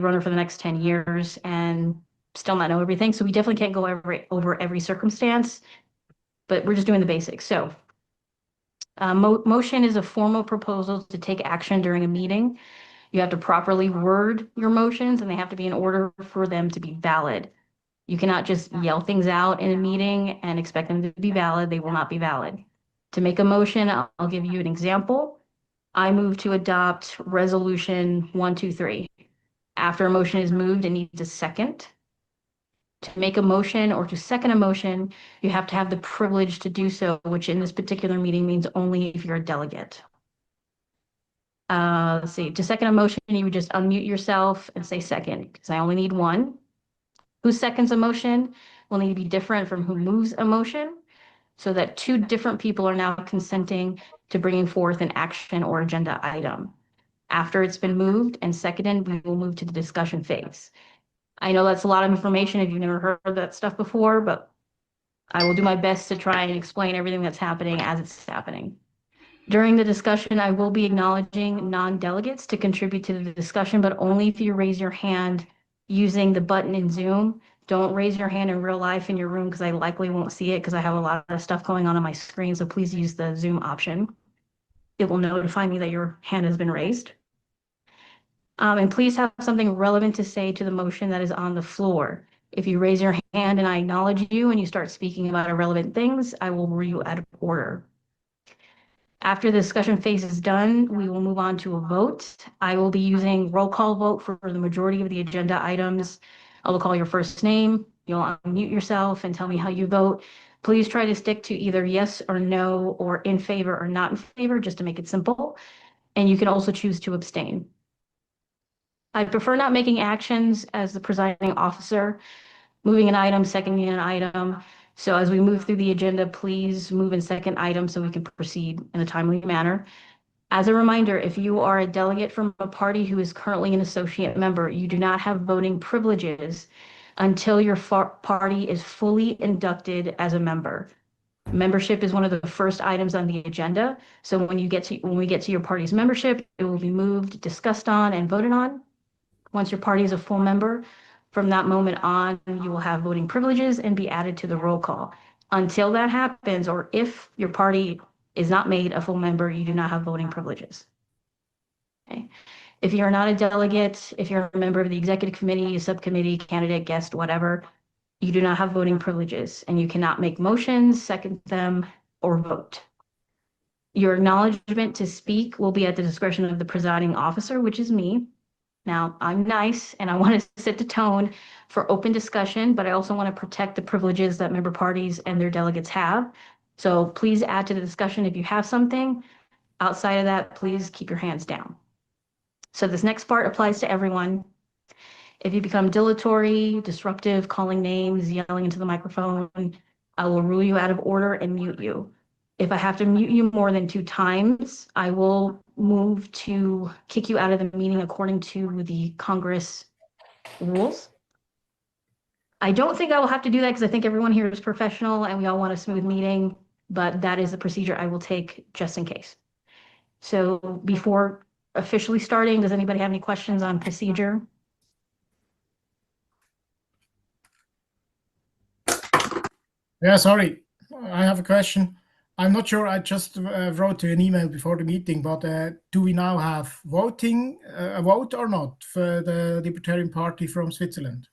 runner for the next 10 years and still not know everything. So we definitely can't go over every circumstance, but we're just doing the basics. So motion is a formal proposal to take action during a meeting. You have to properly word your motions and they have to be in order for them to be valid. You cannot just yell things out in a meeting and expect them to be valid. They will not be valid. To make a motion, I'll give you an example. I move to adopt resolution 123. After a motion is moved, it needs a second. To make a motion or to second a motion, you have to have the privilege to do so, which in this particular meeting means only if you're a delegate. Let's see, to second a motion, you would just unmute yourself and say second, because I only need one. Who seconds a motion will need to be different from who moves a motion, so that two different people are now consenting to bringing forth an action or agenda item. After it's been moved and seconded, we will move to the discussion phase. I know that's a lot of information if you've never heard that stuff before, but I will do my best to try and explain everything that's happening as it's happening. During the discussion, I will be acknowledging non-delegates to contribute to the discussion, but only if you raise your hand using the button in Zoom. Don't raise your hand in real life in your room because I likely won't see it because I have a lot of stuff going on my screen. So please use the Zoom option. It will notify me that your hand has been raised. And please have something relevant to say to the motion that is on the floor. If you raise your hand and I acknowledge you and you start speaking about irrelevant things, I will rule you out of order. After the discussion phase is done, we will move on to a vote. I will be using roll call vote for the majority of the agenda items. I will call your first name. You'll unmute yourself and tell me how you vote. Please try to stick to either yes or no or in favor or not in favor, just to make it simple. And you can also choose to abstain. I prefer not making actions as the presiding officer, moving an item, seconding an item. So as we move through the agenda, please move and second item so we can proceed in a timely manner. As a reminder, if you are a delegate from a party who is currently an associate member, you do not have voting privileges until your party is fully inducted as a member. Membership is one of the first items on the agenda. So when we get to your party's membership, it will be moved, discussed on, and voted on. Once your party is a full member, from that moment on, you will have voting privileges and be added to the roll call. Until that happens, or if your party is not made a full member, you do not have voting privileges. Okay. If you're not a delegate, if you're a member of the executive committee, subcommittee, candidate, guest, whatever, you do not have voting privileges and you cannot make motions, second them, or vote. Your acknowledgement to speak will be at the discretion of the presiding officer, which is me. Now, I'm nice and I want to set the tone for open discussion, but I also want to protect the privileges that member parties and their delegates have. So please add to the discussion if you have something. Outside of that, please keep your hands down. So this next part applies to everyone. If you become dilatory, disruptive, calling names, yelling into the microphone, I will rule you out of order and mute you. If I have to mute you more than 2 times, I will move to kick you out of the meeting according to the Congress rules. I don't think I will have to do that because I think everyone here is professional and we all want a smooth meeting, but that is the procedure I will take just in case. So before officially starting, does anybody have any questions on procedure? Yeah, sorry, I have a question. I'm not sure, I just wrote you an email before the meeting, but do we now have a vote or not for the Libertarian Party from Switzerland?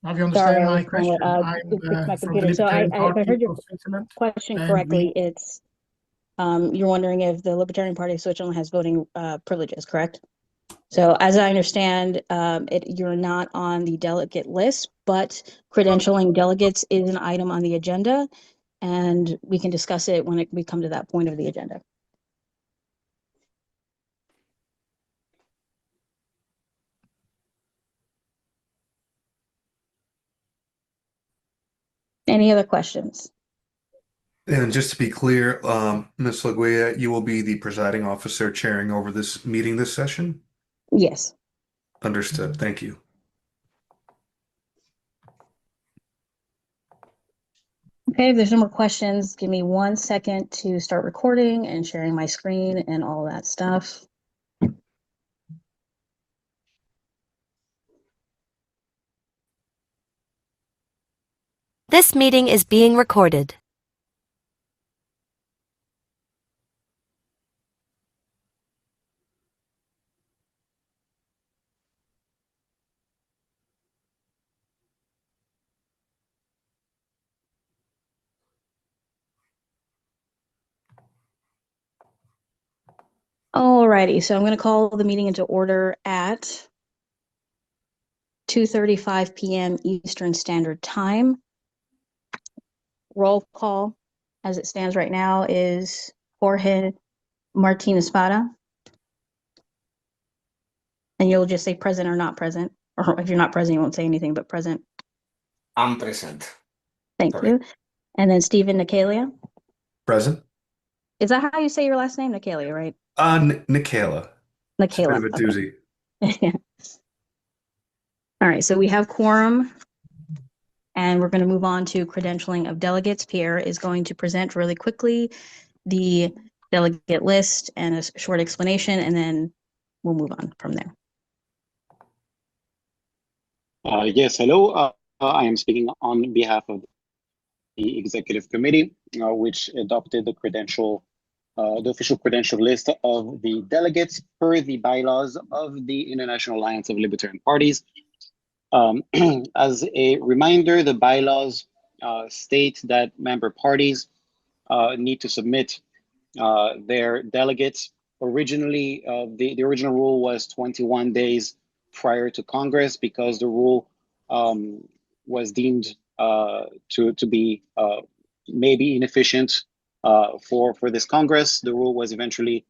Now you understand my question. I'm my from the computer. So Libertarian if I Party heard your of Switzerland. question And correctly, it's you're wondering if the Libertarian Party of Switzerland has voting privileges, correct? So as I understand, you're not on the delegate list, but credentialing delegates is an item on the agenda, and we can discuss it when we come to that point of the agenda. Any other questions? And just to be clear, Ms. Laguia, you will be the presiding officer chairing over this meeting this session? Yes. Understood. Thank you. Okay, if there's no more questions, give me 1 second to start recording and sharing my screen and all that stuff. This meeting is being recorded. Alrighty, so I'm going to call the meeting into order at 2:35 p.m. Eastern Standard Time. Roll call, as it stands right now, is Jorge Martinez Espada. And you'll just say present or not present. Or if you're not present, you won't say anything but present. I'm present. Thank Sorry. you. And then Stephen Nicalia. Present. Is that how you say your last name? Nicalia, right? Nicaila. It's a bit of Nicaila. a doozy. Okay. All right, so we have quorum. And we're going to move on to credentialing of delegates. Pierre is going to present really quickly the delegate list and a short explanation, and then we'll move on from there. Yes, hello. I am speaking on behalf of the executive committee, which adopted the official credential list of the delegates per the bylaws of the International Alliance of Libertarian Parties. As a reminder, the bylaws state that member parties need to submit their delegates. Originally, the original rule was 21 days prior to Congress because the rule was deemed to be maybe inefficient for this Congress. The rule was eventually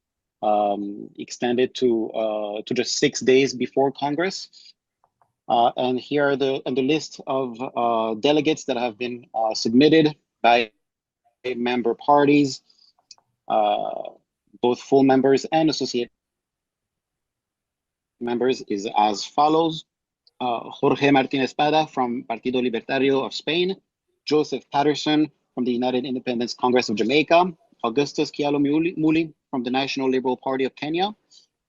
extended to just 6 days before Congress. And here are the list of delegates that have been submitted by member parties, both full members and associate members, is as follows. Jorge Martinez Espada from Partido Libertario of Spain, Joseph Patterson from the United Independence Congress of Jamaica, Augustus Kialo Muli from the National Liberal Party of Kenya,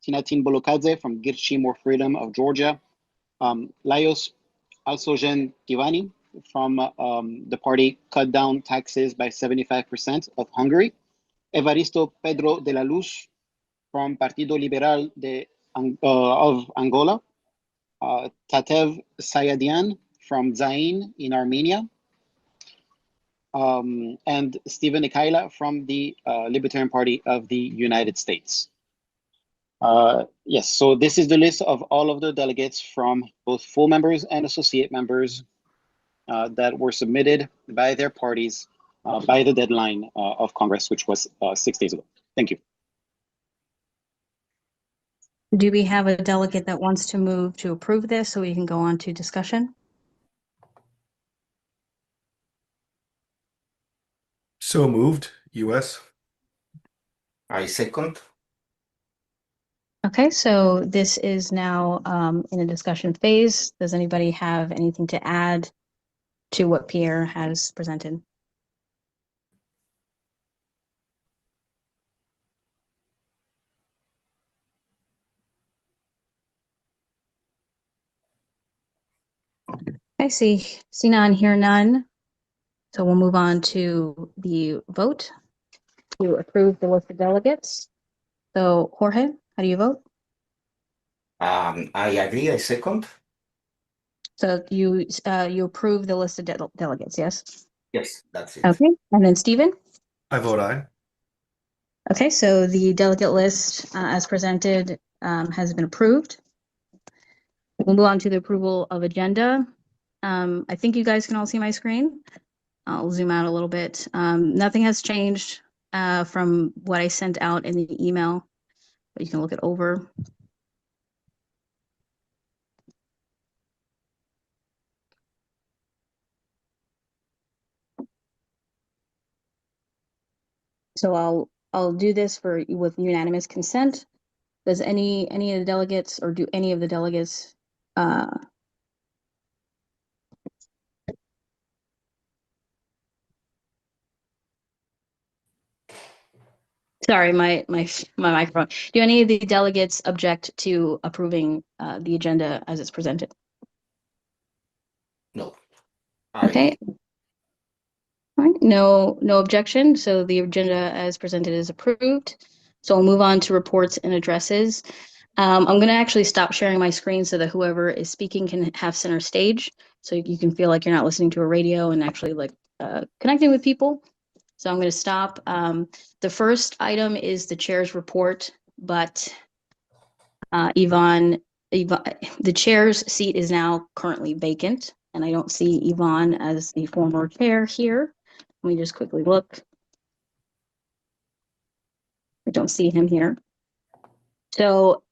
Tinatin Bolokadze from Girchi More Freedom of Georgia, Laios Alsogen Tivani from the party Cut Down Taxes by 75% of Hungary, Evaristo Pedro de la Luz from Partido Liberal of Angola, Tatev Sayadian from Zain in Armenia, and Stephen Nicaila from the Libertarian Party of the United States. Yes, so this is the list of all of the delegates from both full members and associate members that were submitted by their parties by the deadline of Congress, which was 6 days ago. Thank you. Do we have a delegate that wants to move to approve this so we can go on to discussion? So moved. US. I second. Okay, so this is now in a discussion phase. Does anybody have anything to add to what Pierre has presented? I see none, hear none. So we'll move on to the vote to approve the list of delegates. So Jorge, how do you vote? I agree. I second. So you approve the list of delegates, yes? Yes, that's it. Okay, and then Stephen? I vote aye. Okay, so the delegate list as presented has been approved. We'll move on to the approval of agenda. I think you guys can all see my screen. I'll zoom out a little bit. Nothing has changed from what I sent out in the email, but you can look it over. So I'll do this with unanimous consent. Does any of the delegates, or do any of the delegates Sorry, my microphone. Do any of the delegates object to approving the agenda as it's presented? No. Okay. All right, no objection. So the agenda as presented is approved. So we'll move on to reports and addresses. I'm going to actually stop sharing my screen so that whoever is speaking can have center stage. So you can feel like you're not listening to a radio and actually like connecting with people. So I'm going to stop. The first item is the chair's report, but Yvonne, the chair's seat is now currently vacant, and I don't see Yvonne as the former chair here. Let me just quickly look. I don't see him here. So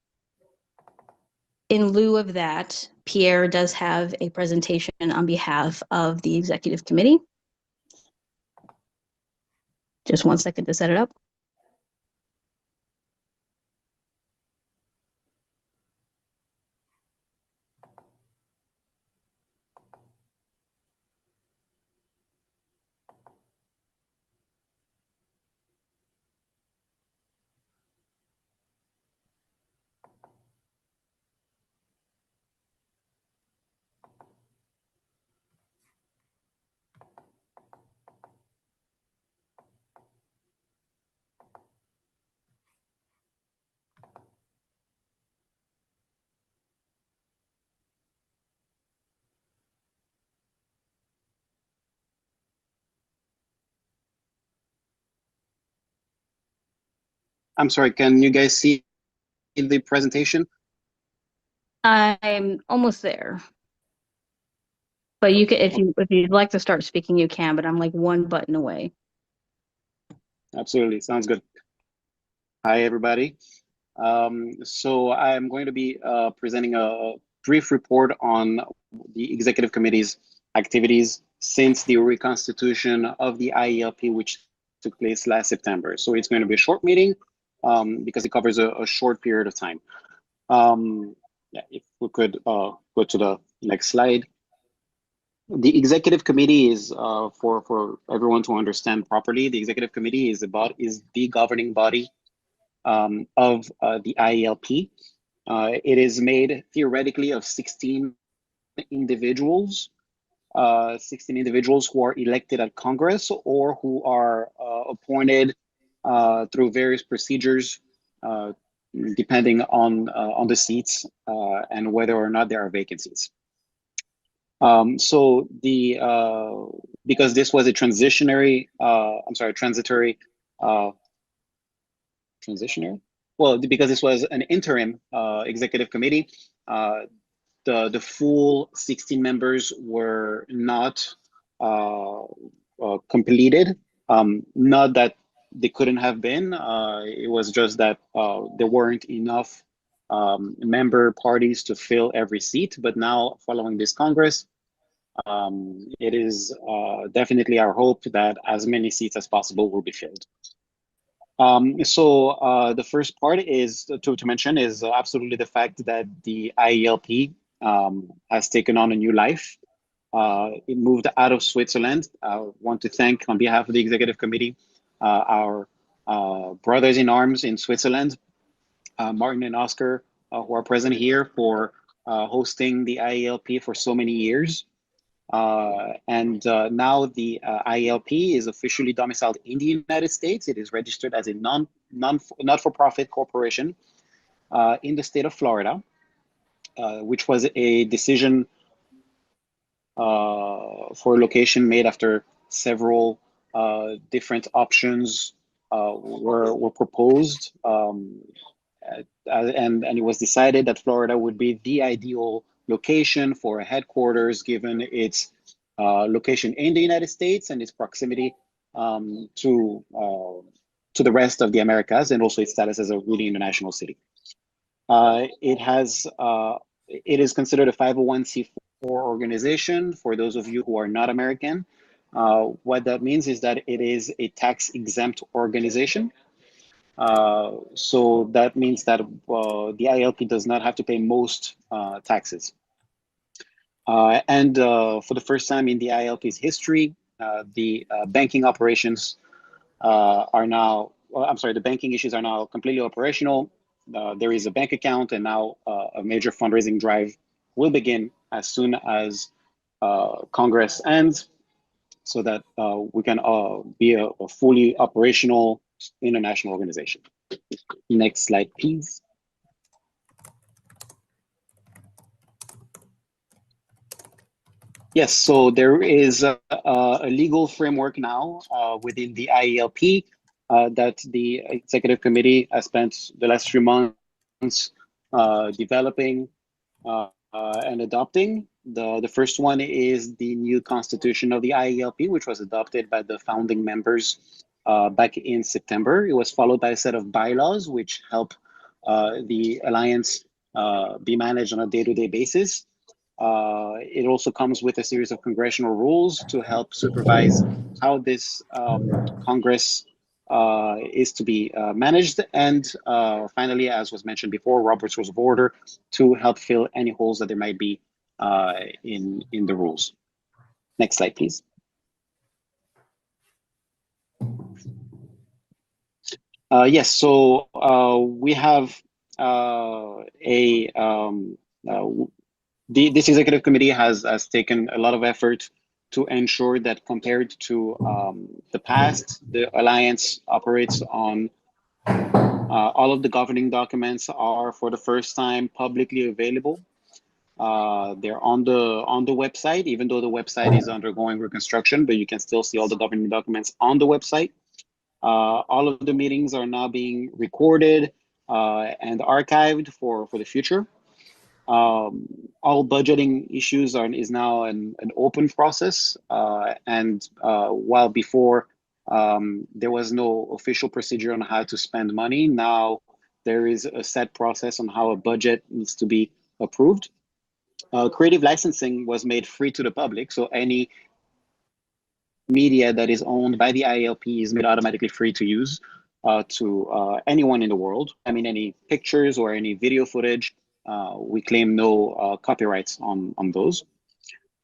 in lieu of that, Pierre does have a presentation on behalf of the executive committee. Just 1 second to set it up. I'm sorry, can you guys see the presentation? I'm almost there. But you can, if you'd like to start speaking, you can, but I'm like one button away. Absolutely, sounds good. Hi, everybody. So I'm going to be presenting a brief report on the executive committee's activities since the reconstitution of the IALP, which took place last September. So it's going to be a short meeting because it covers a short period of time. Yeah, if we could go to the next slide. The executive committee is for everyone to understand properly. The executive committee is the governing body of the IALP. It is made theoretically of 16 individuals, 16 individuals who are elected at Congress or who are appointed through various procedures, depending on the seats and whether or not there are vacancies. So because this was a transitory, well, because this was an interim executive committee, the full 16 members were not completed. Not that they couldn't have been. It was just that there weren't enough member parties to fill every seat. But now, following this Congress, it is definitely our hope that as many seats as possible will be filled. So the first part is to mention is absolutely the fact that the IALP has taken on a new life. It moved out of Switzerland. I want to thank, on behalf of the executive committee, our brothers in arms in Switzerland, Martin and Oscar, who are present here, for hosting the IALP for so many years. And now the IALP is officially domiciled in the United States. It is registered as a not-for-profit corporation in the state of Florida, which was a decision for location made after several different options were proposed. And it was decided that Florida would be the ideal location for a headquarters, given its location in the United States and its proximity to the rest of the Americas, and also its status as a really international city. It is considered a 501c4 organization. For those of you who are not American, what that means is that it is a tax-exempt organization. So that means that the IALP does not have to pay most taxes. And for the first time in the IALP's history, the banking operations are now the banking issues are now completely operational. There is a bank account, and now a major fundraising drive will begin as soon as Congress ends, so that we can be a fully operational international organization. Next slide, please. Yes, so there is a legal framework now within the IALP that the executive committee has spent the last few months developing and adopting. The first one is the new constitution of the IALP, which was adopted by the founding members back in September. It was followed by a set of bylaws, which help the alliance be managed on a day-to-day basis. It also comes with a series of congressional rules to help supervise how this Congress is to be managed. And finally, as was mentioned before, Robert's Rules of Order to help fill any holes that there might be in the rules. Next slide, please. Yes, so we have this executive committee has taken a lot of effort to ensure that compared to the past, the alliance operates on all of the governing documents are for the first time publicly available. They're on the website, even though the website is undergoing reconstruction, but you can still see all the governing documents on the website. All of the meetings are now being recorded and archived for the future. All budgeting issues is now an open process, and while before there was no official procedure on how to spend money, now there is a set process on how a budget needs to be approved. Creative licensing was made free to the public, so any media that is owned by the IALP is made automatically free to use to anyone in the world. I mean, any pictures or any video footage, we claim no copyrights on those.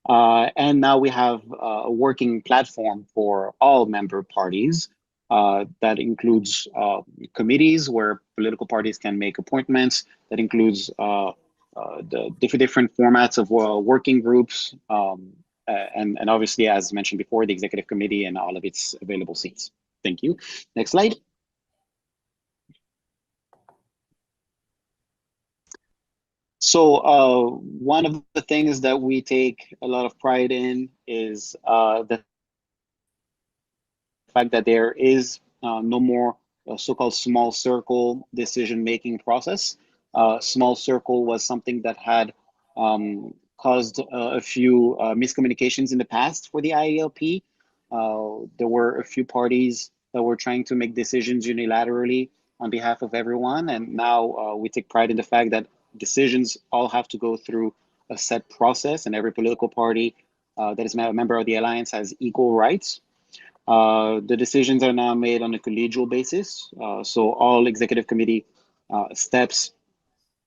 And now we have a working platform for all member parties that includes committees where political parties can make appointments. That includes the different formats of working groups, and obviously, as mentioned before, the executive committee and all of its available seats. Thank you. Next slide. So one of the things that we take a lot of pride in is the fact that there is no more so-called small circle decision-making process. Small circle was something that had caused a few miscommunications in the past for the IALP. There were a few parties that were trying to make decisions unilaterally on behalf of everyone, and now we take pride in the fact that decisions all have to go through a set process, and every political party that is a member of the alliance has equal rights. The decisions are now made on a collegial basis, so all executive committee steps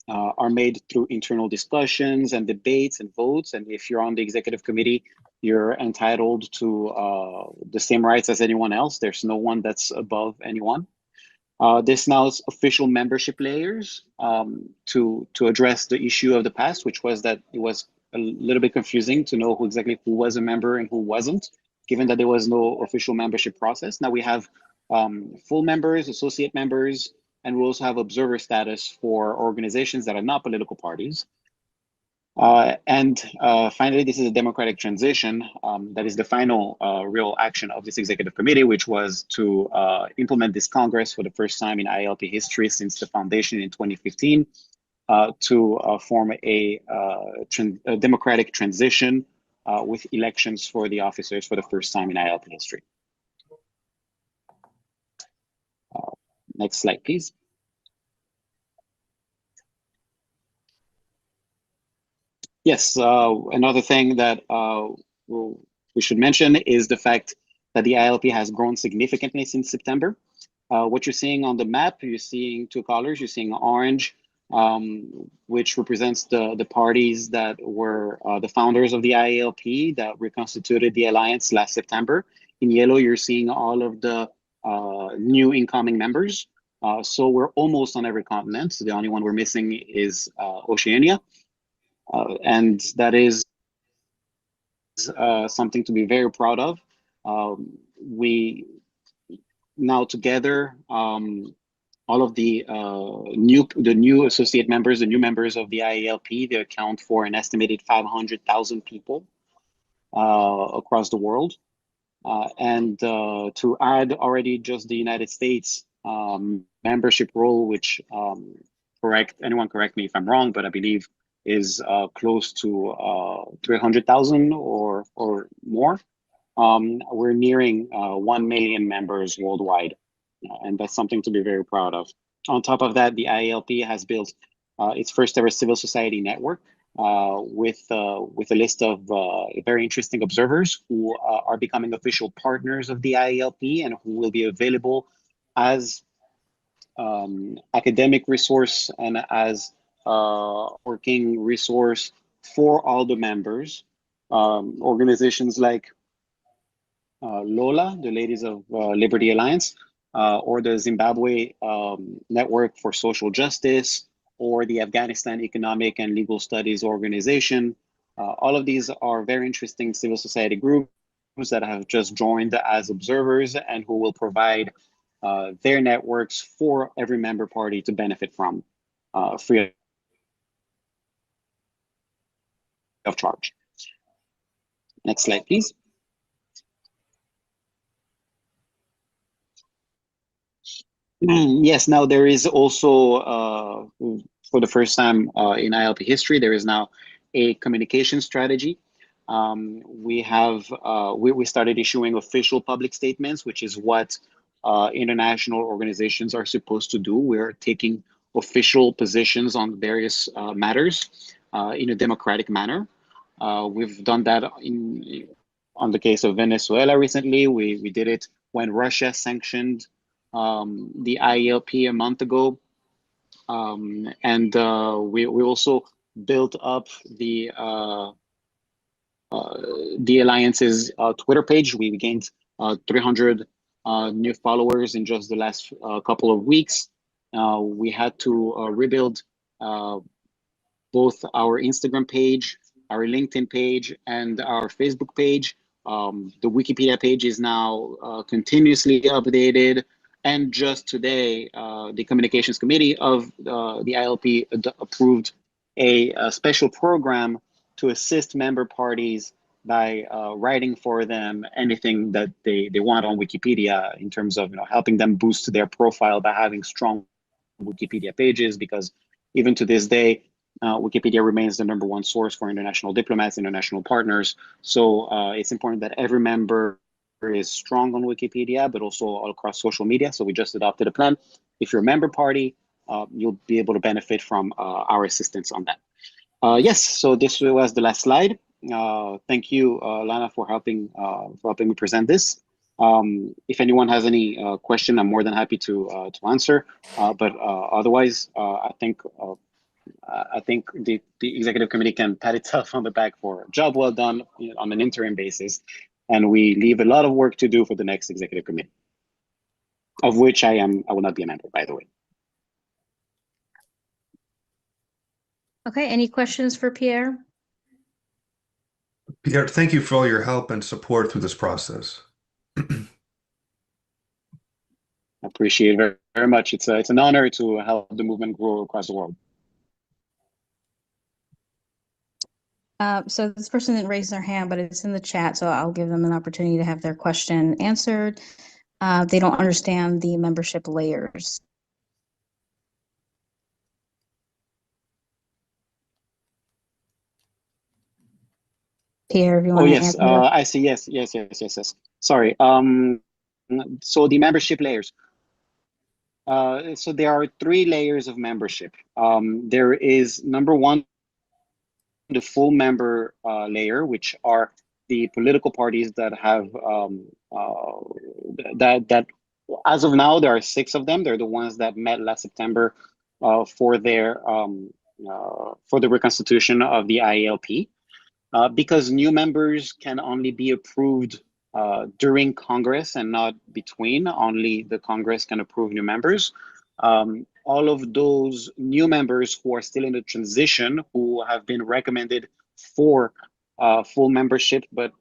are made through internal discussions and debates and votes. And if you're on the executive committee, you're entitled to the same rights as anyone else. There's no one that's above anyone. This now is official membership layers to address the issue of the past, which was that it was a little bit confusing to know who was a member and who wasn't, given that there was no official membership process. Now we have full members, associate members, and we also have observer status for organizations that are not political parties. And finally, this is a democratic transition. That is the final real action of this executive committee, which was to implement this Congress for the first time in IALP history since the foundation in 2015 to form a democratic transition with elections for the officers for the first time in IALP history. Next slide, please. Yes, another thing that we should mention is the fact that the IALP has grown significantly since September. What you're seeing on the map, you're seeing two colors. You're seeing orange, which represents the parties that were the founders of the IALP that reconstituted the alliance last September. In yellow, you're seeing all of the new incoming members. So we're almost on every continent. So the only one we're missing is Oceania. And that is something to be very proud of. We now together, all of the new associate members, the new members of the IALP, they account for an estimated 500,000 people across the world. And to add already just the United States membership role, which anyone correct me if I'm wrong, but I believe is close to 300,000 or more. We're nearing 1 million members worldwide, and that's something to be very proud of. On top of that, the IALP has built its first ever civil society network with a list of very interesting observers who are becoming official partners of the IALP and who will be available as academic resource and as working resource for all the members. Organizations like LOLA, the Ladies of Liberty Alliance, or the Zimbabwe Network for Social Justice, or the Afghanistan Economic and Legal Studies Organization. All of these are very interesting civil society groups that have just joined as observers and who will provide their networks for every member party to benefit from free of charge. Next slide, please. Yes, now there is also, for the first time in IALP history, there is now a communication strategy. We started issuing official public statements, which is what international organizations are supposed to do. We're taking official positions on various matters in a democratic manner. We've done that on the case of Venezuela recently. We did it when Russia sanctioned the IALP a month ago. And we also built up the Alliance's Twitter page. We gained 300 new followers in just the last couple of weeks. We had to rebuild both our Instagram page, our LinkedIn page, and our Facebook page. The Wikipedia page is now continuously updated. And just today, the Communications Committee of the IALP approved a special program to assist member parties by writing for them anything that they want on Wikipedia in terms of helping them boost their profile by having strong Wikipedia pages, because even to this day, Wikipedia remains the #1 source for international diplomats, international partners. So it's important that every member is strong on Wikipedia, but also all across social media. So we just adopted a plan. If you're a member party, you'll be able to benefit from our assistance on that. Yes, so this was the last slide. Thank you, Lana, for helping me present this. If anyone has any question, I'm more than happy to answer. But otherwise, I think the executive committee can pat itself on the back for a job well done on an interim basis, and we leave a lot of work to do for the next executive committee, of which I will not be a member, by the way. Okay, any questions for Pierre? Pierre, thank you for all your help and support through this process. I appreciate it very, very much. It's an honor to help the movement grow across the world. So this person didn't raise their hand, but it's in the chat, so I'll give them an opportunity to have their question answered. They don't understand the membership layers. Pierre, if you want to answer. I see. Yes. Sorry. So the membership layers. So there are 3 layers of membership. There is #1, the full member layer, which are the political parties that have that as of now there are 6 of them. They're the ones that met last September for the reconstitution of the IALP. Because new members can only be approved during Congress and not between. Only the Congress can approve new members. All of those new members who are still in the transition, who have been recommended for full membership, but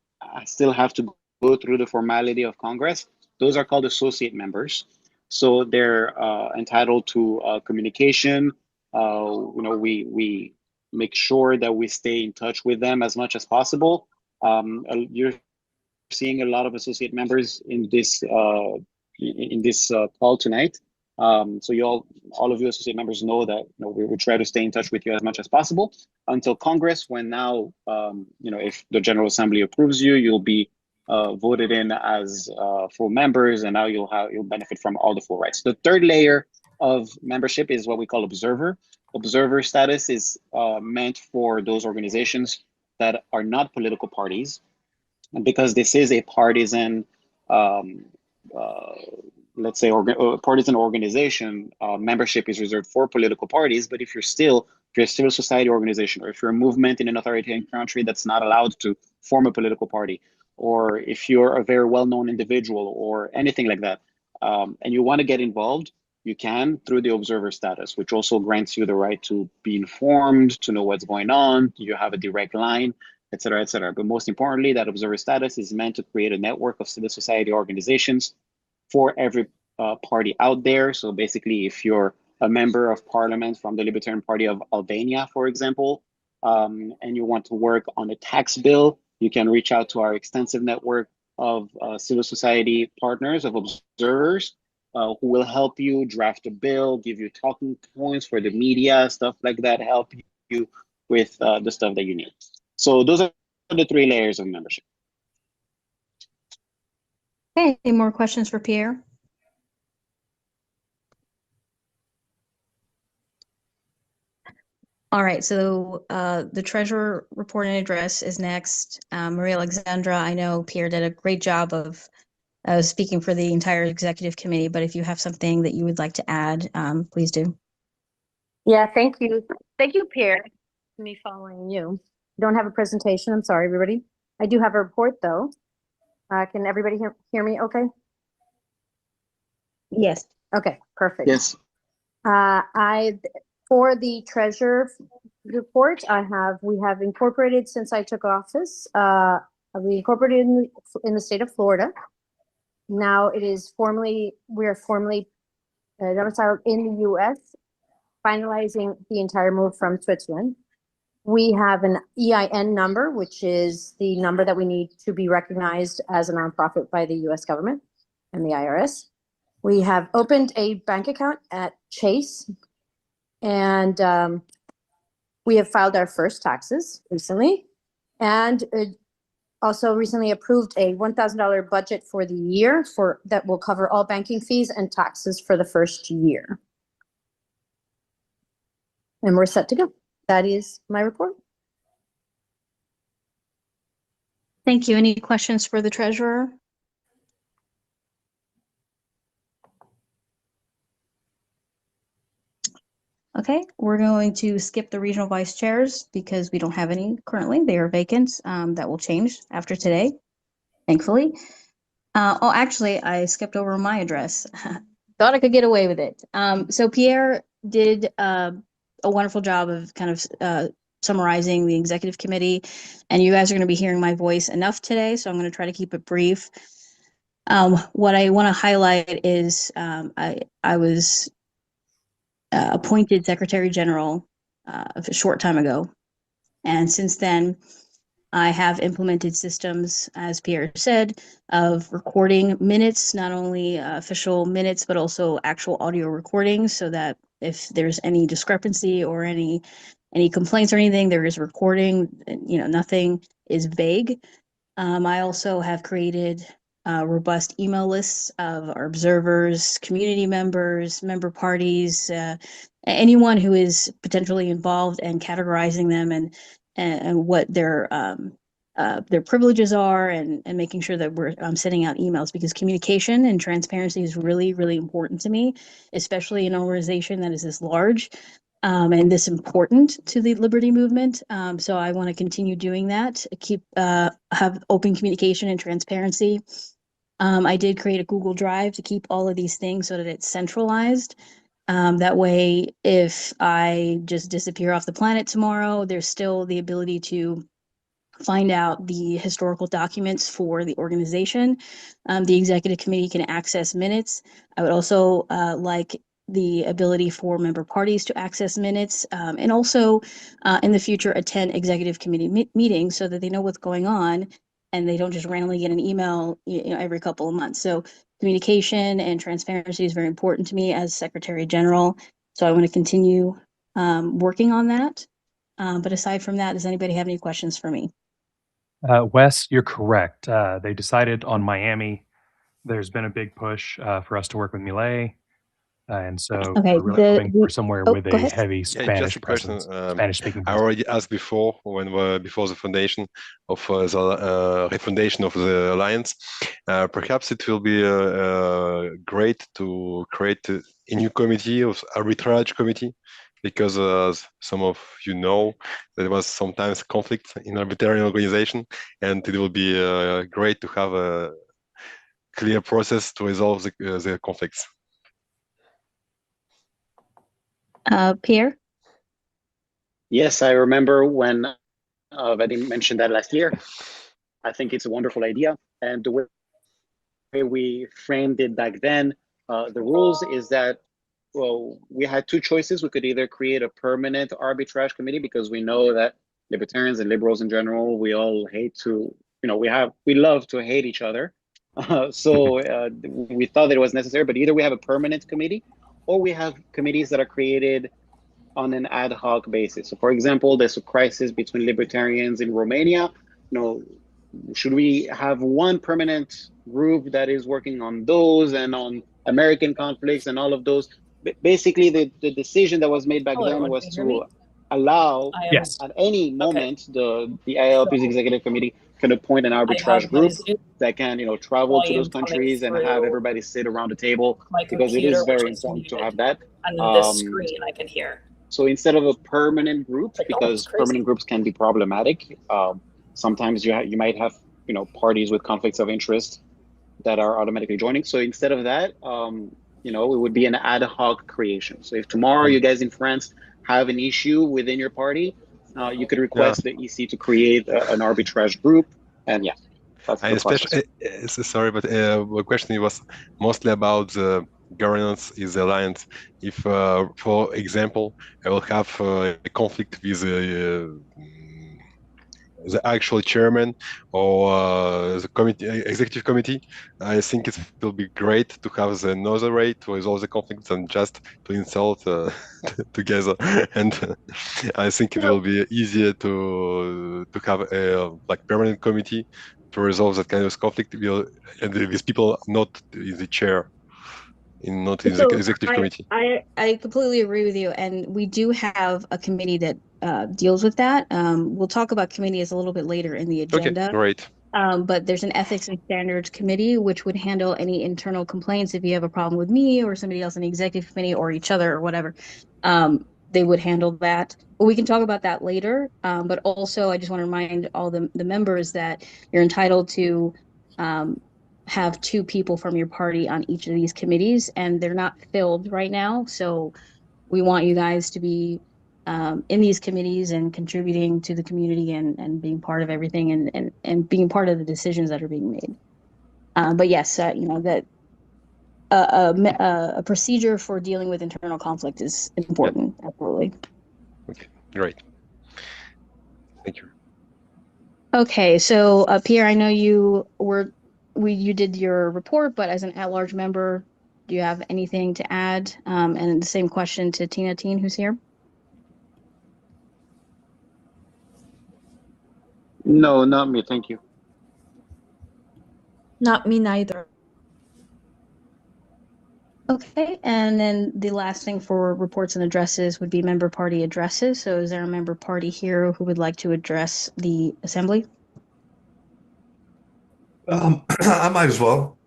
still have to go through the formality of Congress, those are called associate members. So they're entitled to communication. We make sure that we stay in touch with them as much as possible. You're seeing a lot of associate members in this call tonight. So all of you associate members know that we try to stay in touch with you as much as possible until Congress, when now if the General Assembly approves you, you'll be voted in as full members, and now you'll benefit from all the full rights. The third layer of membership is what we call observer. Observer status is meant for those organizations that are not political parties. And because this is a partisan, let's say, partisan organization, membership is reserved for political parties. But if you're a civil society organization, or if you're a movement in an authoritarian country that's not allowed to form a political party, or if you're a very well-known individual or anything like that, and you want to get involved, you can through the observer status, which also grants you the right to be informed, to know what's going on. You have a direct line, et cetera, et cetera. But most importantly, that observer status is meant to create a network of civil society organizations for every party out there. So basically, if you're a member of parliament from the Libertarian Party of Albania, for example, and you want to work on a tax bill, you can reach out to our extensive network of civil society partners, of observers, who will help you draft a bill, give you talking points for the media, stuff like that, help you with the stuff that you need. So those are the three layers of membership. Okay, any more questions for Pierre? All right, so the treasurer report and address is next. Maria Alexandra, I know Pierre did a great job of speaking for the entire executive committee, but if you have something that you would like to add, please do. Yeah, thank you. Thank you, Pierre. Me following you. Don't have a presentation. I'm sorry, everybody. I do have a report, though. Can everybody hear me okay? Yes. Okay, perfect. Yes. For the treasurer report, we have incorporated, since I took office, we incorporated in the state of Florida. Now we are formally domiciled in the US, finalizing the entire move from Switzerland. We have an EIN number, which is the number that we need to be recognized as a nonprofit by the US government and the IRS. We have opened a bank account at Chase, and we have filed our first taxes recently, and also recently approved a $1,000 budget for the year that will cover all banking fees and taxes for the first year. And we're set to go. That is my report. Thank you. Any questions for the treasurer? Okay, we're going to skip the regional vice chairs because we don't have any currently. They are vacant. That will change after today, thankfully. Actually, I skipped over my address. Thought I could get away with it. So Pierre did a wonderful job of kind of summarizing the executive committee, and you guys are going to be hearing my voice enough today, so I'm going to try to keep it brief. What I want to highlight is I was appointed Secretary General a short time ago. And since then, I have implemented systems, as Pierre said, of recording minutes, not only official minutes, but also actual audio recordings, so that if there's any discrepancy or any complaints or anything, there is recording, nothing is vague. I also have created robust email lists of our observers, community members, member parties, anyone who is potentially involved, and categorizing them and what their privileges are, and making sure that we're sending out emails, because communication and transparency is really, really important to me, especially in an organization that is this large. and this important to the liberty movement. So I want to continue doing that, keep have open communication and transparency. I did create a Google Drive to keep all of these things so that it's centralized. That way, if I just disappear off the planet tomorrow, there's still the ability to find out the historical documents for the organization. The executive committee can access minutes. I would also like the ability for member parties to access minutes, and also in the future attend executive committee meetings so that they know what's going on and they don't just randomly get an email, every couple of months. So communication and transparency is very important to me as Secretary General. So I want to continue working on that. But aside from that, does anybody have any questions for me? Wes, you're correct. They decided on Miami. There's been a big push for us to work with Millet. And so Okay, we're really hoping for somewhere with go a ahead. heavy Yeah, just Spanish a question. presence, Spanish-speaking I presence. already asked before before the foundation of the refundation of the alliance. Perhaps it will be great to create a new committee of arbitrage committee, because some of you know there was sometimes conflict in Libertarian organization, and it will be great to have a clear process to resolve the conflicts. Pierre? Yes, I remember when Vadim mentioned that last year. I think it's a wonderful idea. And the way we framed it back then, the rules is that, well, we had two choices. We could either create a permanent arbitrage committee, because we know that libertarians and liberals in general, we all hate to, we love to hate each other. So we thought that it was necessary, but either we have a permanent committee or we have committees that are created on an ad hoc basis. So for example, there's a crisis between libertarians in Romania. Should we have one permanent group that is working on those and on American conflicts and all of those? Basically, the decision that was made back then was to allow, Yes. at any moment, the IALP's executive committee can appoint an arbitrage group that can, travel to those countries and have everybody sit around the table, because it is very important to have that. On this screen, I can hear. So instead of a permanent group, because permanent groups can be problematic, sometimes you might have parties with conflicts of interest that are automatically joining. So instead of that, it would be an ad hoc creation. So if tomorrow you guys in France have an issue within your party, you could request the EC to create an arbitrage group, and that's the especially sorry, but the question was mostly about the governance is the alliance. If, for example, I will have a conflict with the actual chairman or the executive committee, I think it will be great to have another way to resolve the conflicts than just to insult together. And I think it will be easier to have a permanent committee to resolve that kind of conflict, and with people not in the chair, not in the executive committee. I completely agree with you, and we do have a committee that deals with that. We'll talk about committees a little bit later in the agenda. Okay, great. But there's an ethics and standards committee which would handle any internal complaints. If you have a problem with me or somebody else in the executive committee or each other or whatever, they would handle that. But we can talk about that later. But also, I just want to remind all the members that you're entitled to have 2 people from your party on each of these committees, and they're not filled right now. So we want you guys to be in these committees and contributing to the community and being part of everything and being part of the decisions that are being made. But yes, that a procedure for dealing with internal conflict is important. Yep. Absolutely. Okay, great. Thank you. Okay, so Pierre, I know you did your report, but as an at-large member, do you have anything to add? And the same question to Tina Teen, who's here. No, not me. Thank you. Not me neither. Okay, and then the last thing for reports and addresses would be member party addresses. So is there a member party here who would like to address the assembly? I might as well.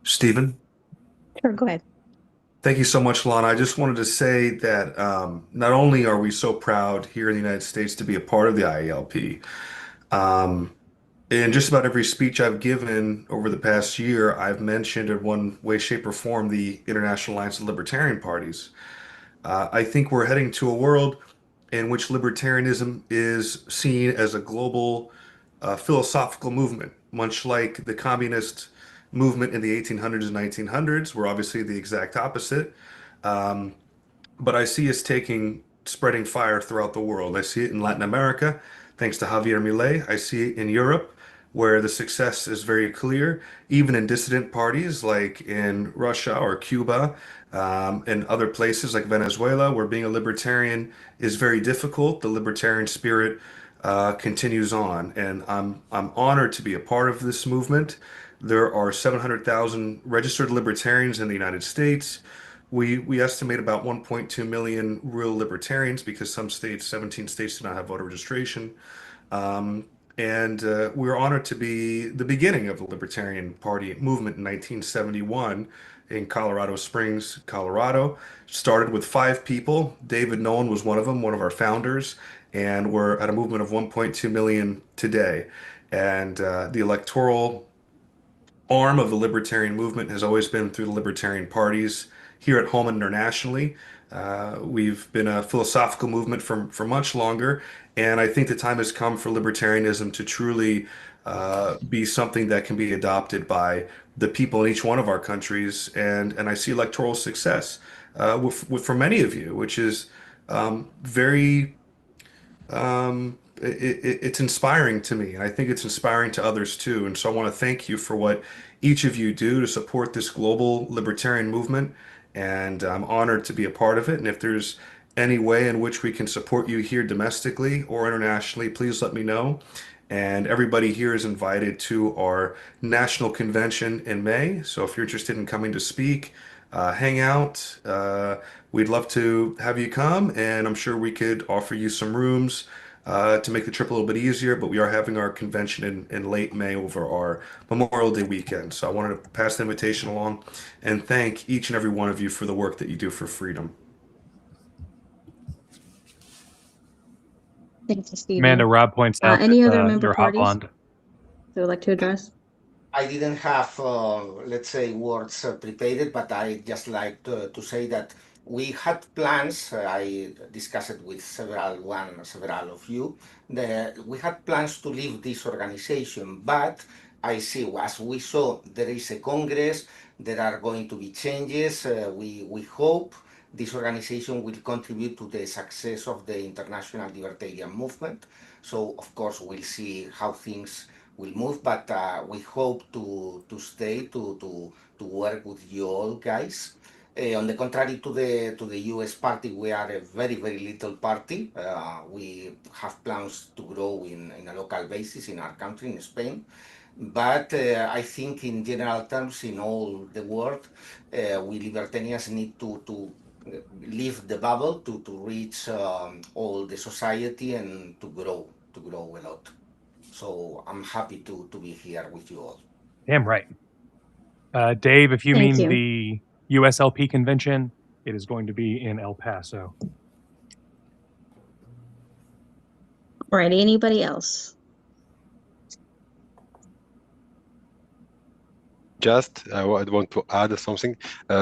Stephen. Sure, go ahead. Thank you so much, Lana. I just wanted to say that not only are we so proud here in the United States to be a part of the IALP, in just about every speech I've given over the past year, I've mentioned in one way, shape, or form the International Alliance of Libertarian Parties. I think we're heading to a world in which libertarianism is seen as a global philosophical movement, much like the communist movement in the 1800s and 1900s. We're obviously the exact opposite. Um, but I see us spreading fire throughout the world. I see it in Latin America, thanks to Javier Milei. I see it in Europe, where the success is very clear, even in dissident parties like in Russia or Cuba, and other places like Venezuela, where being a libertarian is very difficult. The libertarian spirit continues on, and I'm honored to be a part of this movement. There are 700,000 registered libertarians in the United States. We estimate about 1.2 million real libertarians because some states, 17 states, do not have voter registration. And we're honored to be the beginning of the Libertarian Party movement in 1971 in Colorado Springs, Colorado. Started with 5 people. David Nolan was one of them, one of our founders, and we're at a movement of 1.2 million today. And the electoral arm of the libertarian movement has always been through the libertarian parties here at home and internationally. We've been a philosophical movement for much longer, and I think the time has come for libertarianism to truly be something that can be adopted by the people in each one of our countries. And I see electoral success for many of you, which is very it's inspiring to me, and I think it's inspiring to others too. And so I want to thank you for what each of you do to support this global libertarian movement. And I'm honored to be a part of it. And if there's any way in which we can support you here domestically or internationally, please let me know. And everybody here is invited to our national convention in May. So if you're interested in coming to speak, hang out. We'd love to have you come, and I'm sure we could offer you some rooms to make the trip a little bit easier. But we are having our convention in late May over our Memorial Day weekend. So I wanted to pass the invitation along and thank each and every one of you for the work that you do for freedom. Thank you, Stephen. Amanda, Rob points out Any that other member you're hot parties blonde. they would like to address? I didn't have, let's say, words prepared, but I just like to say that we had plans. I discussed it with several of you. We had plans to leave this organization, but I see, as we saw, there is a Congress. There are going to be changes. We hope this organization will contribute to the success of the international libertarian movement. So, of course, we'll see how things will move, but we hope to stay to work with you all guys. On the contrary to the US party, we are a very little party. We have plans to grow in a local basis in our country, in Spain. But I think in general terms, in all the world, we libertarians need to leave the bubble to reach all the society and to grow a lot. So I'm happy to be here with you all. Damn right. Dave, if you Thank mean you. the USLP convention, it is going to be in El Paso. All right, anybody else? Just I want to add something.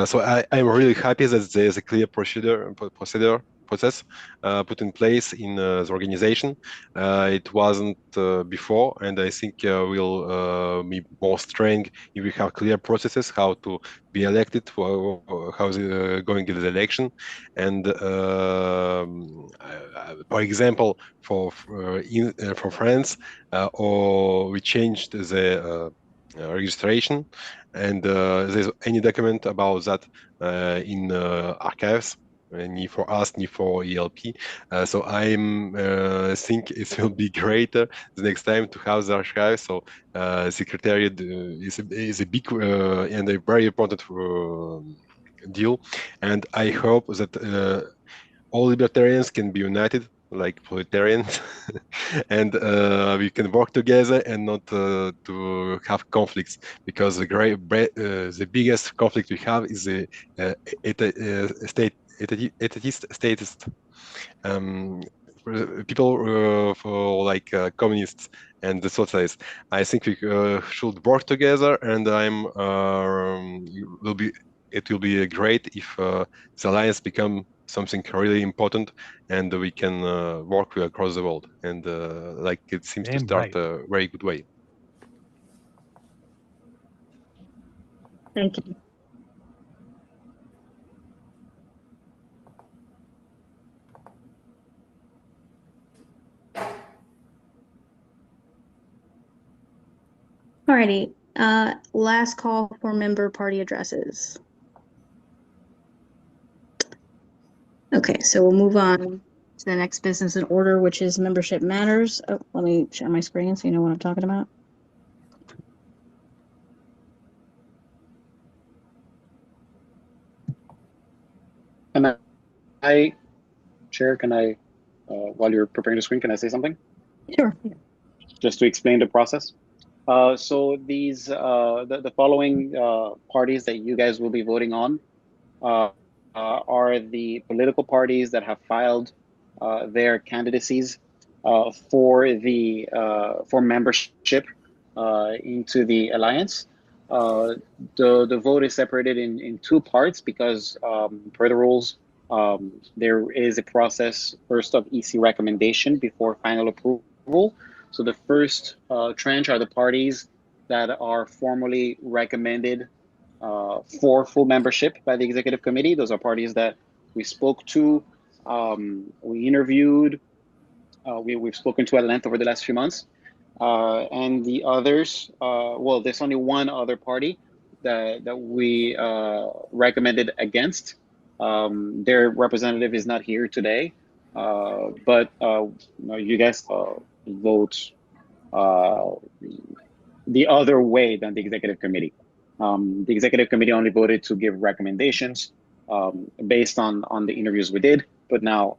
So I'm really happy that there's a clear process put in place in the organization. It wasn't before, and I think we'll be more strong if we have clear processes how to be elected, how going to the election, and for example, for France, or we changed the registration, and there's any document about that in archives, ni for us, ni for ELP. So I'm think it will be greater the next time to have the archive. So secretariat is a big and a very important deal, and I hope that all libertarians can be united like proletarians, and we can work together and not to have conflicts, because the biggest conflict we have is the statist people for like communists and the socialists. I think we should work together, and it will be great if the alliance become something really important, and we can work across the world. And like it seems to Damn start right. a very good way. Thank you. Alrighty, last call for member party addresses. Okay, so we'll move on to the next business in order, which is membership matters. Oh, let me share my screen so you know what I'm talking about. Can I, Chair, while you're preparing the screen, can I say something? Sure. Just to explain the process. So these, the following parties that you guys will be voting on are the political parties that have filed their candidacies for membership into the alliance. The vote is separated in two parts because per the rules, there is a process first of EC recommendation before final approval. So the first tranche are the parties that are formally recommended for full membership by the executive committee. Those are parties that we spoke to, we interviewed, we've spoken to at length over the last few months. And the others, well, there's only one other party that we recommended against. Their representative is not here today, but you guys vote the other way than the executive committee. The executive committee only voted to give recommendations based on the interviews we did, but now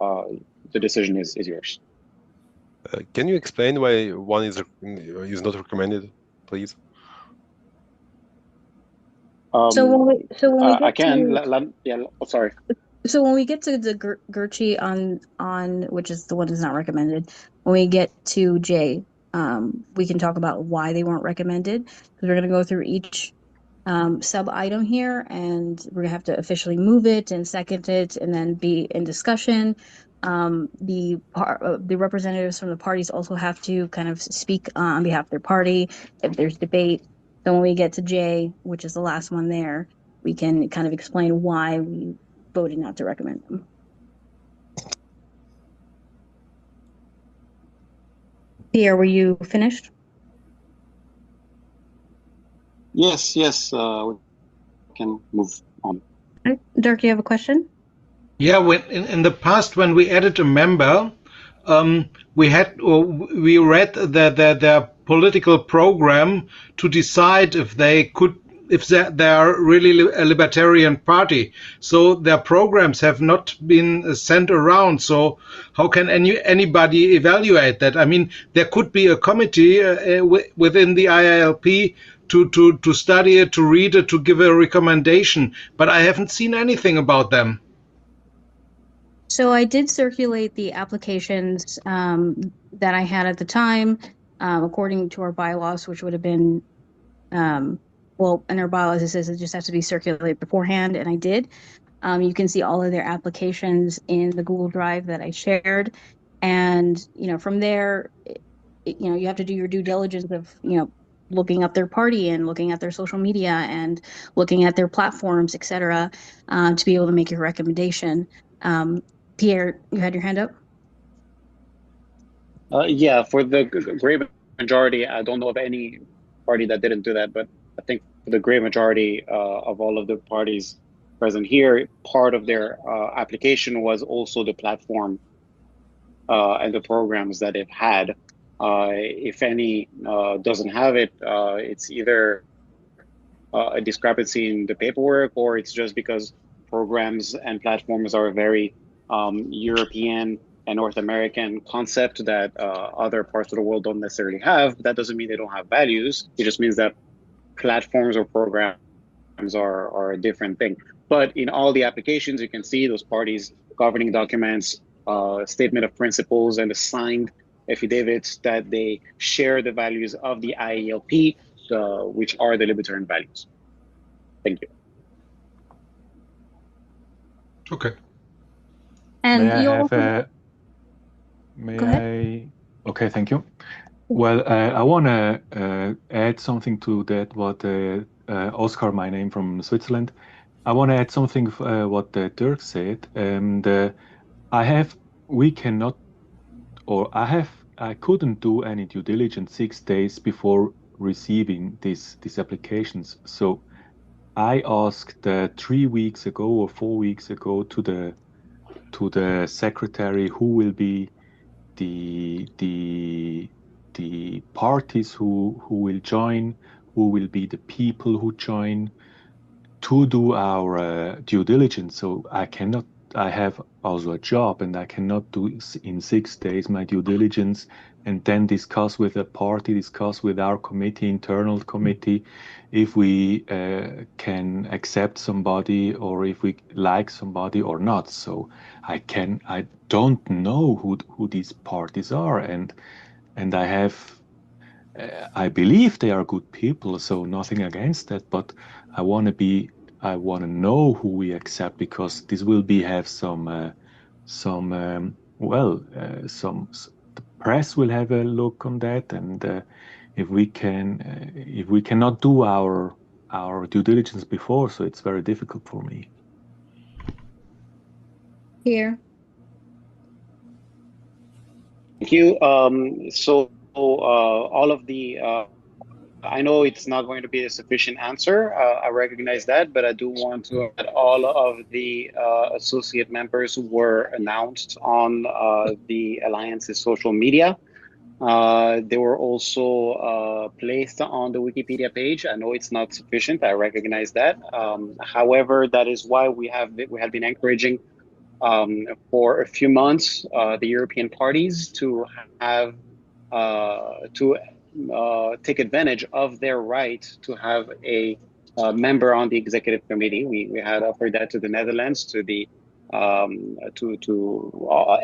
the decision is yours. Can you explain why one is not recommended, please? So when we get I can. Sorry. So when we get to the Gerchi on which is the one that's not recommended, when we get to J, we can talk about why they weren't recommended, because we're going to go through each sub item here, and we're gonna have to officially move it and second it, and then be in discussion. The representatives from the parties also have to kind of speak on behalf of their party if there's debate. So when we get to J, which is the last one there, we can kind of explain why we voted not to recommend them. Pierre, were you finished? Yes. We can move on. Dirk, you have a question? Yeah, in the past, when we added a member, we read their political program to decide if they are really a libertarian party. So their programs have not been sent around. So how can anybody evaluate that? I mean, there could be a committee within the IALP to study it, to read it, to give a recommendation. But I haven't seen anything about them. So I did circulate the applications that I had at the time, according to our bylaws, which would have been, well, in our bylaws, it says it just has to be circulated beforehand, and I did. You can see all of their applications in the Google Drive that I shared. And, from there, you have to do your due diligence of, looking up their party and looking at their social media and looking at their platforms, et cetera, to be able to make your recommendation. Pierre, you had your hand up? Yeah, for the great majority, I don't know of any party that didn't do that, but I think for the great majority of all of the parties present here, part of their application was also the platform and the programs that it had. If any doesn't have it, it's either a discrepancy in the paperwork, or it's just because programs and platforms are very European a North American concept that other parts of the world don't necessarily have. That doesn't mean they don't have values. It just means that platforms or programs are a different thing. But in all the applications, you can see those parties, governing documents, statement of principles, and the signed affidavits that they share the values of the IALP, which are the libertarian values. Thank you. Okay. And May I you have also, a, may go ahead. okay, thank you. Well, I want to add something to that, what Oscar, my name from Switzerland. I want to add something what Dirk said. And we cannot, or I couldn't do any due diligence 6 days before receiving these applications. So I asked 3 weeks ago or 4 weeks ago to the secretary who will be the the the parties who will join, who will be the people who join to do our due diligence. So I have also a job and I cannot do in 6 days my due diligence and then discuss with a party, discuss with our committee, internal committee, if we can accept somebody or if we like somebody or not. So I don't know who these parties are, and I believe they are good people, so nothing against that, but I want to know who we accept because this will have some, the press will have a look on that, and if we cannot do our due diligence before, so it's very difficult for me. Here. Thank you. All of the I know it's not going to be a sufficient answer. I recognize that, but I do want to add all of the associate members were announced on the Alliance's social media. They were also placed on the Wikipedia page. I know it's not sufficient. I recognize that. However, that is why we have been encouraging for a few months the European parties to have to take advantage of their right to have a member on the executive committee. We had offered that to the Netherlands, to the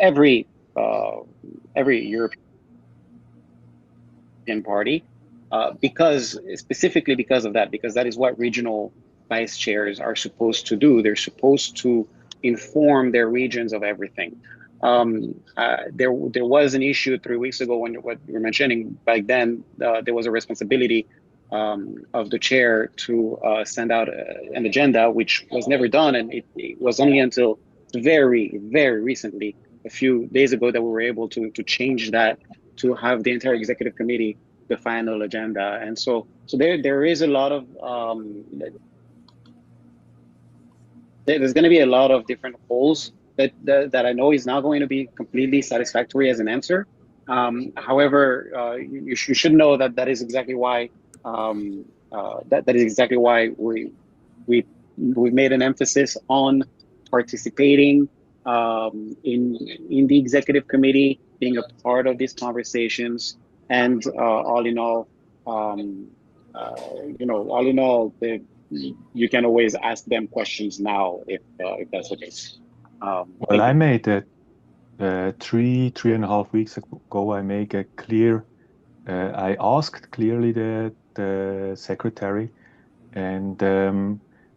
every European party, specifically because of that, because that is what regional vice chairs are supposed to do. They're supposed to inform their regions of everything. There was an issue 3 weeks ago when what you were mentioning. Back then, there was a responsibility of the chair to send out an agenda, which was never done, and it was only until very, very recently, a few days ago, that we were able to change that to have the entire executive committee the final agenda. And so there is a lot of there's going to be a lot of different holes that I know is not going to be completely satisfactory as an answer. However, you should know that that is exactly why that is exactly why we've made an emphasis on participating in the executive committee, being a part of these conversations, and all in all, you can always ask them questions now if that's the case. Well, I made that 3.5 weeks ago. I make a clear. I asked clearly the secretary, and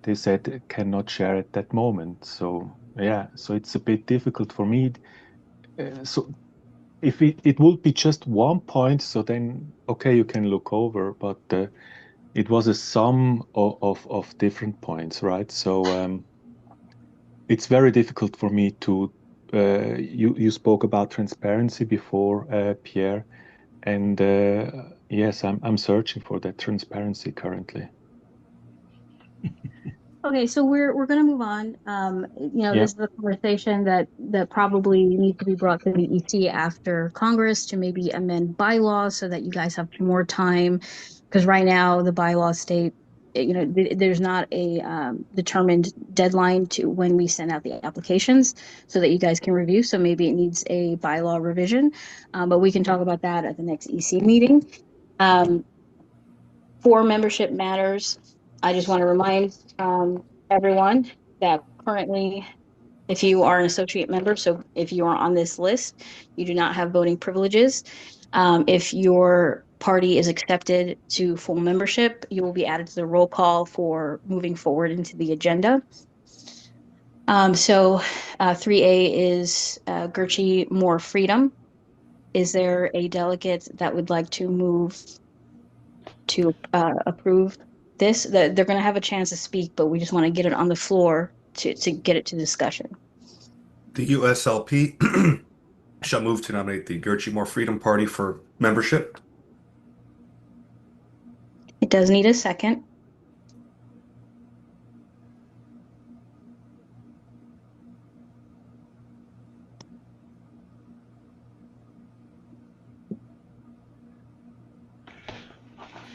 they said cannot share at that moment. So yeah, so it's a bit difficult for me. So if it would be just one point, so then okay, you can look over, but it was a sum of different points, right? So it's very difficult for me to. You spoke about transparency before, Pierre, and yes, I'm searching for that transparency currently. Okay, so we're gonna move on. Yeah. This is a conversation that probably needs to be brought to the EC after Congress to maybe amend bylaws so that you guys have more time. Because right now the bylaws state there's not a determined deadline to when we send out the applications so that you guys can review. So maybe it needs a bylaw revision, but we can talk about that at the next EC meeting. For membership matters, I just want to remind everyone that currently, if you are an associate member, so if you are on this list, you do not have voting privileges. If your party is accepted to full membership, you will be added to the roll call for moving forward into the agenda. So 3A is Gertrude More Freedom. Is there a delegate that would like to move to approve this? They're going to have a chance to speak, but we just want to get it on the floor to get it to discussion. The USLP shall move to nominate the Gertrude More Freedom Party for membership. It does need a second.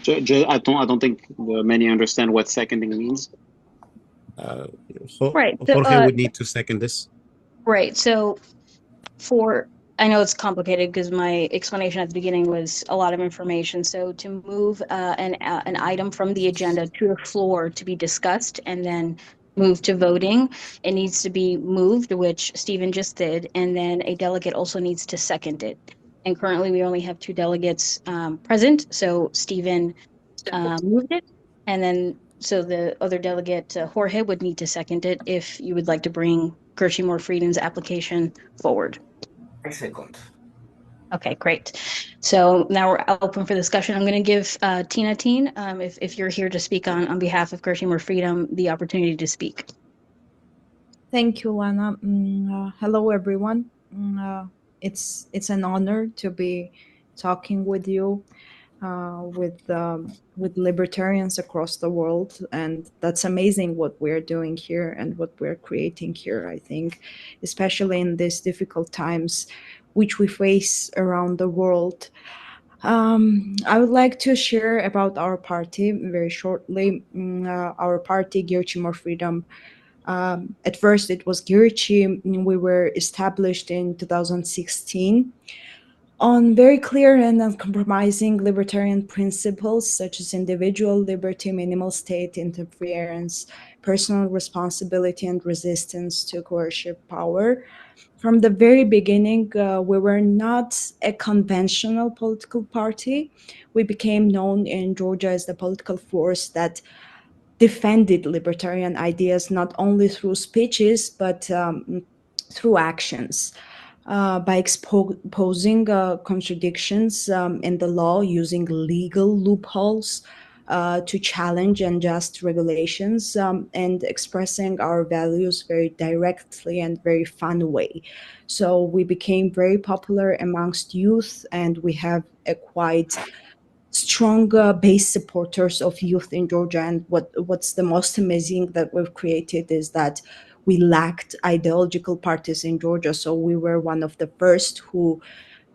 I don't think many understand what seconding means. Right. Jorge would need to second this. Right. So I know it's complicated because my explanation at the beginning was a lot of information. So to move an item from the agenda to the floor to be discussed and then move to voting, it needs to be moved, which Stephen just did, and then a delegate also needs to second it. And currently we only have 2 delegates present. So Stephen moved it, and then so the other delegate, Jorge, would need to second it if you would like to bring Gertrude More Freedom's application forward. I second. Okay, great. So now we're open for discussion. I'm going to give Tina Teen, if you're here to speak on behalf of Gertrude More Freedom, the opportunity to speak. Thank you, Lana. Hello, everyone. It's an honor to be talking with you, with libertarians across the world, and that's amazing what we're doing here and what we're creating here. I think, especially in these difficult times which we face around the world. I would like to share about our party very shortly. Our party, Gertrude More Freedom. At first, it was Gertrude. We were established in 2016 on very clear and uncompromising libertarian principles such as individual liberty, minimal state interference, personal responsibility, and resistance to coercive power. From the very beginning, we were not a conventional political party. We became known in Georgia as the political force that defended libertarian ideas not only through speeches, but through actions. By exposing contradictions in the law, using legal loopholes to challenge unjust regulations, and expressing our values very directly and very fun way. So we became very popular amongst youth, and we have a quite strong base supporters of youth in Georgia. And what's the most amazing that we've created is that we lacked ideological parties in Georgia. So we were one of the first who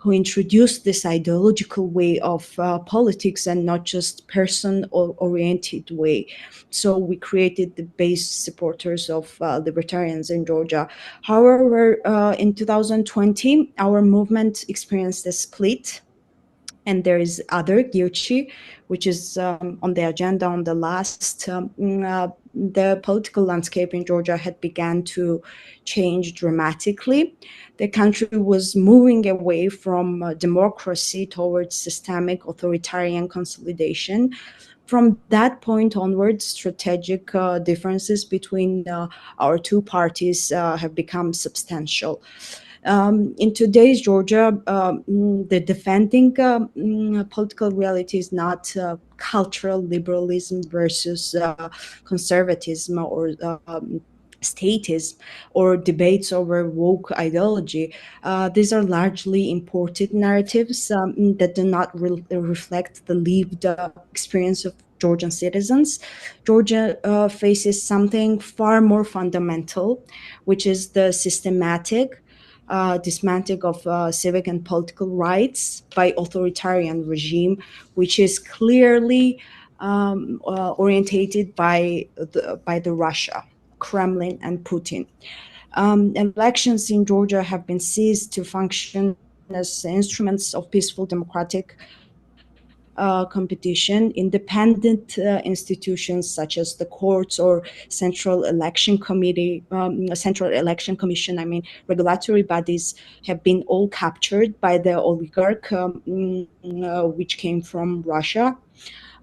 introduced this ideological way of politics and not just person-oriented way. So we created the base supporters of libertarians in Georgia. However, in 2020, our movement experienced a split. And there is other Gertrude, which is on the agenda on the last. The political landscape in Georgia had begun to change dramatically. The country was moving away from democracy towards systemic authoritarian consolidation. From that point onwards, strategic differences between our 2 parties have become substantial. In today's Georgia, the defending political reality is not cultural liberalism versus conservatism or statism or debates over woke ideology. These are largely imported narratives that do not reflect the lived experience of Georgian citizens. Georgia faces something far more fundamental, which is the systematic dismantling of civic and political rights by authoritarian regime, which is clearly orientated by the Russia, Kremlin, and Putin. Elections in Georgia have been seized to function as instruments of peaceful democratic competition. Independent institutions such as the courts or Central Election Commission, I mean, regulatory bodies have been all captured by the oligarch, which came from Russia.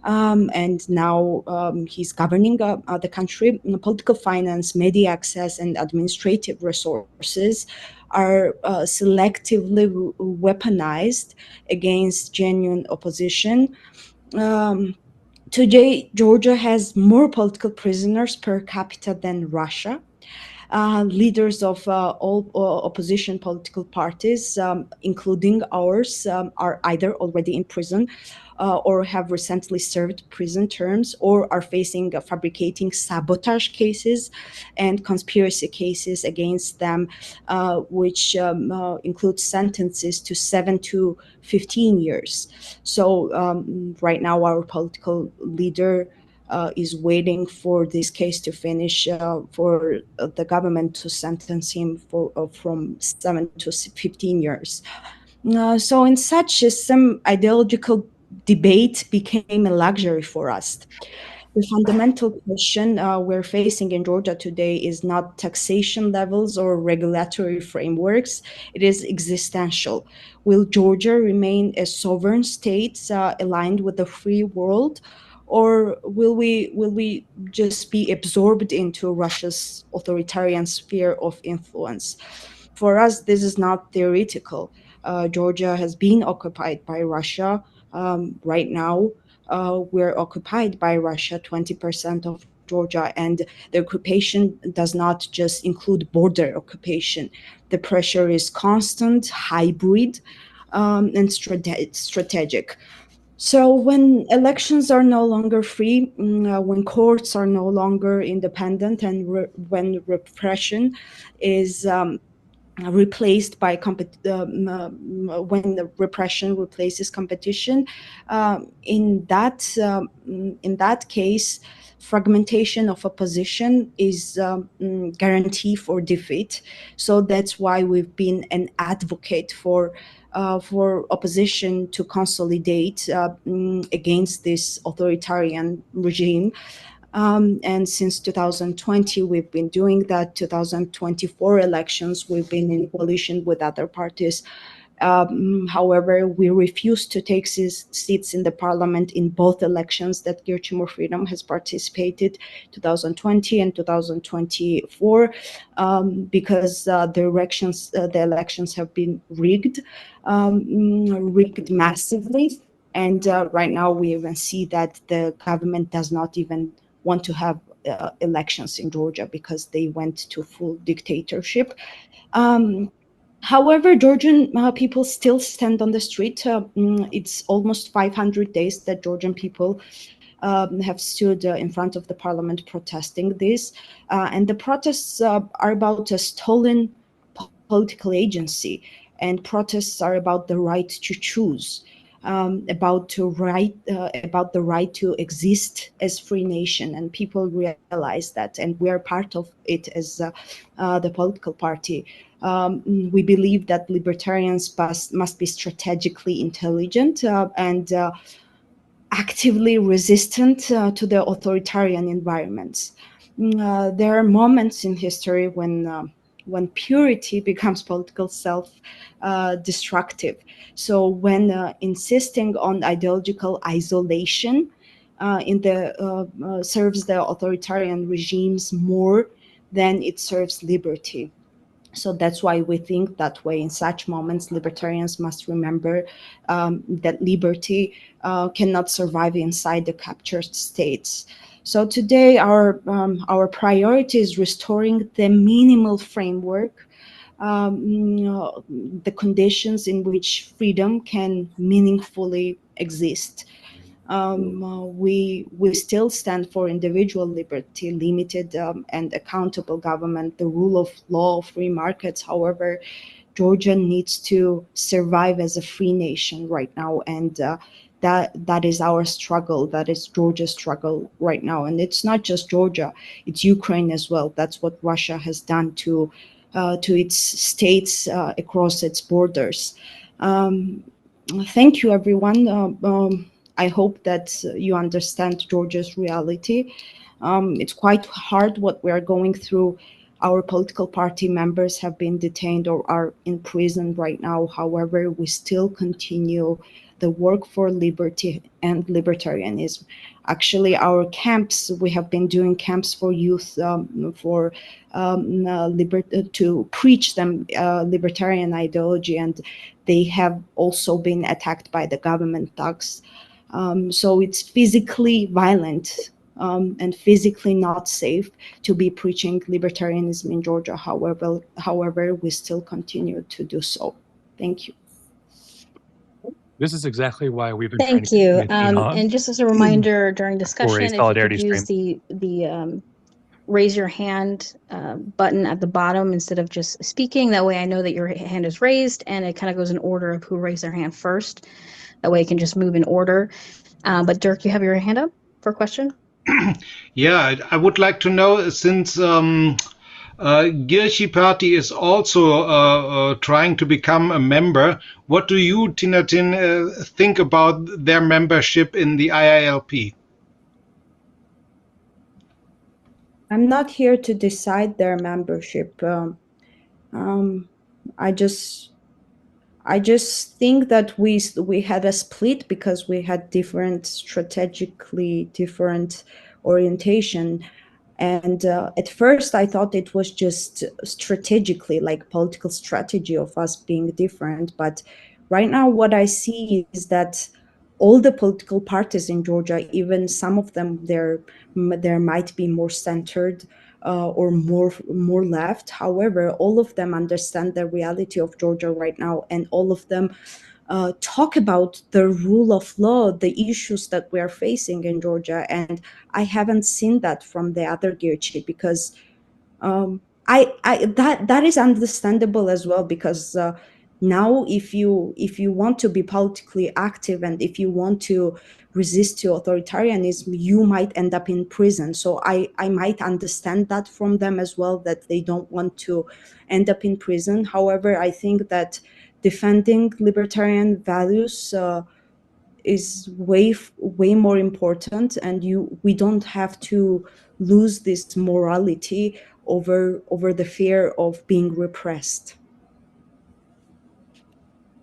And now he's governing the country. Political finance, media access, and administrative resources are selectively weaponized against genuine opposition. Today, Georgia has more political prisoners per capita than Russia. Leaders of all opposition political parties, including ours, are either already in prison or have recently served prison terms, or are facing fabricating sabotage cases and conspiracy cases against them, which include sentences to 7 to 15 years. So right now, our political leader is waiting for this case to finish for the government to sentence him for from 7 to 15 years. So in such a system, ideological debate became a luxury for us. The fundamental question we're facing in Georgia today is not taxation levels or regulatory frameworks. It is existential. Will Georgia remain a sovereign state aligned with the free world, or will we just be absorbed into Russia's authoritarian sphere of influence? For us, this is not theoretical. Georgia has been occupied by Russia. Right now, we're occupied by Russia, 20% of Georgia, and the occupation does not just include border occupation. The pressure is constant, hybrid, and strategic. So when elections are no longer free, when courts are no longer independent, and when repression is replaced by when the repression replaces competition, in that case, fragmentation of opposition is guarantee for defeat. So that's why we've been an advocate for opposition to consolidate against this authoritarian regime. And since 2020, we've been doing that. 2024 elections, we've been in coalition with other parties. However, we refuse to take seats in the parliament in both elections that Gear Timur Freedom has participated, 2020 and 2024, because the elections have been rigged massively. And right now, we even see that the government does not even want to have elections in Georgia because they went to full dictatorship. However, Georgian people still stand on the street. It's almost 500 days that Georgian people have stood in front of the parliament protesting this. And the protests are about a stolen political agency, and protests are about the right to choose. About the right to exist as free nation, and people realize that, and we are part of it as the political party. We believe that libertarians must be strategically intelligent and actively resistant to the authoritarian environments. There are moments in history when purity becomes political self-destructive. So when insisting on ideological isolation serves the authoritarian regimes more than it serves liberty. So that's why we think that way. In such moments, libertarians must remember that liberty cannot survive inside the captured states. So today, our priority is restoring the minimal framework, the conditions in which freedom can meaningfully exist. We still stand for individual liberty, limited and accountable government, the rule of law, free markets. However, Georgia needs to survive as a free nation right now, and that is our struggle. That is Georgia's struggle right now. And it's not just Georgia, it's Ukraine as well. That's what Russia has done to its states across its borders. Thank you, everyone. I hope that you understand Georgia's reality. It's quite hard what we are going through. Our political party members have been detained or are in prison right now. However, we still continue the work for liberty and libertarianism. Actually, our camps, we have been doing camps for youth to preach them libertarian ideology, and they have also been attacked by the government thugs. So it's physically violent and physically not safe to be preaching libertarianism in Georgia. However, we still continue to do so. Thank you. This is exactly why we've been Thank trying to you. get Jihan And just as a reminder during for a discussion, if you solidarity could use stream. the raise your hand button at the bottom instead of just speaking. That way I know that your hand is raised, and it kind of goes in order of who raised their hand first. That way it can just move in order. But Dirk, you have your hand up for a question? Yeah, I would like to know, since Girchi Party is also trying to become a member, what do you, Tinatin, think about their membership in the IALP? I'm not here to decide their membership. I just think that we had a split because we had strategically different orientation. And at first I thought it was just strategically, like political strategy of us being different. But right now what I see is that all the political parties in Georgia, even some of them, there might be more centered or more left. However, all of them understand the reality of Georgia right now, and all of them talk about the rule of law, the issues that we are facing in Georgia. And I haven't seen that from the other Girchi, because that is understandable as well, because now if you want to be politically active and if you want to resist to authoritarianism, you might end up in prison. So I might understand that from them as well, that they don't want to end up in prison. However, I think that defending libertarian values is way more important, and we don't have to lose this morality over the fear of being repressed.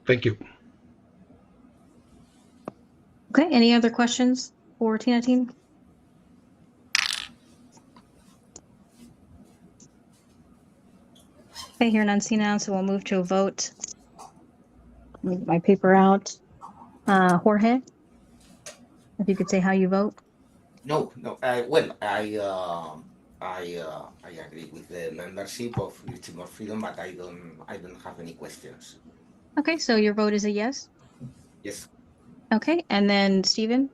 Thank you. Okay, any other questions for Tinatin? Okay, here none seen now, so we'll move to a vote. Move my paper out. Jorge, if you could say how you vote. No. I agree with the membership of Liberty Freedom, but I don't have any questions. Okay, so your vote is a yes? Yes. Okay, and then Stephen?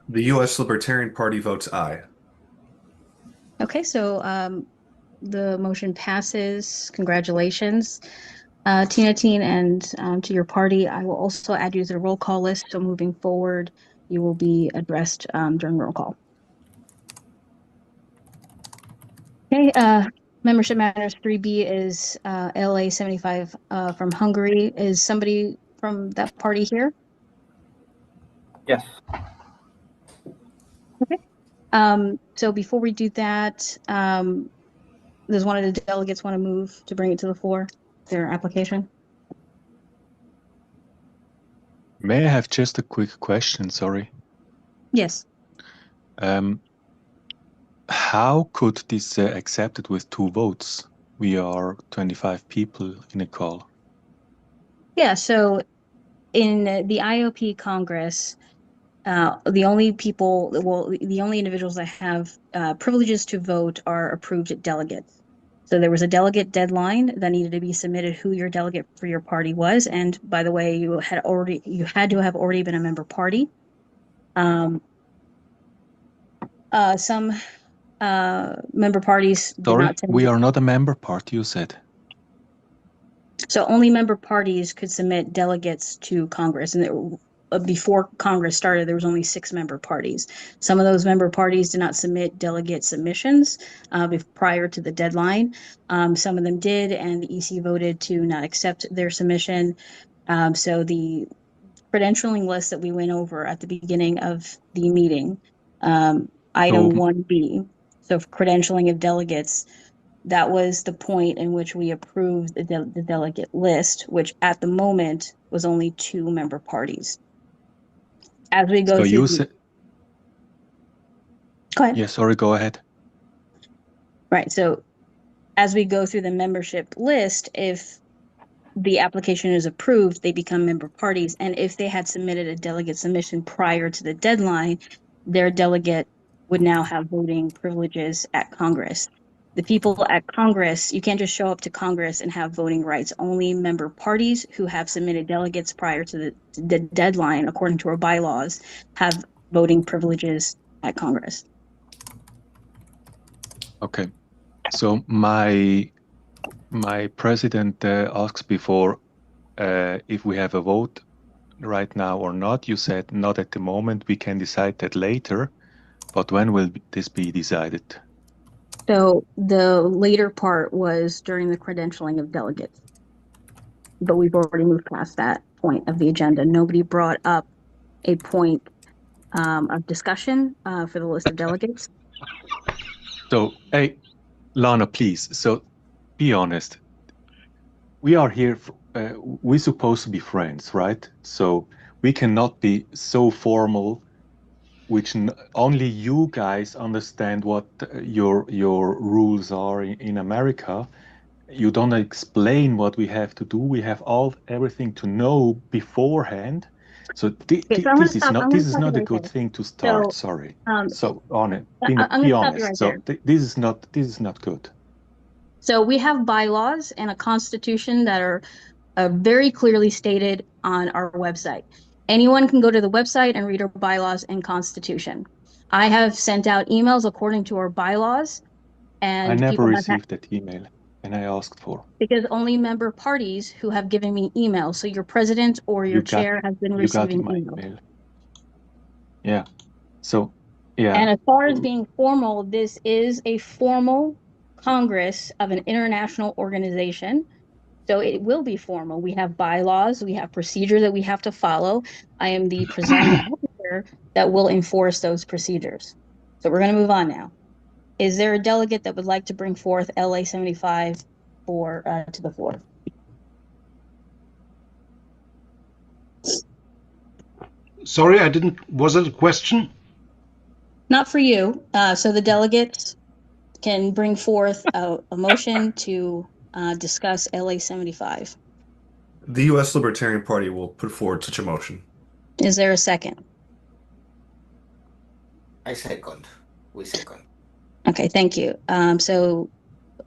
The U.S. Libertarian Party votes aye. Okay, so the motion passes. Congratulations, Tinatin, and to your party. I will also add you to the roll call list, so moving forward, you will be addressed during roll call. Okay, membership matters 3B is LA 75 from Hungary. Is somebody from that party here? Yes. Okay. So before we do that, does one of the delegates want to move to bring it to the floor, their application? May I have just a quick question? Sorry. Yes. How could this accepted with 2 votes? We are 25 people in a call. Yeah, so in the IOP Congress, the only individuals that have privileges to vote are approved delegates. So there was a delegate deadline that needed to be submitted who your delegate for your party was. And by the way, you had to have already been a member party. Some member parties did Sorry, not send. we are not a member party, you said. So only member parties could submit delegates to Congress, and before Congress started, there was only 6 member parties. Some of those member parties did not submit delegate submissions prior to the deadline. Some of them did, and the EC voted to not accept their submission. So the credentialing list that we went over at the beginning of the meeting, item 1B, so for credentialing of delegates, that was the point in which we approved the delegate list, which at the moment was only 2 member parties. As we go So through, you said, go ahead. yeah, sorry, go ahead. Right. So as we go through the membership list, if the application is approved, they become member parties. And if they had submitted a delegate submission prior to the deadline, their delegate would now have voting privileges at Congress. The people at Congress, you can't just show up to Congress and have voting rights. Only member parties who have submitted delegates prior to the deadline, according to our bylaws, have voting privileges at Congress. Okay. So my president asked before if we have a vote right now or not. You said not at the moment. We can decide that later. But when will this be decided? So the later part was during the credentialing of delegates. But we've already moved past that point of the agenda. Nobody brought up a point of discussion for the list of delegates. So, hey, Lana, please. So be honest. We are here, we're supposed to be friends, right? So we cannot be so formal, which only you guys understand what your rules are in America. You don't explain what we have to do. We have everything to know beforehand. So this is not a good thing to start. So, sorry. I'm Be gonna stop you honest. right So there. this is not good. So we have bylaws and a constitution that are very clearly stated on our website. Anyone can go to the website and read our bylaws and constitution. I have sent out emails according to our bylaws, and I never people have received that email, and I asked for. because only member parties who have given me emails. So your president or your chair has been You got receiving my emails. email. Yeah. So yeah. And as far as being formal, this is a formal Congress of an international organization. So it will be formal. We have bylaws, we have procedure that we have to follow. I am the presiding officer that will enforce those procedures. So we're going to move on now. Is there a delegate that would like to bring forth LA 75 to the floor? Sorry, I didn't. Was it a question? Not for you. So the delegates can bring forth a motion to discuss LA 75. The U.S. Libertarian Party will put forward such a motion. Is there a second? I second. We second. Okay, thank you. So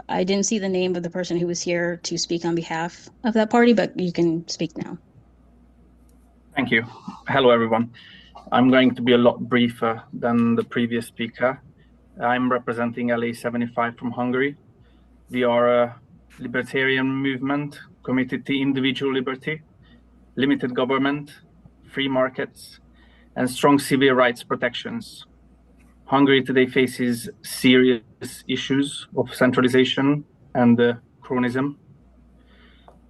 I didn't see the name of the person who was here to speak on behalf of that party, but you can speak now. Thank you. Hello, everyone. I'm going to be a lot briefer than the previous speaker. I'm representing LA 75 from Hungary. We are a libertarian movement committed to individual liberty, limited government, free markets, and strong civil rights protections. Hungary today faces serious issues of centralization and cronyism.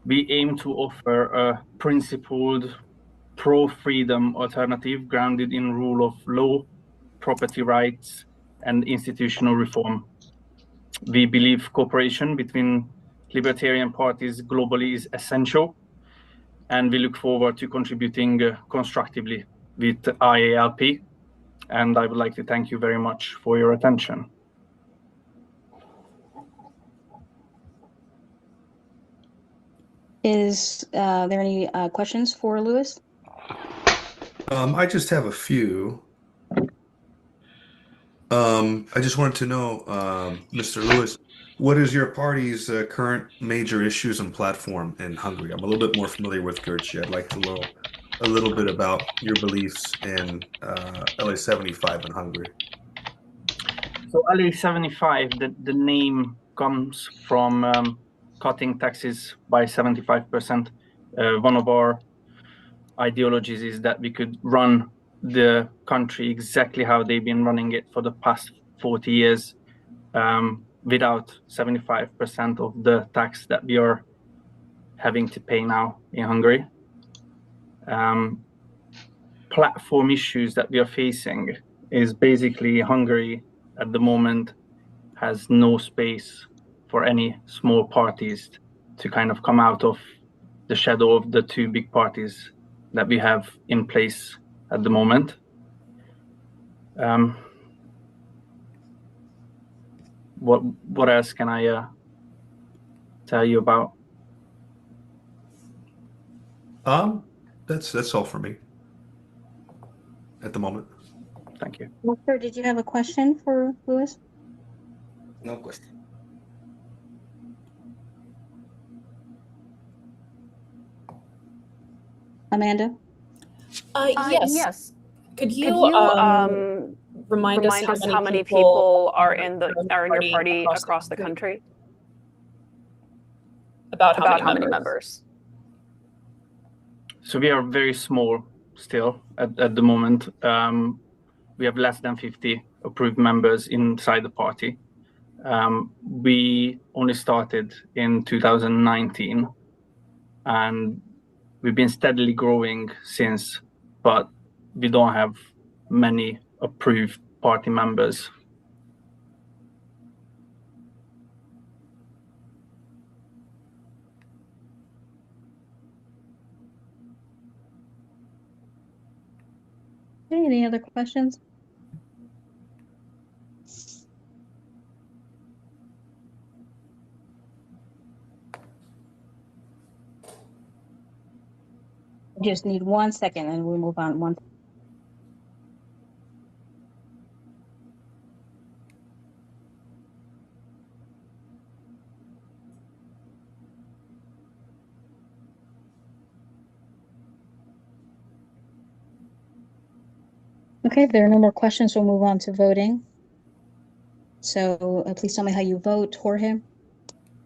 We aim to offer a principled, pro-freedom alternative grounded in rule of law, property rights, and institutional reform. We believe cooperation between libertarian parties globally is essential, and we look forward to contributing constructively with IALP. And I would like to thank you very much for your attention. Is there any questions for Louis? I just have a few. I just wanted to know, Mr. Lewis, what is your party's current major issues and platform in Hungary? I'm a little bit more familiar with Gertje. I'd like to know a little bit about your beliefs in LA 75 in Hungary. So LA 75, the name comes from cutting taxes by 75%. One of our ideologies is that we could run the country exactly how they've been running it for the past 40 years without 75% of the tax that we are having to pay now in Hungary. Platform issues that we are facing is basically Hungary at the moment has no space for any small parties to kind of come out of the shadow of the two big parties that we have in place at the moment. What else can I tell you about? That's all for me at the moment. Thank you. Walter, did you have a question for Louis? No question. Amanda? Yes. Could you remind us how many people are in your party across the country? About how many members? So we are very small still at the moment. We have less than 50 approved members inside the party. We only started in 2019 and we've been steadily growing since, but we don't have many approved party members. Okay, any other questions? Just need 1 second and we'll move on. Okay, if there are no more questions, we'll move on to voting. So please tell me how you vote, Jorge.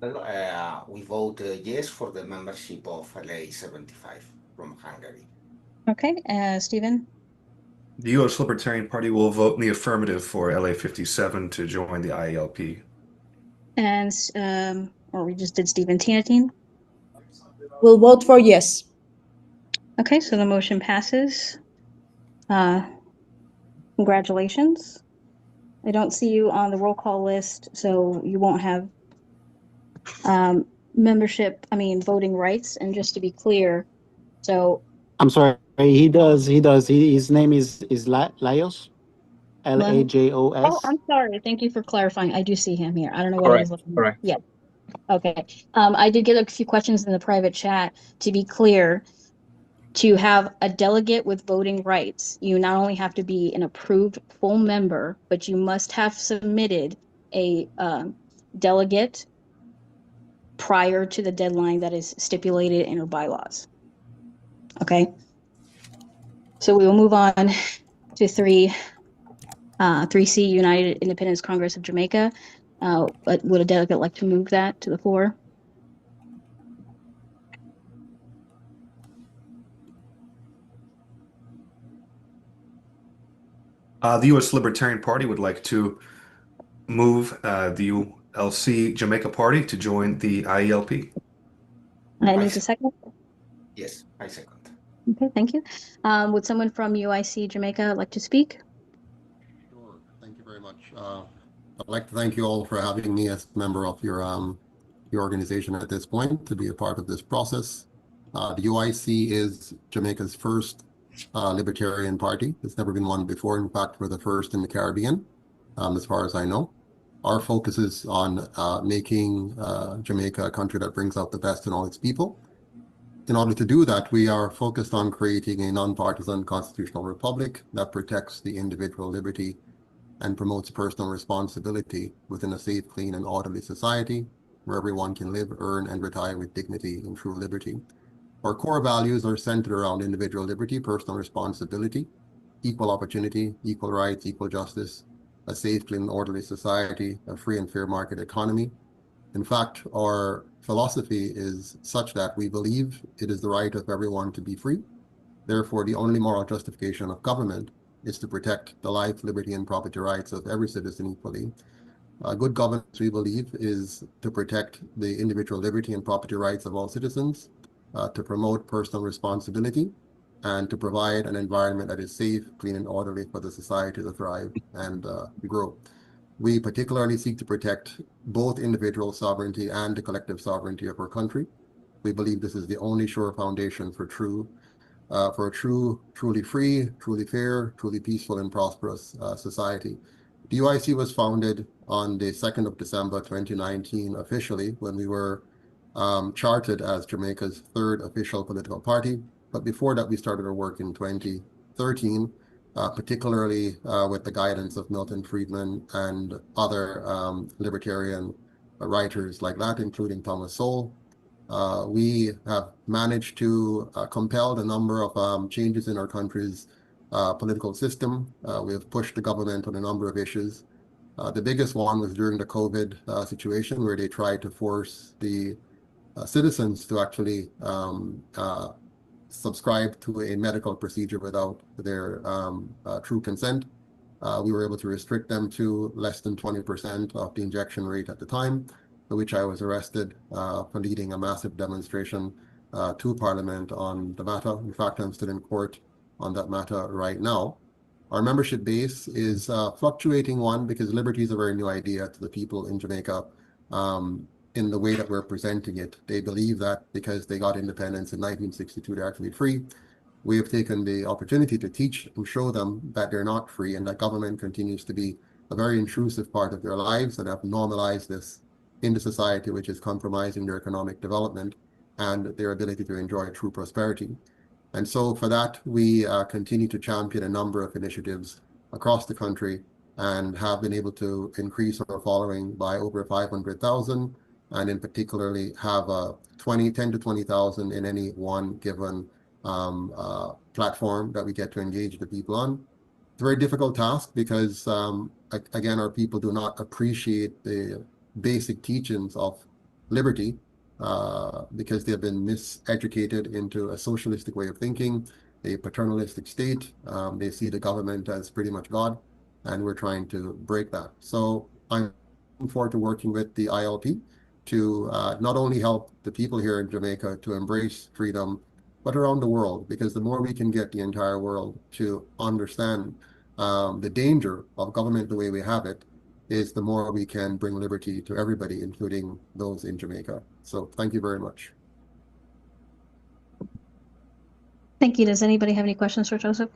We vote yes for the membership of LA75 from Hungary. Okay, Stephen? The U.S. Libertarian Party will vote in the affirmative for LA57 to join the IALP. And, or we just did Stephen. Tinatine? We'll vote for yes. Okay, so the motion passes. Congratulations. I don't see you on the roll call list, so you won't have voting rights. And just to be clear, so I'm sorry, he does. His name is Lajos, Lajos. Oh, I'm sorry. Thank you for clarifying. I do see him here. I don't know what I was looking at. Correct. Yeah. Okay. I did get a few questions in the private chat. To be clear, to have a delegate with voting rights, you not only have to be an approved full member, but you must have submitted a delegate prior to the deadline that is stipulated in our bylaws. Okay. So we will move on to 3C, United Independence Congress of Jamaica. But would a delegate like to move that to the floor? The U.S. Libertarian Party would like to move the ULC Jamaica Party to join the IALP. I need a second. Yes, I second. Okay, thank you. Would someone from UIC Jamaica like to speak? Sure, thank you very much. I'd like to thank you all for having me as a member of your organization at this point to be a part of this process. The UIC is Jamaica's first libertarian party. There's never been one before. In fact, we're the first in the Caribbean, as far as I know. Our focus is on making Jamaica a country that brings out the best in all its people. In order to do that, we are focused on creating a nonpartisan constitutional republic that protects the individual liberty and promotes personal responsibility within a safe, clean, and orderly society where everyone can live, earn, and retire with dignity and true liberty. Our core values are centered around individual liberty, personal responsibility, equal opportunity, equal rights, equal justice, a safe, clean, and orderly society, a free and fair market economy. In fact, our philosophy is such that we believe it is the right of everyone to be free, Therefore, the only moral justification of government is to protect the life, liberty, and property rights of every citizen equally. Good governance, we believe, is to protect the individual liberty and property rights of all citizens, to promote personal responsibility, and to provide an environment that is safe, clean, and orderly for the society to thrive and grow. We particularly seek to protect both individual sovereignty and the collective sovereignty of our country. We believe this is the only sure foundation for a truly free, truly fair, truly peaceful, and prosperous society. The UIC was founded on the 2nd of December 2019 officially, when we were chartered as Jamaica's third official political party. But before that, we started our work in 2013, particularly with the guidance of Milton Friedman and other libertarian writers like that, including Thomas Sowell. We have managed to compel a number of changes in our country's political system. We have pushed the government on a number of issues. The biggest one was during the COVID situation, where they tried to force the citizens to actually subscribe to a medical procedure without their true consent. We were able to restrict them to less than 20% of the injection rate at the time, for which I was arrested for leading a massive demonstration to Parliament on the matter. In fact, I'm still in court on that matter right now. Our membership base is fluctuating, one, because liberty is a very new idea to the people in Jamaica in the way that we're presenting it. They believe that because they got independence in 1962, they're actually free. We have taken the opportunity to teach and show them that they're not free, and that government continues to be a very intrusive part of their lives, and have normalized this in the society, which is compromising their economic development and their ability to enjoy true prosperity. And so for that, we continue to champion a number of initiatives across the country, and have been able to increase our following by over 500,000, and in particularly have 10 to 20,000 in any one given platform that we get to engage the people on. It's a very difficult task because, again, our people do not appreciate the basic teachings of liberty because they have been miseducated into a socialistic way of thinking, a paternalistic state. They see the government as pretty much God, and we're trying to break that. So I'm looking forward to working with the IALP to not only help the people here in Jamaica to embrace freedom, but around the world, because the more we can get the entire world to understand the danger of government the way we have it, is the more we can bring liberty to everybody, including those in Jamaica. So thank you very much. Thank you. Does anybody have any questions for Joseph?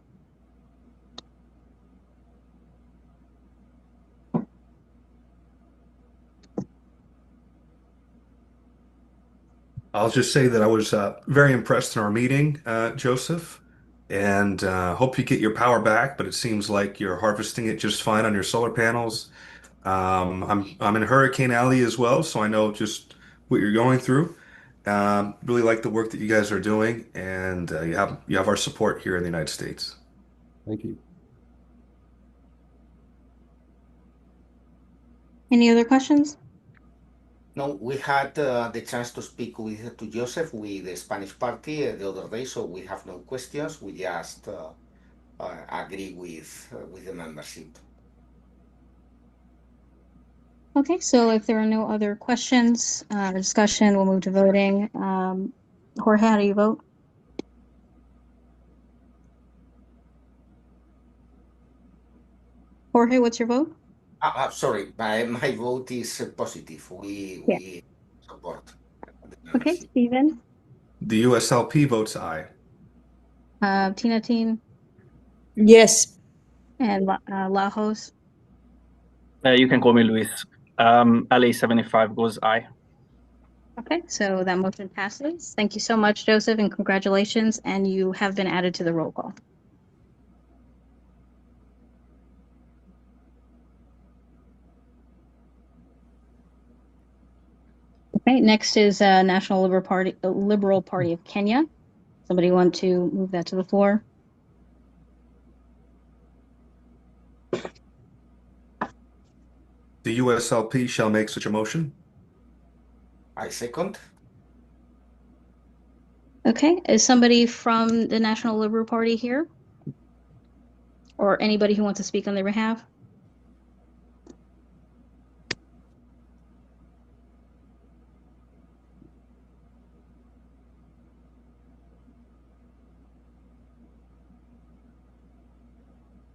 I'll just say that I was very impressed in our meeting, Joseph, and hope you get your power back, but it seems like you're harvesting it just fine on your solar panels. I'm in Hurricane Alley as well, so I know just what you're going through. Really like the work that you guys are doing, and you have our support here in the United States. Thank you. Any other questions? No, we had the chance to speak to Joseph with the Spanish party the other day, so we have no questions. We just agree with the membership. Okay, so if there are no other questions or discussion, we'll move to voting. Jorge, how do you vote? Jorge, what's your vote? Sorry, my vote is positive. We support the Okay, membership. Stephen, The USLP votes aye. Tina Teen, Yes. and Lajos. You can call me Luis. LA75 goes aye. Okay, so that motion passes. Thank you so much, Joseph, and congratulations. And you have been added to the roll call. Okay, next is National Liberal Party of Kenya. Somebody want to move that to the floor? The USLP shall make such a motion. I second. Okay, is somebody from the National Liberal Party here? Or anybody who wants to speak on their behalf?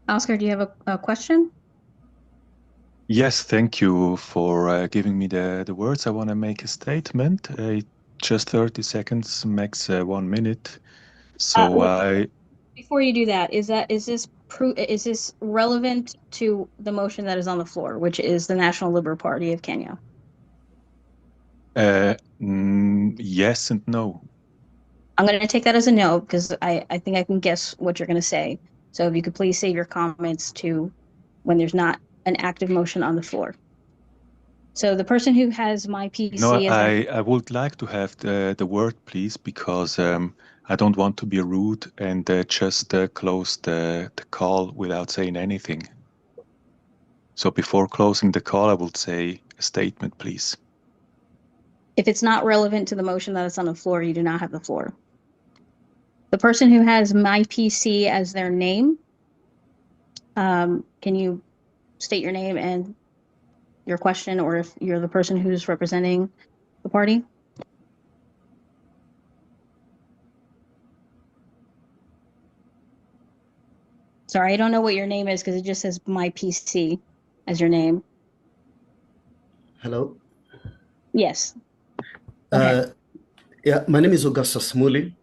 Oscar, do you have a question? Yes, thank you for giving me the words. I want to make a statement. Just 30 seconds, max 1 minute. So Before you do that, is this relevant to the motion that is on the floor, which is the National Liberal Party of Kenya? yes and no. I'm going to take that as a no because I think I can guess what you're going to say. So if you could please save your comments to when there's not an active motion on the floor. So the person who has my PC No, as I would like to have the word, please, because I don't want to be rude and just close the call without saying anything. So before closing the call, I would say a statement, please. If it's not relevant to the motion that is on the floor, you do not have the floor. The person who has my PC as their name, can you state your name and your question, or if you're the person who's representing the party? Sorry, I don't know what your name is because it just says my PC as your name. Hello. Yes. Yeah, my name is Augustus Smuley.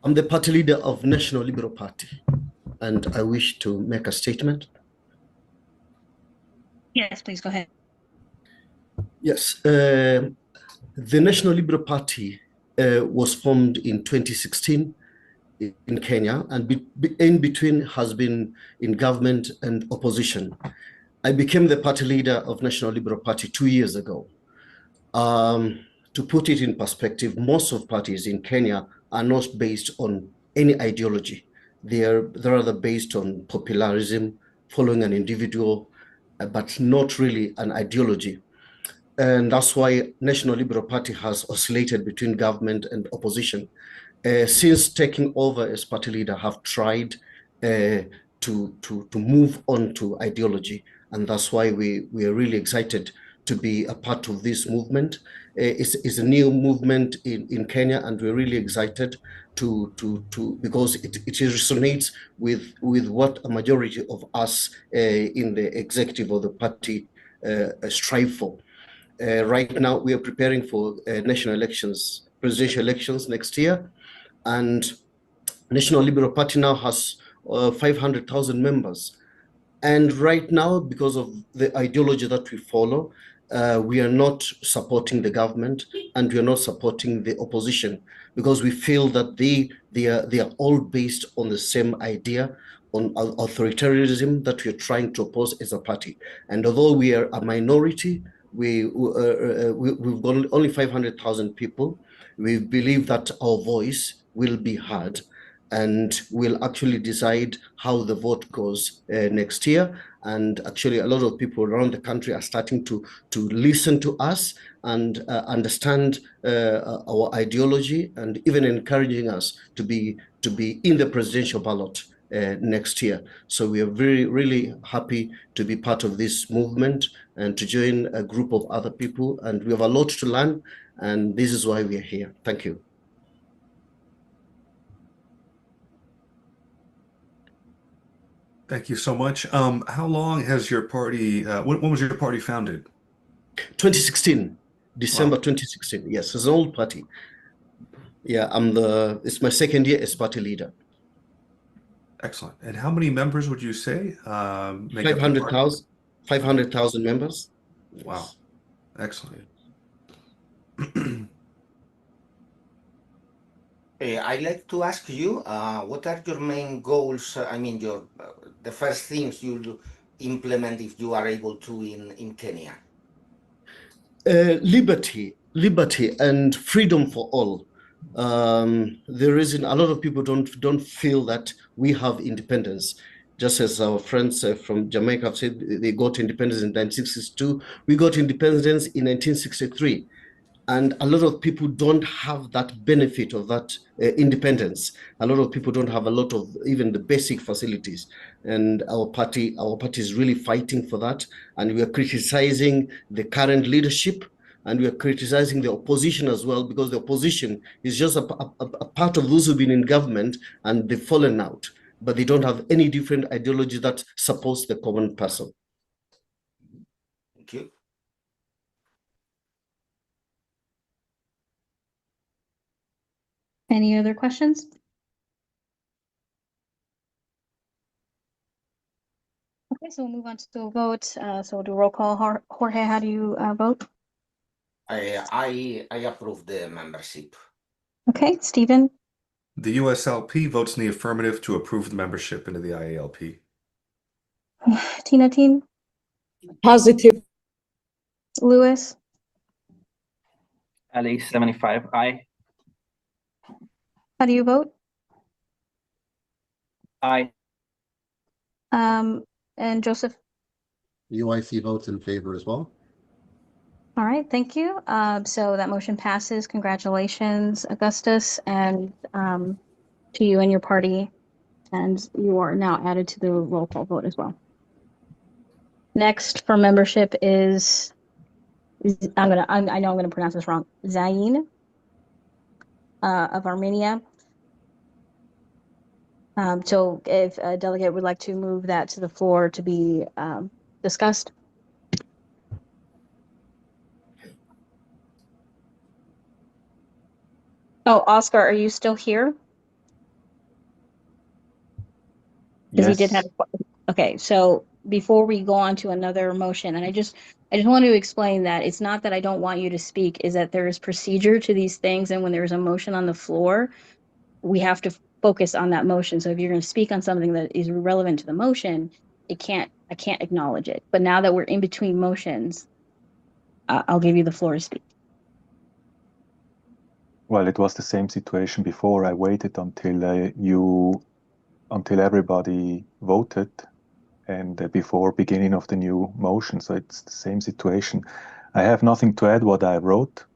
I'm the party leader of National Liberal Party, and I wish to make a statement. Yes, please go ahead. Yes, the National Liberal Party was formed in 2016 in Kenya, and in between has been in government and opposition. I became the party leader of National Liberal Party 2 years ago. To put it in perspective, most of parties in Kenya are not based on any ideology. They're rather based on popularism, following an individual, but not really an ideology. And that's why National Liberal Party has oscillated between government and opposition. Since taking over as party leader, have tried to move on to ideology, and that's why we are really excited to be a part of this movement. It's a new movement in Kenya, and we're really excited because it resonates with what a majority of us in the executive of the party strive for. Right now, we are preparing for national elections, presidential elections next year, and National Liberal Party now has 500,000 members. And right now, because of the ideology that we follow, we are not supporting the government and we are not supporting the opposition because we feel that they are all based on the same idea, on authoritarianism that we are trying to oppose as a party. And although we are a minority, we've got only 500,000 people. We believe that our voice will be heard and will actually decide how the vote goes next year. And actually, a lot of people around the country are starting to listen to us and understand our ideology, and even encouraging us to be in the presidential ballot next year. So we are really happy to be part of this movement and to join a group of other people. And we have a lot to learn, and this is why we are here. Thank you. Thank you so much. How long has your party, when was your party founded? 2016, December Wow. 2016. Yes, it's an old party. Yeah, it's my second year as party leader. Excellent. And how many members would you say make up the party? 500,000 members. Wow. Excellent. I'd like to ask you, what are your main goals? I mean, the first things you'll implement if you are able to in Kenya. Liberty, and freedom for all. The reason a lot of people don't feel that we have independence, just as our friends from Jamaica have said, they got independence in 1962. We got independence in 1963. And a lot of people don't have that benefit of that independence. A lot of people don't have a lot of even the basic facilities. And our party is really fighting for that. And we are criticizing the current leadership, and we are criticizing the opposition as well, because the opposition is just a part of those who've been in government and they've fallen out, but they don't have any different ideology that supports the common person. Thank you. Any other questions? Okay, so we'll move on to a vote. So we'll do roll call. Jorge, how do you vote? I approve the membership. Okay, Stephen? The USLP votes in the affirmative to approve the membership into the IALP. Tina Teen? Positive. Lewis? LA 75, aye. How do you vote? Aye. And Joseph? UIC votes in favor as well. All right, thank you. So that motion passes. Congratulations, Augustus, and to you and your party. And you are now added to the roll call vote as well. Next for membership is I know I'm gonna pronounce this wrong. Zain of Armenia. So if a delegate would like to move that to the floor to be discussed. Oh, Oscar, are you still here? Because he did have. Okay, so before we go on to another motion, and I just want to explain that it's not that I don't want you to speak, is that there is procedure to these things, and when there's a motion on the floor, we have to focus on that motion. So if you're going to speak on something that is relevant to the motion, I can't acknowledge it. But now that we're in between motions, I'll give you the floor to speak. Well, it was the same situation before. I waited until until everybody voted, and before beginning of the new motion. So it's the same situation. I have nothing to add what I wrote.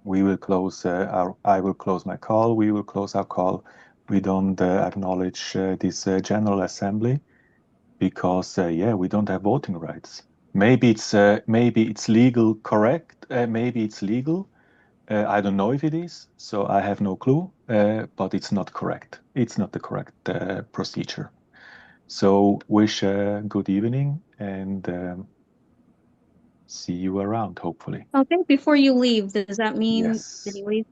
We will close I will close my call. We will close our call. We don't acknowledge this General Assembly because we don't have voting rights. Maybe it's legal correct. Maybe it's legal. I don't know if it is, so I have no clue. But it's not correct. It's not the correct procedure. So wish a good evening and see you around, hopefully. Okay, before you leave, does that mean Yes. did you leave?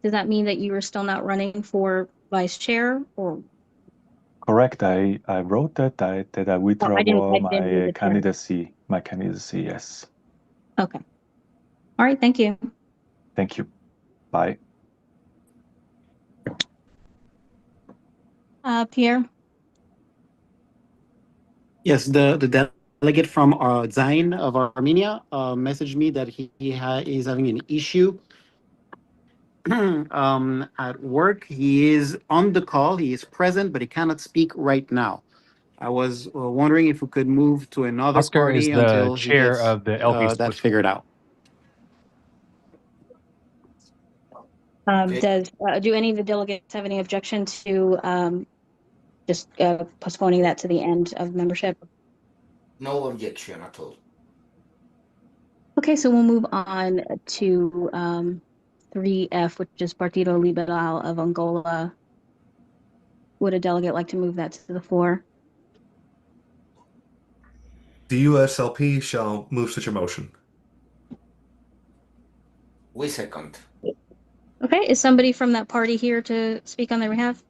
Does that mean that you are still not running for vice chair or? Correct. I wrote that I withdraw I didn't read my the chair. candidacy. My candidacy, yes. Okay. All right, thank you. Thank you. Bye. Pierre? Yes, the delegate from Zain of Armenia messaged me that he is having an issue at work. He is on the call. He is present, but he cannot speak right now. I was wondering if we could move to another Oscar party is the until he chair gets of the LP that figured out. Do any of the delegates have any objection to just postponing that to the end of membership? No objection at all. Okay, so we'll move on to 3F, which is Partido Liberal of Angola. Would a delegate like to move that to the floor? The USLP shall move such a motion. We second. Okay, is somebody from that party here to speak on their behalf?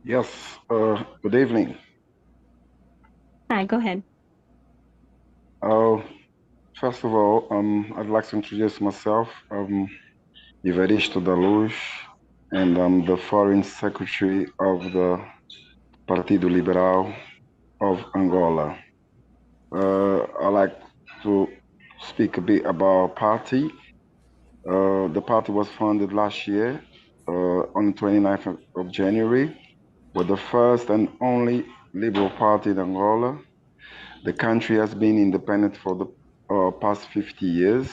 Yes, good evening. Hi, go ahead. First of all, I'd like to introduce myself. Evaristo da Luz, and I'm the Foreign Secretary of the Partido Liberal of Angola. I'd like to speak a bit about our party. The party was founded last year on the 29th of January. We're the first and only liberal party in Angola. The country has been independent for the past 50 years,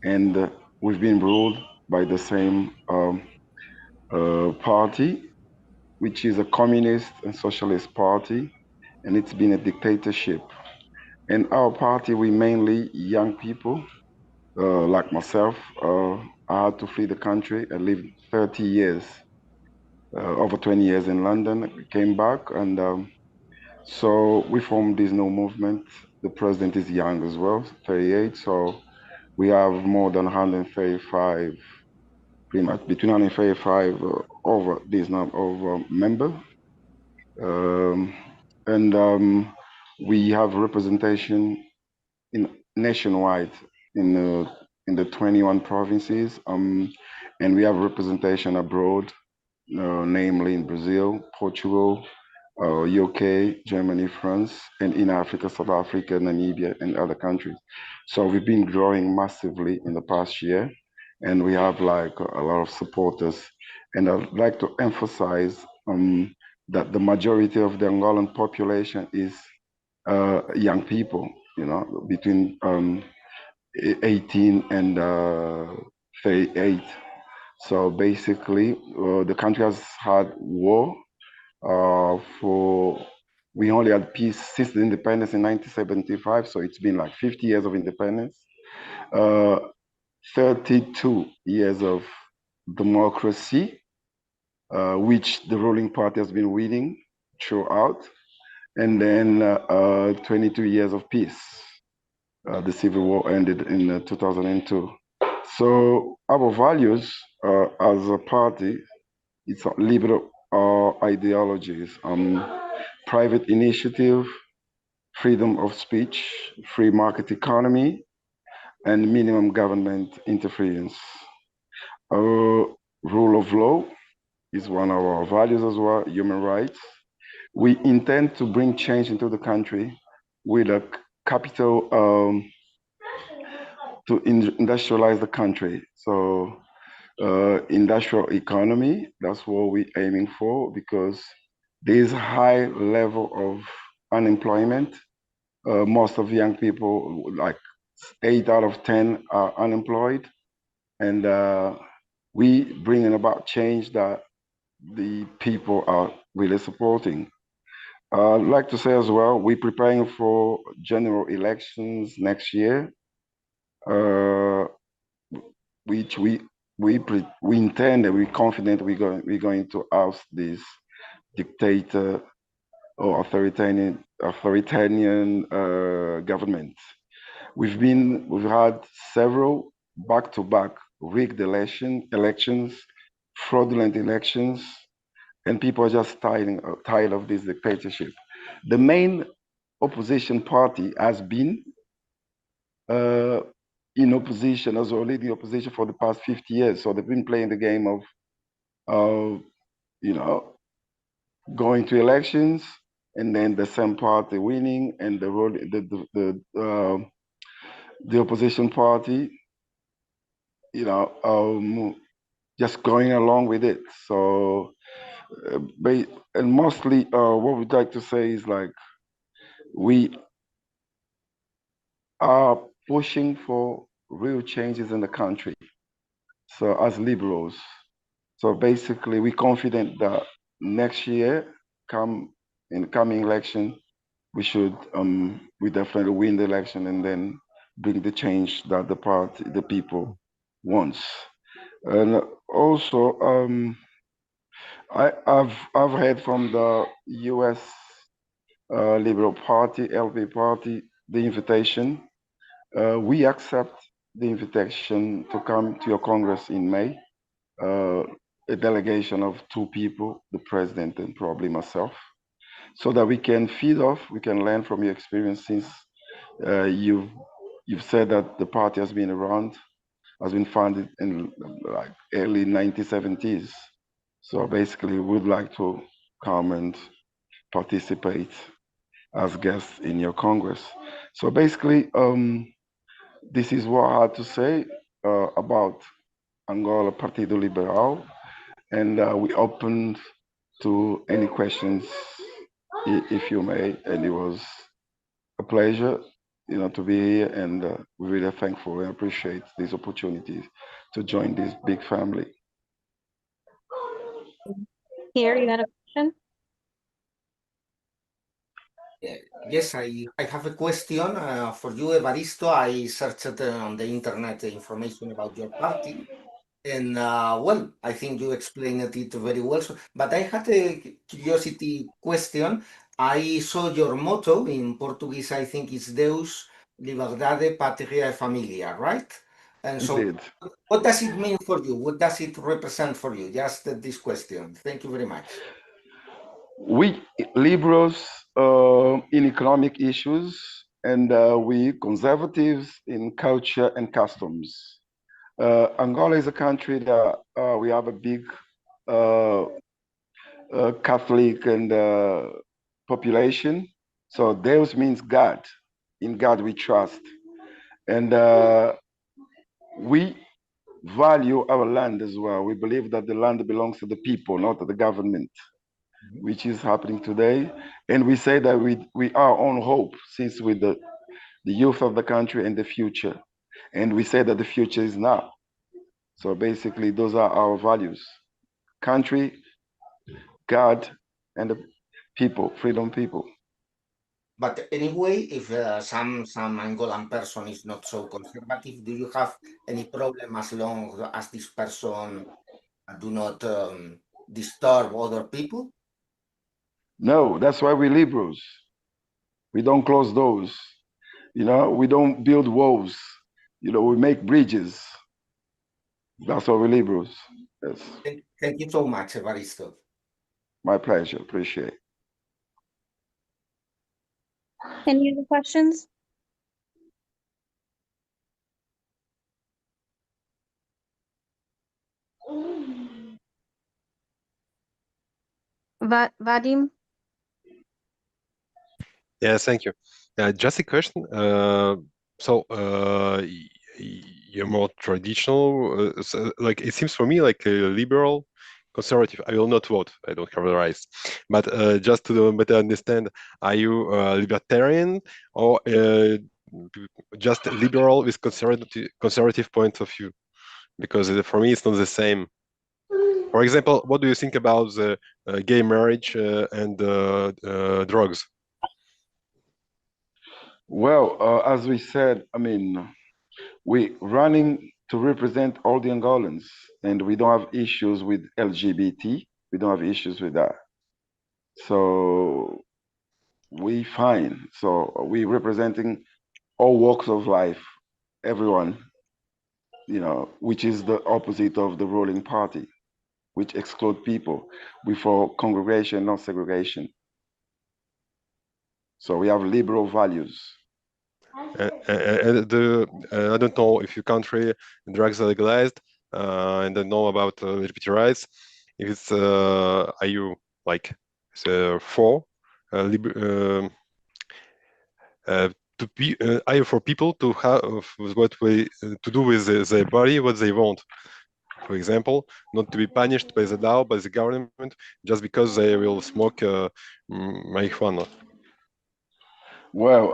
and we've been ruled by the same party, which is a communist and socialist party, and it's been a dictatorship. And our party, we mainly young people, like myself. I had to flee the country. I lived 30 years, over 20 years in London, came back, and so we formed this new movement. The president is young as well, 38, so we have more than 135, pretty much between 135 over this number of members. And we have representation in nationwide in the 21 provinces, and we have representation abroad, namely in Brazil, Portugal, UK, Germany, France, and in Africa, South Africa, Namibia, and other countries. So we've been growing massively in the past year, and we have like a lot of supporters. And I'd like to emphasize that the majority of the Angolan population is young people, you know, between 18 and 38. So basically, the country has had war we only had peace since the independence in 1975, so it's been like 50 years of independence, 32 years of democracy, which the ruling party has been winning throughout, and then 22 years of peace. The civil war ended in 2002. So our values as a party, it's liberal ideologies, private initiative, freedom of speech, free market economy, and minimum government interference. Rule of law is one of our values as well, human rights. We intend to bring change into the country with a capital to industrialize the country. So industrial economy, that's what we're aiming for, because there's a high level of unemployment. Most of young people, like 8 out of 10 are unemployed. And we bringing about change that the people are really supporting. I'd like to say as well, we're preparing for general elections next year, which we intend and we're confident we're going to oust this dictator or authoritarian government. We've had several back-to-back rigged elections, fraudulent elections, and people are just tired of this dictatorship. The main opposition party has been in opposition, as already opposition for the past 50 years. So they've been playing the game of you know, going to elections and then the same party winning, and the opposition party, you know, just going along with it. So, and mostly, what we'd like to say is like we are pushing for real changes in the country. So as liberals, so basically, we're confident that next year, in the coming election, we definitely win the election and then bring the change that the people wants. And also, I've heard from the U.S. Liberal Party, LP Party, the invitation. We accept the invitation to come to your Congress in May. A delegation of 2 people, the president and probably myself, so that we can feed off, we can learn from your experience, since you've said that the party has been around, has been founded in like early 1970s. So basically, we'd like to come and participate as guests in your Congress. So basically, this is what I had to say about Angola Partido Liberal. And we opened to any questions, if you may, and it was a pleasure to be here, and we're really thankful and appreciate these opportunities to join this big family. Here, you got a question? Yes, I have a question for you, Evaristo. I searched on the internet information about your party, and well, I think you explained it very well. But I had a curiosity question. I saw your motto in Portuguese. I think it's Deus, Liberdade, Patria e Familia, right? And so, Indeed. what does it mean for you? What does it represent for you? Just this question. Thank you very much. We liberals in economic issues, and we conservatives in culture and customs. Angola is a country that we have a big Catholic and population. So Deus means God. In God we trust. And we value our land as well. We believe that the land belongs to the people, not to the government, which is happening today. And we say that we are on hope, since with the youth of the country and the future. And we say that the future is now. So basically, those are our values: country, God, and the people, freedom people. But anyway, if some Angolan person is not so conservative, do you have any problem as long as this person do not disturb other people? No, that's why we're liberals. We don't close doors. We don't build walls. We make bridges. That's why we're liberals. Yes. Thank you so much, Evaristo. My pleasure. Appreciate it. Any other questions? Vadim? Yes, thank you. Just a question. You're more traditional, like it seems for me like a liberal, conservative. I will not vote. I don't have the rights. But just to better understand, are you libertarian or just liberal with conservative point of view? Because for me, it's not the same. For example, what do you think about the gay marriage and drugs? Well, as we said, we're running to represent all the Angolans, and we don't have issues with LGBT. We don't have issues with that. So we fine. So we're representing all walks of life, everyone, which is the opposite of the ruling party, which exclude people. We for congregation, not segregation. So we have liberal values. I don't know if your country drugs are legalized, and I don't know about LGBT rights. If it's are you like for to be are you for people to have what way to do with their body what they want? For example, not to be punished by the law, by the government, just because they will smoke marijuana. Well,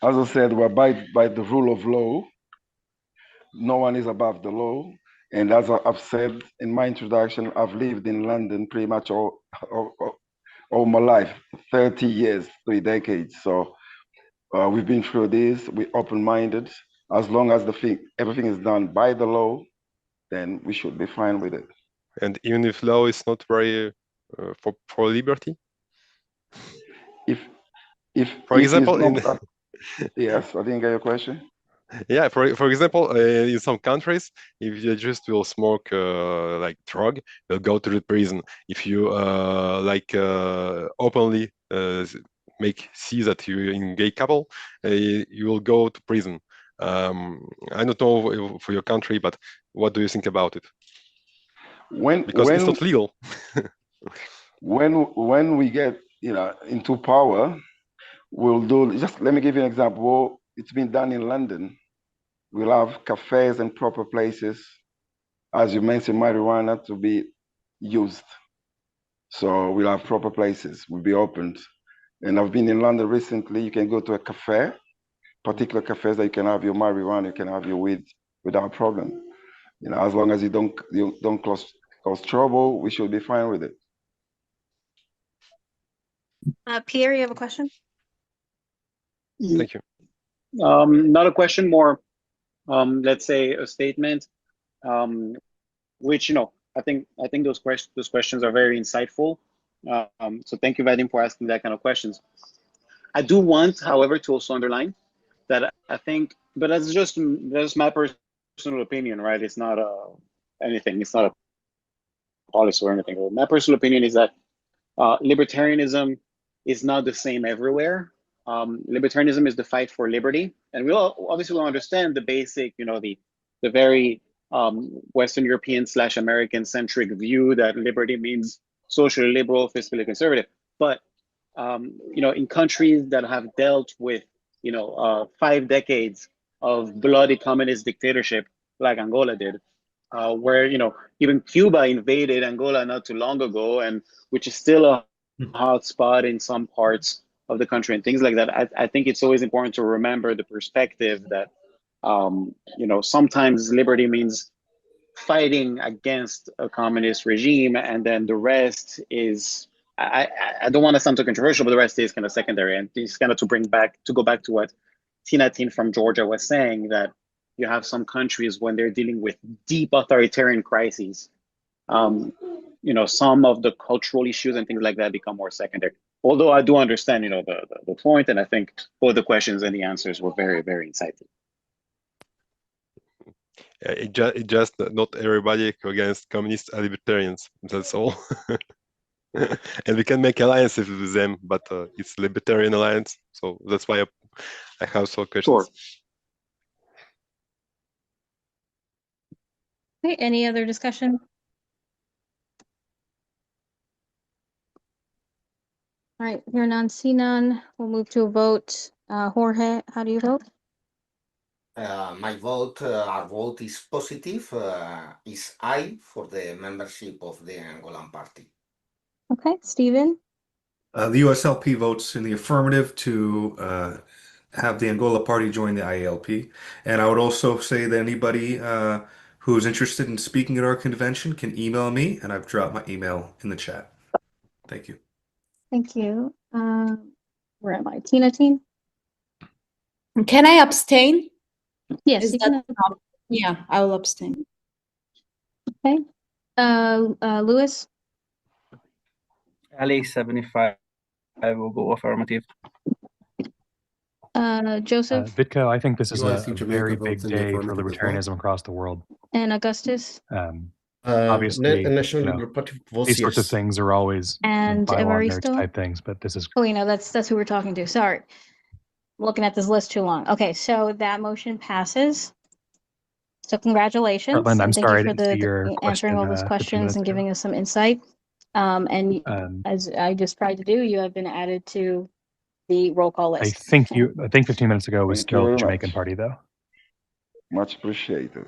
as I said, we abide by the rule of law. No one is above the law. And as I've said in my introduction, I've lived in London pretty much all my life, 30 years, 3 decades. So we've been through this. We're open-minded. As long as everything is done by the law, then we should be fine with it. And even if law is not very for liberty? If for example, yes, I didn't get your question. Yeah, for example, in some countries, if you just will smoke like drug, you'll go to the prison. If you openly see that you're in gay couple, you will go to prison. I don't know for your country, but what do you think about it? Because it's not legal. when we get into power, we'll do. Just let me give you an example. It's been done in London. We'll have cafes and proper places, as you mentioned, marijuana to be used. So we'll have proper places, will be opened. And I've been in London recently. You can go to a cafe particular cafes that you can have your marijuana, you can have your weed without problem. You know, as long as you don't cause trouble, we should be fine with it. Pierre, you have a question? Thank you. Not a question, more let's say a statement, which I think those questions are very insightful. So thank you, Vadim, for asking that kind of questions. I do want, however, to also underline that I think, but that's just my personal opinion, right? It's not anything. It's not a policy or anything. My personal opinion is that libertarianism is not the same everywhere. Libertarianism is the fight for liberty, and we all obviously will understand the basic, the very Western European / American centric view that liberty means socially liberal, fiscally conservative. But in countries that have dealt with 5 decades of bloody communist dictatorship, like Angola did, where even Cuba invaded Angola not too long ago, and which is still a hot spot in some parts of the country and things like that. I think it's always important to remember the perspective that sometimes liberty means fighting against a communist regime, and then the rest is, I don't want to sound too controversial, but the rest is kind of secondary. And it's kind of to go back to what Tina Tin from Georgia was saying, that you have some countries when they're dealing with deep authoritarian crises, some of the cultural issues and things like that become more secondary. Although I do understand, the point, and I think both the questions and the answers were very, very insightful. It just not everybody against communists are libertarians. That's all. And we can make alliances with them, but it's libertarian alliance, so that's why I have some questions. Sure. Okay, any other discussion? All right, hear none, see none. We'll move to a vote. Jorge, how do you vote? My vote, our vote is positive, is aye for the membership of the Angolan party. Okay, Stephen? The USLP votes in the affirmative to have the Angola party join the IALP. And I would also say that anybody who's interested in speaking at our convention can email me, and I've dropped my email in the chat. Thank you. Thank you. Where am I? Tina Teen? Can I abstain? Yes, Is you that can. Yeah, I will abstain. Okay. Lewis? LA 75, I will go affirmative. Joseph? Vitko, I think this is a UIC Jamaica very votes big in the day for affirmative as well. libertarianism across the world. And Augustus? Obviously, National Liberal Party votes these sorts of yes. things are always And bylaw nerds Evaristo? type things, but this is Oh, that's who we're talking to. Sorry. I'm looking at this list too long. Okay, so that motion passes. So congratulations, Heartland, I'm and thank sorry, I you for didn't see your answering question all those 15 questions minutes and ago. giving us some insight. And as I just tried to do, you have been added to the roll call I list. think 15 minutes ago was Thank you still very Jamaican much. party though. Much appreciated.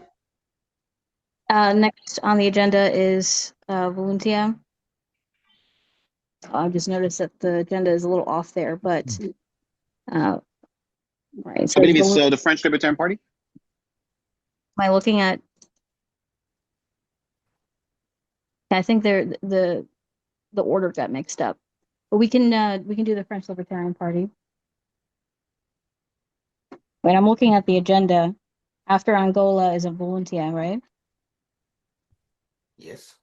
Next on the agenda is Volunteer. I just noticed that the agenda is a little off there, but right. So I believe it's the French Libertarian Party. am I looking at? I think the order got mixed up, but we can do the French Libertarian Party. Wait, I'm looking at the agenda. After Angola is a volunteer, right? Yes.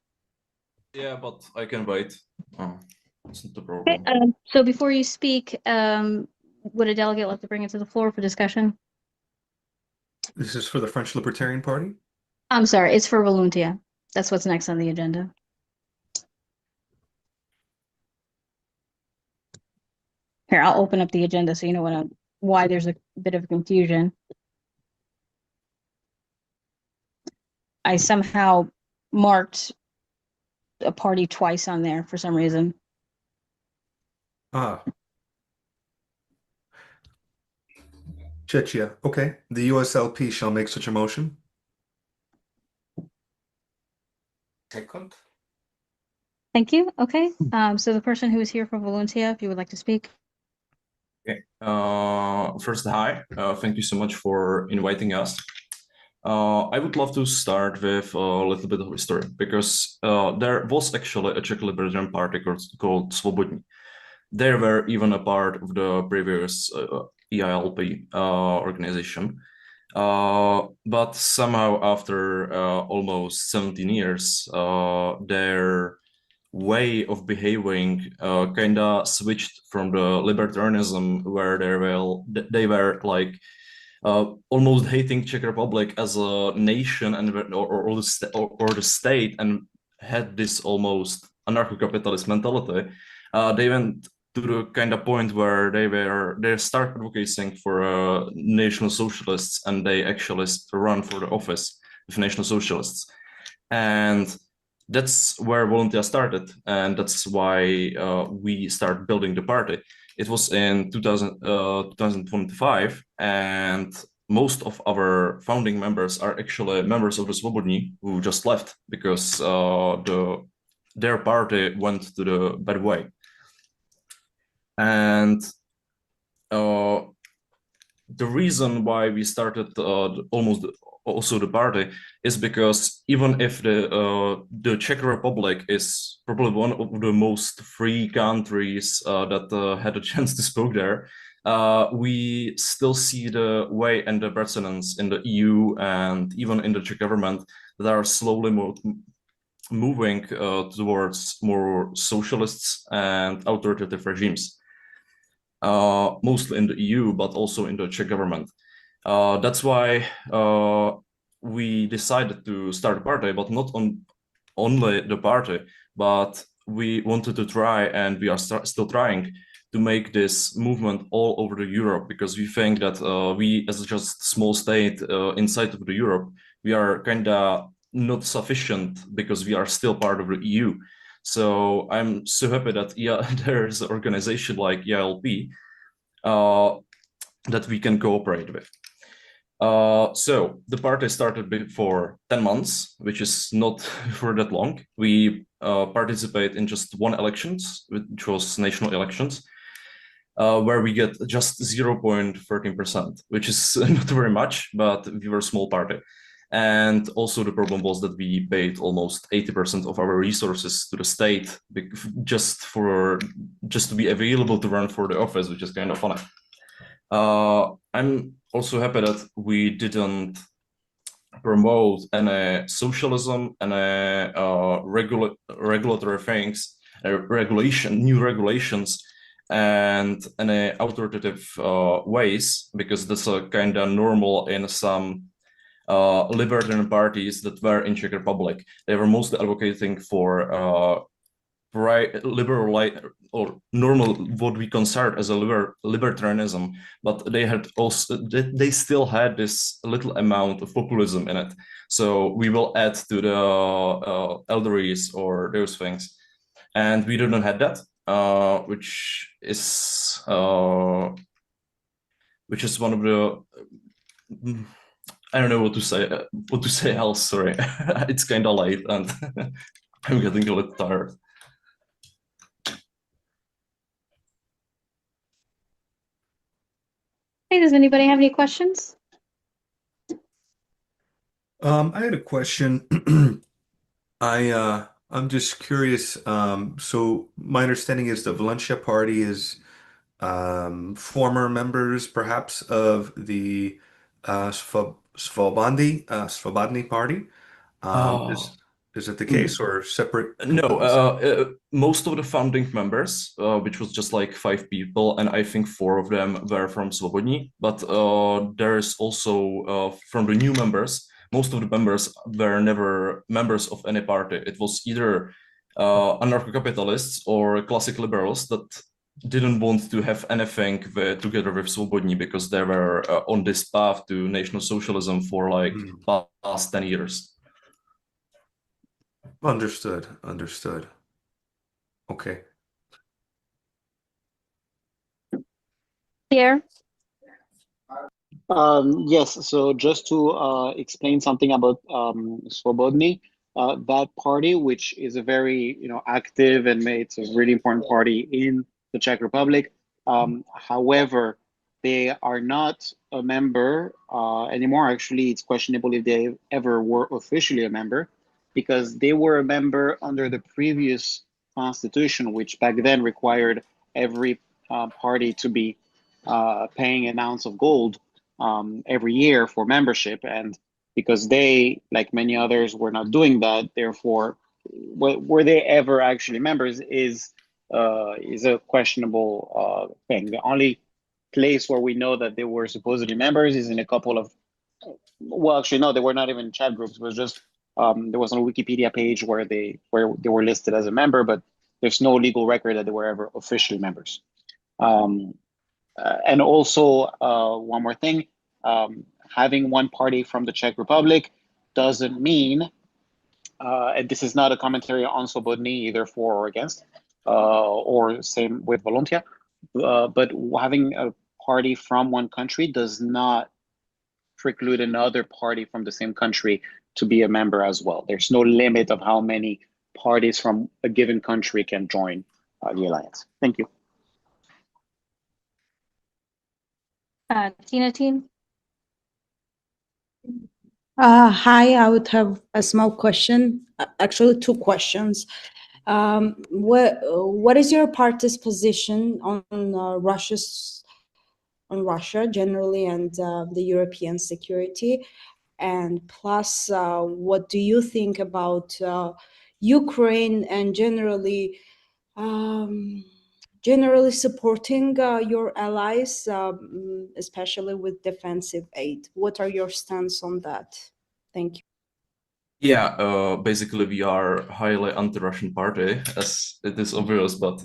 Yeah, but I can wait. It's not a Okay. problem. So before you speak, would a delegate like to bring it to the floor for discussion? This is for the French Libertarian Party? I'm sorry, it's for volunteer. That's what's next on the agenda. Here, I'll open up the agenda so you know why there's a bit of confusion. I somehow marked a party twice on there for some reason. Chechia. Okay. The USLP shall make such a motion. Second. Thank you. Okay. So the person who is here for volunteer, if you would like to speak. Okay. First, hi. Thank you so much for inviting us. I would love to start with a little bit of history because there was actually a Czech Libertarian Party called Svobodní. They were even a part of the previous IALP organization. But somehow after almost 17 years, their way of behaving kind of switched from the libertarianism where they were like almost hating Czech Republic as a nation and or the state, and had this almost anarcho-capitalist mentality. They went to the kind of point where they start advocating for national socialists, and they actually run for the office of national socialists. And that's where Volunteer started, and that's why we start building the party. It was in 2025, and most of our founding members are actually members of the Svobodní who just left because their party went to the bad way. And the reason why we started almost also the party is because even if the Czech Republic is probably one of the most free countries that had a chance to speak there, we still see the way and the precedents in the EU and even in the Czech government that are slowly moving towards more socialists and authoritative regimes. Mostly in the EU, but also in the Czech government. That's why we decided to start a party, but not only the party, but we wanted to try, and we are still trying to make this movement all over the Europe, because we think that we, as just a small state inside of the Europe, we are kind of not sufficient because we are still part of the EU. So I'm so happy that there is an organization like IALP that we can cooperate with. So the party started before 10 months, which is not for that long. We participate in just one elections, which was national elections, where we get just 0.13%, which is not very much, but we were a small party. And also the problem was that we paid almost 80% of our resources to the state just to be available to run for the office, which is kind of funny. I'm also happy that we didn't promote any socialism, any regulatory things, new regulations, and any authoritative ways, because that's a kind of normal in some libertarian parties that were in Czech Republic. They were mostly advocating for liberal or normal, what we consider as a libertarianism, but they still had this little amount of populism in it. So we will add to the elderies or those things, and we didn't have that, which is one of the I don't know what to say else. Sorry, it's kind of late and I'm getting a little tired. Hey, does anybody have any questions? I had a question. I'm just curious. So my understanding is the Valencia Party is former members, perhaps, of the Svobodní Party. Is it the case, or separate? No, most of the founding members, which was just like 5 people, and I think 4 of them were from Svobodní, but there's also from the new members, most of the members were never members of any party. It was either anarcho-capitalists or classic liberals that didn't want to have anything together with Svobodní because they were on this path to national socialism for like past 10 years. Understood. Okay. Pierre? Yes, so just to explain something about Svobodní, that party, which is a very active and it's a really important party in the Czech Republic, However, they are not a member anymore. Actually, it's questionable if they ever were officially a member, because they were a member under the previous constitution, which back then required every party to be paying an ounce of gold every year for membership. And because they, like many others, were not doing that, therefore, were they ever actually members is a questionable thing. The only place where we know that they were supposedly members is in a couple of, well, actually, no, they were not even chat groups. It was just there was a Wikipedia page where they were listed as a member, but there's no legal record that they were ever officially members. And also, one more thing, having one party from the Czech Republic doesn't mean, and this is not a commentary on Slobodny, either for or against, or same with Voluntia, but having a party from one country does not preclude another party from the same country to be a member as well. There's no limit of how many parties from a given country can join the alliance. Thank you. Tina Teen? Hi, I would have a small question, actually two questions. What is your party's position on Russia generally and the European security? And plus, what do you think about Ukraine and generally supporting your allies, especially with defensive aid? What are your stance on that? Thank you. Yeah, basically we are highly anti-Russian party, as it is obvious, but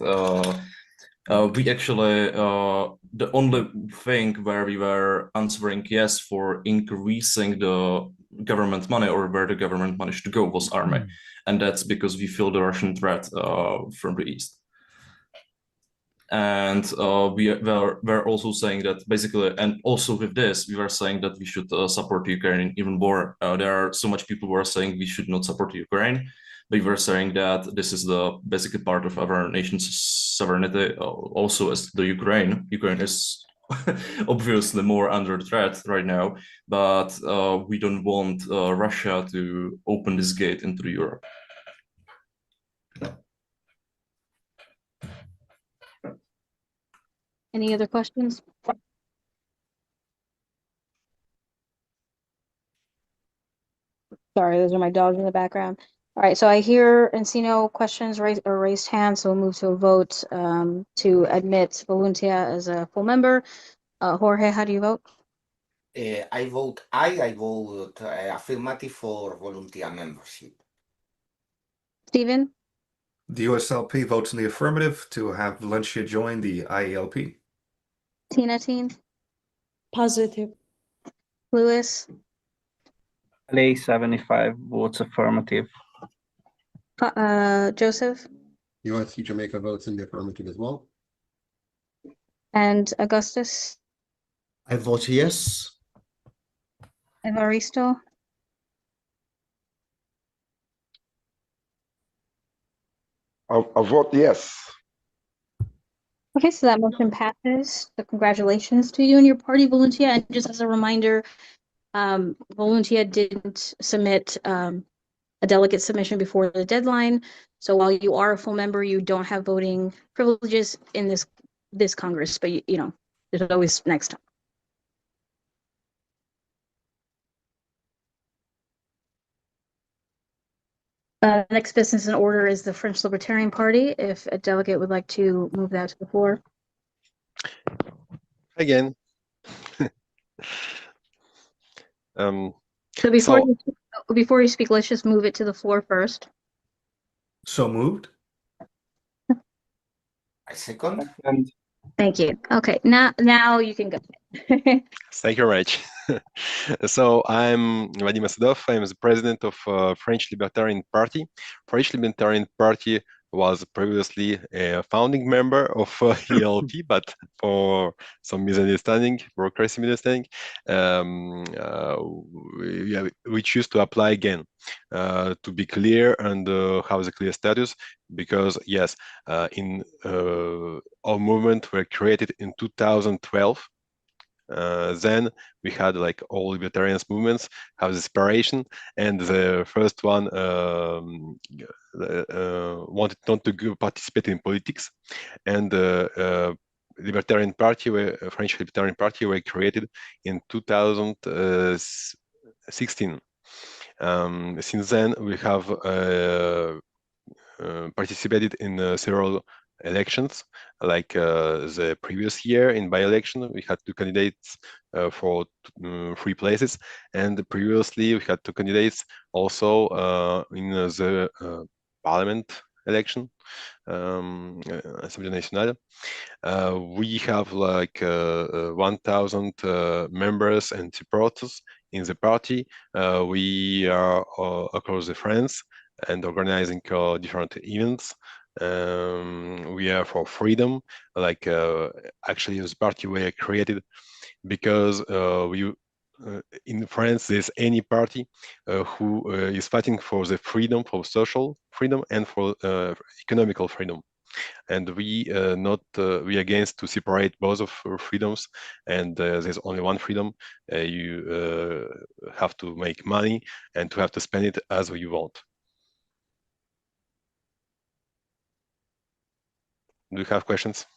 we actually, the only thing where we were answering yes for increasing the government money or where the government money should go was army. And that's because we feel the Russian threat from the east. And we were also saying that basically, and also with this, we were saying that we should support Ukraine even more. There are so much people who are saying we should not support Ukraine. We were saying that this is the basically part of our nation's sovereignty, also as the Ukraine. Ukraine is obviously more under threat right now, but we don't want Russia to open this gate into Europe. Any other questions? Sorry, those are my dogs in the background. All right, so I hear Encino questions raised hands, so we'll move to a vote to admit Voluntia as a full member. Jorge, how do you vote? I vote aye. I vote affirmative for Volunteer membership. Stephen? The USLP votes in the affirmative to have Valencia join the IALP. Tina Teen? Positive. Louis? LA 75 votes affirmative. Joseph? USC Jamaica votes in the affirmative as well. And Augustus? I vote yes. Evaristo? I vote yes. Okay, so that motion passes. So congratulations to you and your party, Voluntia. And just as a reminder, Voluntia didn't submit a delegate submission before the deadline. So while you are a full member, you don't have voting privileges in this Congress, but you know, there's always next time. Next business in order is the French Libertarian Party. If a delegate would like to move that to the floor. Again. So before you speak, let's just move it to the floor first. So moved. I second. Thank you. Okay, now you can go. Thank you very much. So I'm Vadim Asadov. I'm the president of French Libertarian Party. French Libertarian Party was previously a founding member of IALP, but for some misunderstanding, bureaucracy misunderstanding, we choose to apply again. to be clear and have the clear status, because yes, in our movement were created in 2012. Then we had like all libertarians movements have the separation, and the first one wanted not to participate in politics, and Libertarian Party, French Libertarian Party, were created in 2016. Since then, we have participated in several elections. Like the previous year in by-election, we had two candidates for 3 places, and previously we had 2 candidates also in the parliament election, Assemblée Nationale. We have like 1,000 members and supporters in the party. We are across the France and organizing different events. We are for freedom. Like actually, this party were created because in France there's any party who is fighting for the freedom, for social freedom, and for economical freedom. And we we against to separate both of freedoms, and there's only one freedom. You have to make money and to have to spend it as you want. Do you have questions?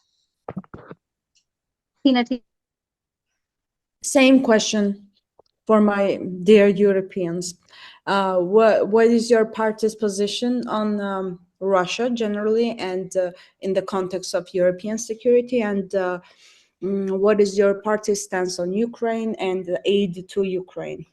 Tina, Same question for my dear Europeans. What is your party's position on Russia generally, and in the context of European security, and what is your party's stance on Ukraine and the aid to Ukraine?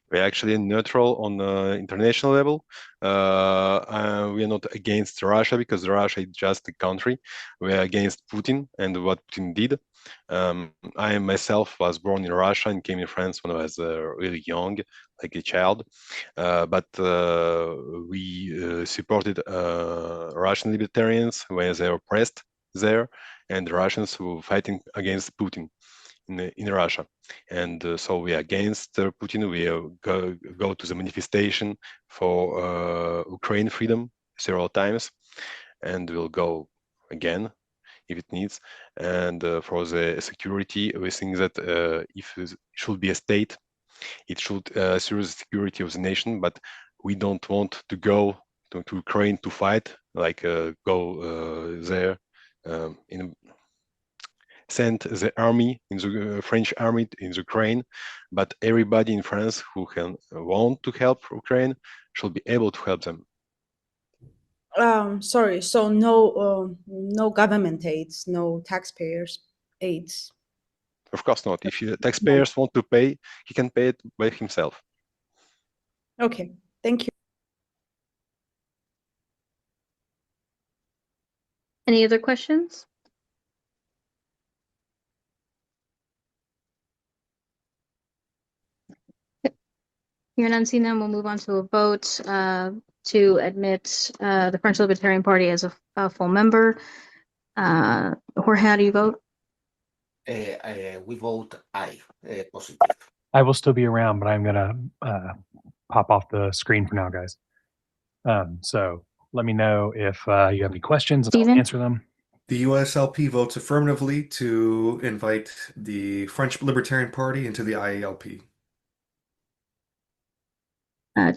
We're actually neutral on the international level. We are not against Russia, because Russia is just a country. We are against Putin and what Putin did. I myself was born in Russia and came in France when I was really young, like a child. But we supported Russian libertarians when they were oppressed there, and the Russians who were fighting against Putin in Russia. And so we are against Putin. We go to the manifestation for Ukraine freedom several times, and we'll go again if it needs. And for the security, we think that if it should be a state, it should assure the security of the nation, but we don't want to go to Ukraine to fight, like go there send the army, in the French army in Ukraine, but everybody in France who can want to help Ukraine should be able to help them. Sorry, so no government aids, no taxpayers aids. Of course not. If taxpayers want to pay, he can pay it by himself. Okay, thank you. any other questions? Hearing none, seeing none, we'll move on to a vote to admit the French Libertarian Party as a full member. Jorge, how do you vote? We vote aye, positive. I will still be around, but I'm gonna pop off the screen for now, guys. So let me know if you have any questions, and I'll answer them. The USLP votes affirmatively to invite the French Libertarian Party into the IALP.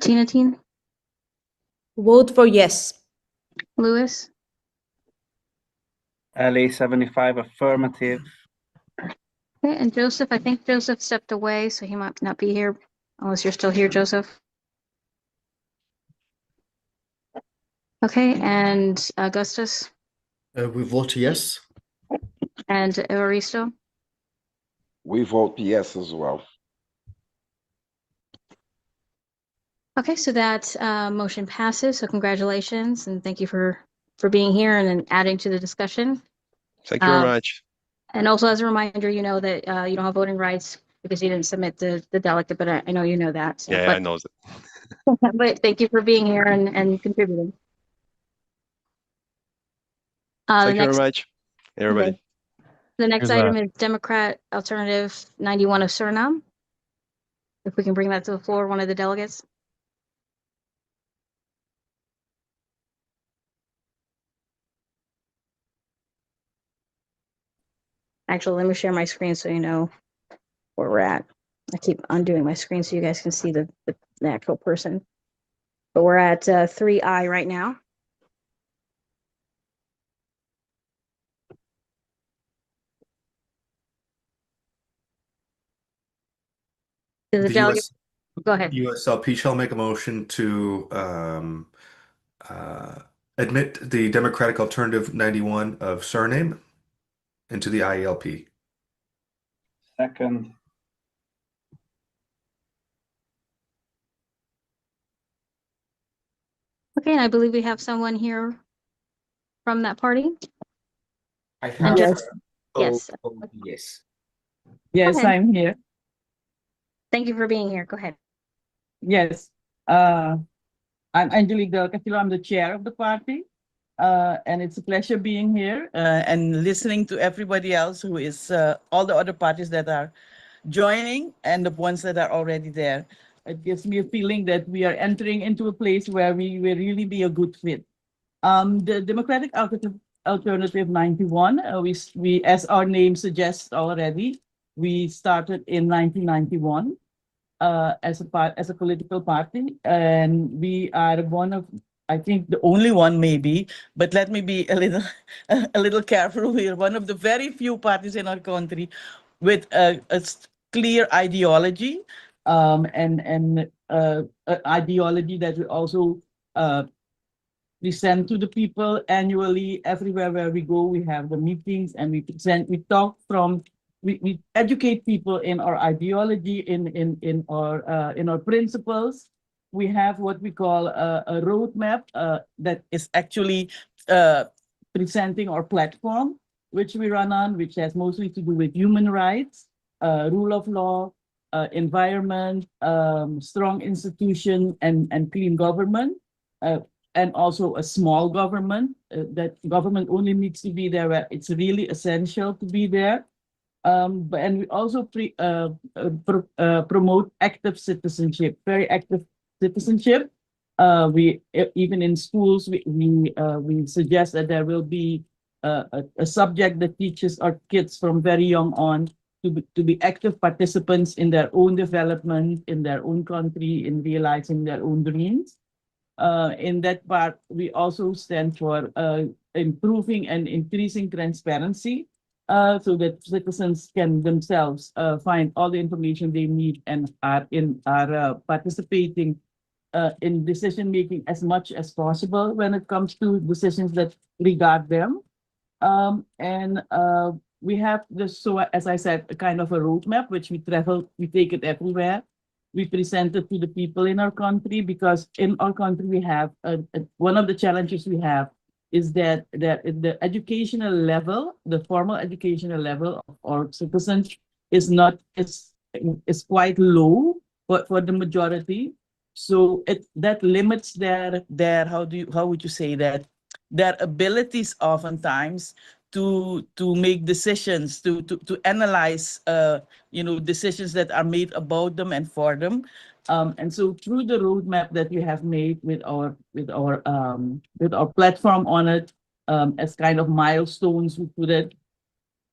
Tina? Vote for yes. Louis? LA75 affirmative. Okay, and Joseph, I think Joseph stepped away, so he might not be here unless you're still here, Joseph. Okay, and Augustus? We vote yes. And Evaristo? We vote yes as well. Okay, so that motion passes. So congratulations, and thank you for being here and adding to the discussion. Thank you very much. And also, as a reminder, you know that you don't have voting rights because you didn't submit the delegate, but I know you know that. So, Yeah, but, I know that. But thank you for being here and contributing. Thank you very much, everybody. Okay. The next item is Democrat Alternative 91 of Suriname. If we can bring that to the floor, one of the delegates. Actually, let me share my screen so you know where we're at. I keep undoing my screen so you guys can see the actual person. But we're at 3I right now. Does the delegate go ahead? USLP shall make a motion to admit the Democratic Alternative 91 of surname into the IALP. Second. Okay, and I believe we have someone here from that party. I And have. just, yes. Yes. Yes, ahead. I'm here. Thank you for being here. Go ahead. Yes. I'm Angelique Del Castillo. I'm the chair of the party. And it's a pleasure being here and listening to everybody else who is all the other parties that are joining and the ones that are already there. It gives me a feeling that we are entering into a place where we will really be a good fit. The Democratic Alternative 91, we, as our name suggests already, we started in 1991 as a political party, and we are one of, I think, the only one maybe, but let me be a little careful. We are one of the very few parties in our country with a clear ideology, and an ideology that we also present to the people annually. Everywhere where we go, we have the meetings and we present, we talk from, we educate people in our ideology, in our principles. We have what we call a roadmap that is actually presenting our platform, which we run on, which has mostly to do with human rights, rule of law, environment, strong institution, and clean government. And also a small government, that government only needs to be there where it's really essential to be there. And we also promote active citizenship, very active citizenship. Even in schools, we suggest that there will be a subject that teaches our kids from very young on to be active participants in their own development, in their own country, in realizing their own dreams. In that part, we also stand for improving and increasing transparency so that citizens can themselves find all the information they need and are participating in decision making as much as possible when it comes to decisions that regard them. We have this, so as I said, a kind of a roadmap which we take it everywhere. We present it to the people in our country, because in our country we have one of the challenges we have is that the educational level, the formal educational level of our citizens is quite low for the majority. So that limits their how would you say that, their abilities oftentimes to make decisions, to analyze decisions that are made about them and for them. And so through the roadmap that we have made with our platform on it, as kind of milestones, we put it,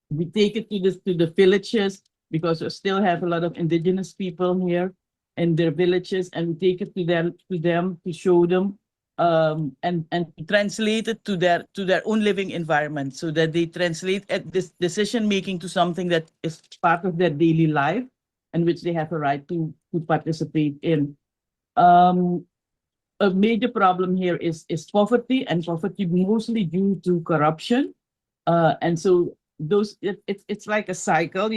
we take it to the villages, because we still have a lot of indigenous people here in their villages, and we take it to them to show them and translate it to their own living environment, so that they translate this decision making to something that is part of their daily life and which they have a right to participate in. A major problem here is poverty, and poverty mostly due to corruption. And so it's like a cycle,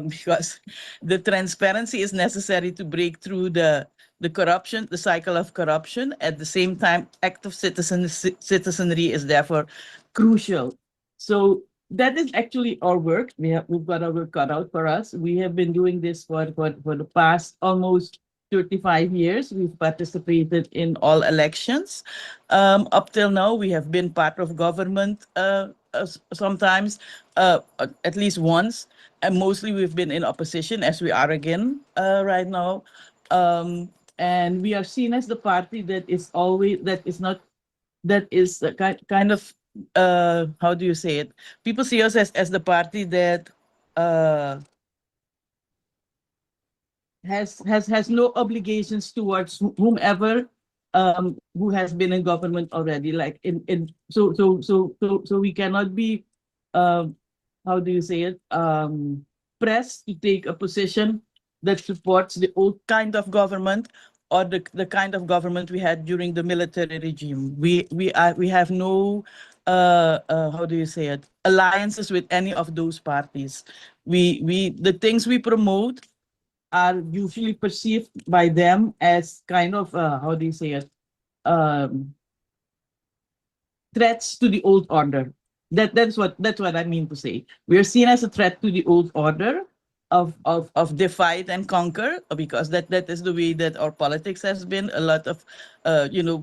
because the transparency is necessary to break through the corruption, the cycle of corruption. At the same time, active citizenry is therefore crucial. So that is actually our work. We've got our work cut out for us. We have been doing this for the past almost 35 years. We've participated in all elections. Up till now, we have been part of government sometimes, at least once, and mostly we've been in opposition, as we are again right now. And we are seen as the party that is kind of how do you say it? People see us as the party that has no obligations towards whomever who has been in government already. Like so we cannot be how do you say it, pressed to take a position that supports the old kind of government or the kind of government we had during the military regime. We have no how do you say it, alliances with any of those parties. The things we promote are usually perceived by them as kind of how do you say it, um, threats to the old order. That's what I mean to say. We are seen as a threat to the old order of divide and conquer, because that is the way that our politics has been. A lot of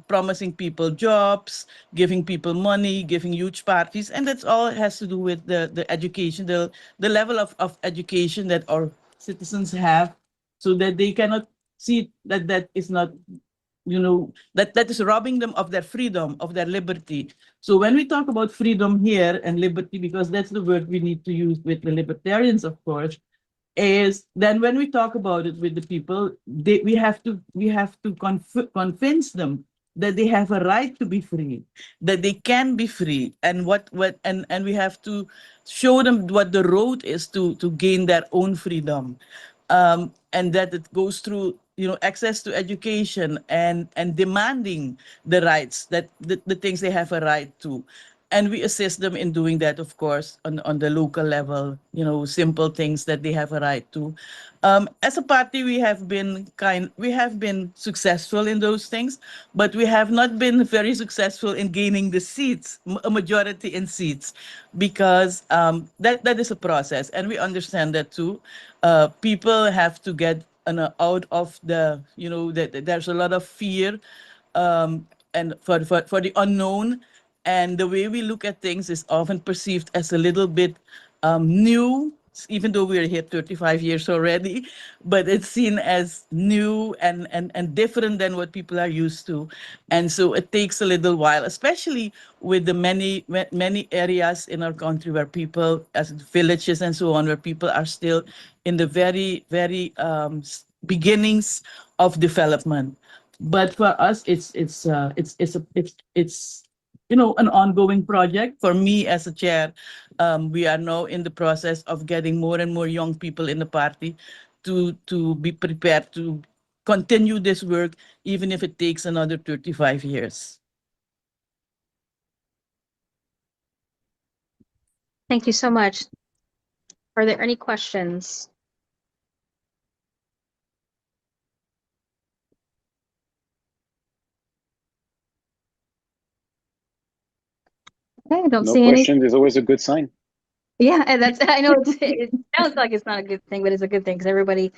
promising people jobs, giving people money, giving huge parties, and that's all has to do with the education, the level of education that our citizens have, so that they cannot see that is not, that is robbing them of their freedom, of their liberty. So when we talk about freedom here and liberty, because that's the word we need to use with the libertarians, of course, is then when we talk about it with the people, we have to convince them that they have a right to be free, that they can be free, and and we have to show them what the road is to gain their own freedom, and that it goes through access to education and demanding the rights, that the things they have a right to. And we assist them in doing that, of course, on the local level, simple things that they have a right to. As a party, we have been successful in those things, but we have not been very successful in gaining the seats, a majority in seats, because that is a process, and we understand that too. People have to get out of that there's a lot of fear, and for the unknown. And the way we look at things is often perceived as a little bit new, even though we're here 35 years already, but it's seen as new and different than what people are used to. And so it takes a little while, especially with the many areas in our country where people, as villages and so on, where people are still in the very, very beginnings of development. But for us, it's an ongoing project. For me as a chair, we are now in the process of getting more and more young people in the party to be prepared to continue this work, even if it takes another 35 years. Thank you so much. Are there any questions? Okay, I don't No see any. questions is always a good sign. Yeah, and I know it sounds like it's not a good thing, but it's a good thing because everybody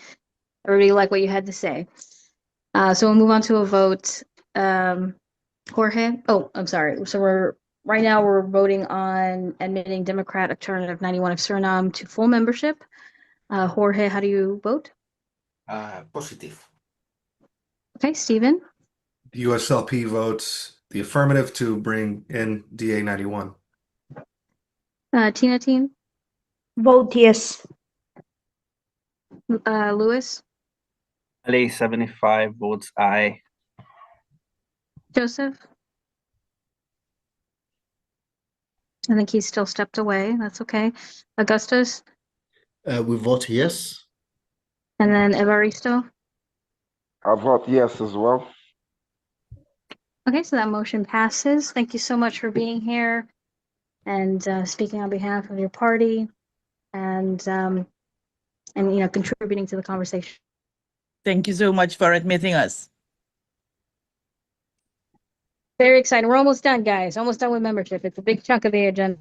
liked what you had to say. So we'll move on to a vote. Jorge, oh, I'm sorry. So right now we're voting on admitting Democrat Alternative 91 of Suriname to full membership. Jorge, how do you vote? Positive. Okay, Stephen. The USLP votes the affirmative to bring in DA 91. Tina Team. Vote yes. Lewis. LA 75 votes aye. Joseph. I think he's still stepped away. That's okay. Augustus. We vote yes. And then Evaristo. I vote yes as well. Okay, so that motion passes. Thank you so much for being here and speaking on behalf of your party and contributing to the conversation. Thank you so much for admitting us. Very exciting. We're almost done, guys. Almost done with membership. It's a big chunk of the agenda.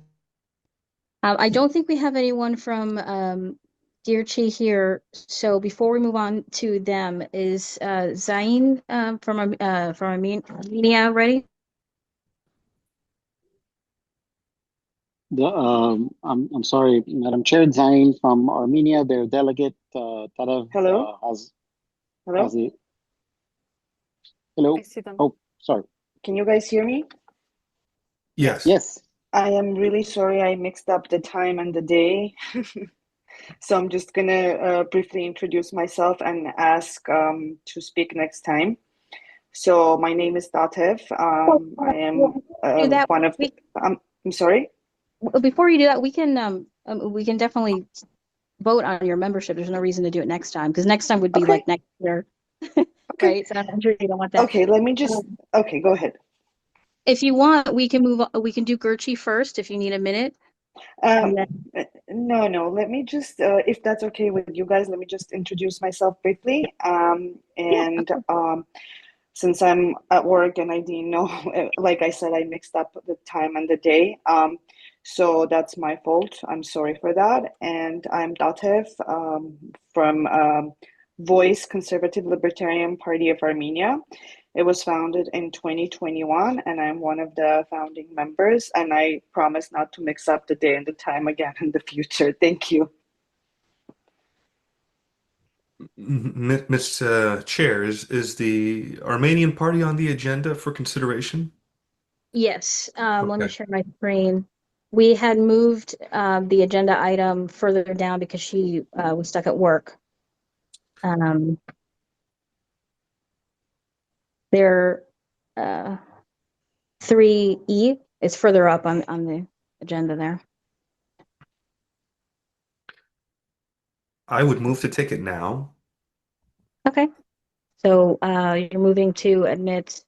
I don't think we have anyone from Dear Chi here. So before we move on to them, is Zain from Armenia ready? I'm sorry, Madam Chair, Zain from Armenia, their delegate, Tarev, Hello? Hello? has it. Hello? I see them. Oh, sorry. Can you guys hear me? Yes. Yes. I am really sorry I mixed up the time and the day. So I'm just gonna briefly introduce myself and ask to speak next time. So my name is Datev. I am Do that. one of the, I'm sorry? Before you do that, we can definitely vote on your membership. There's no reason to do it next time, because next time would be like next year. Right? So I'm sure you don't want that. Okay, let me just, okay, go ahead. If you want, we can move on. We can do Gertrude first if you need a minute. No, let me just, if that's okay with you guys, let me just introduce myself briefly. Since I'm at work and I didn't know, like I said, I mixed up the time and the day. So that's my fault. I'm sorry for that. And I'm Datev from Voice Conservative Libertarian Party of Armenia. It was founded in 2021, and I'm one of the founding members. And I promise not to mix up the day and the time again in the future. Thank you. Mr. Chair, is the Armenian Party on the agenda for consideration? Yes. Let me share my screen. We had moved the agenda item further down because she was stuck at work. There, 3E is further up on the agenda there. I would move to take it now. Okay. So you're moving to admit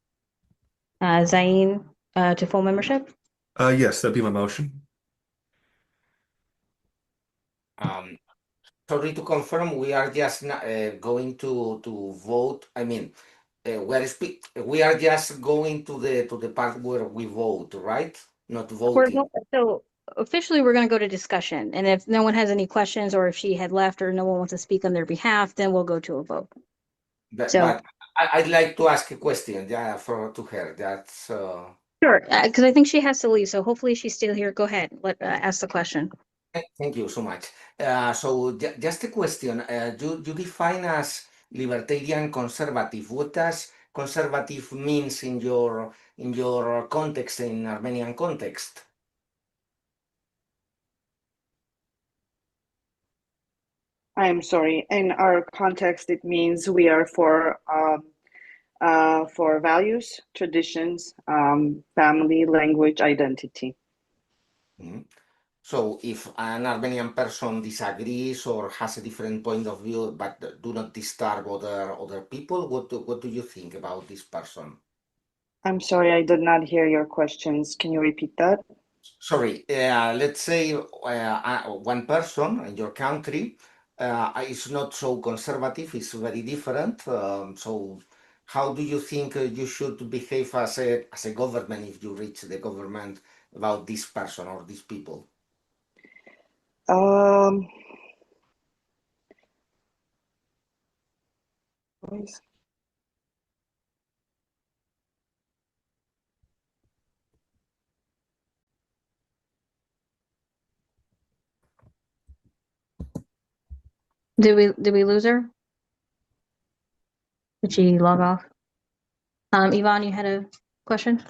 Zain to full membership? Yes, that'd be my motion. Sorry to confirm, we are just going to vote. I mean, we are just going to the part where we vote, right? Not voting. So officially, we're going to go to discussion. And if no one has any questions, or if she had left, or no one wants to speak on their behalf, then we'll go to a vote. But I'd like to ask a question to her. That's sure, because I think she has to leave. So hopefully she's still here. Go ahead. Ask the question. Thank you so much. So just a question. You define as libertarian conservative. What does conservative means in your context, in Armenian context? I'm sorry. In our context, it means we are for values, traditions, family, language, identity. Mm-hmm. So if an Armenian person disagrees or has a different point of view, but do not disturb other people, what do you think about this person? I'm sorry, I did not hear your questions. Can you repeat that? Sorry, let's say one person in your country is not so conservative, is very different. So how do you think you should behave as a government if you reach the government about this person or these people? Did we lose her? Did she log off? Yvonne, you had a question?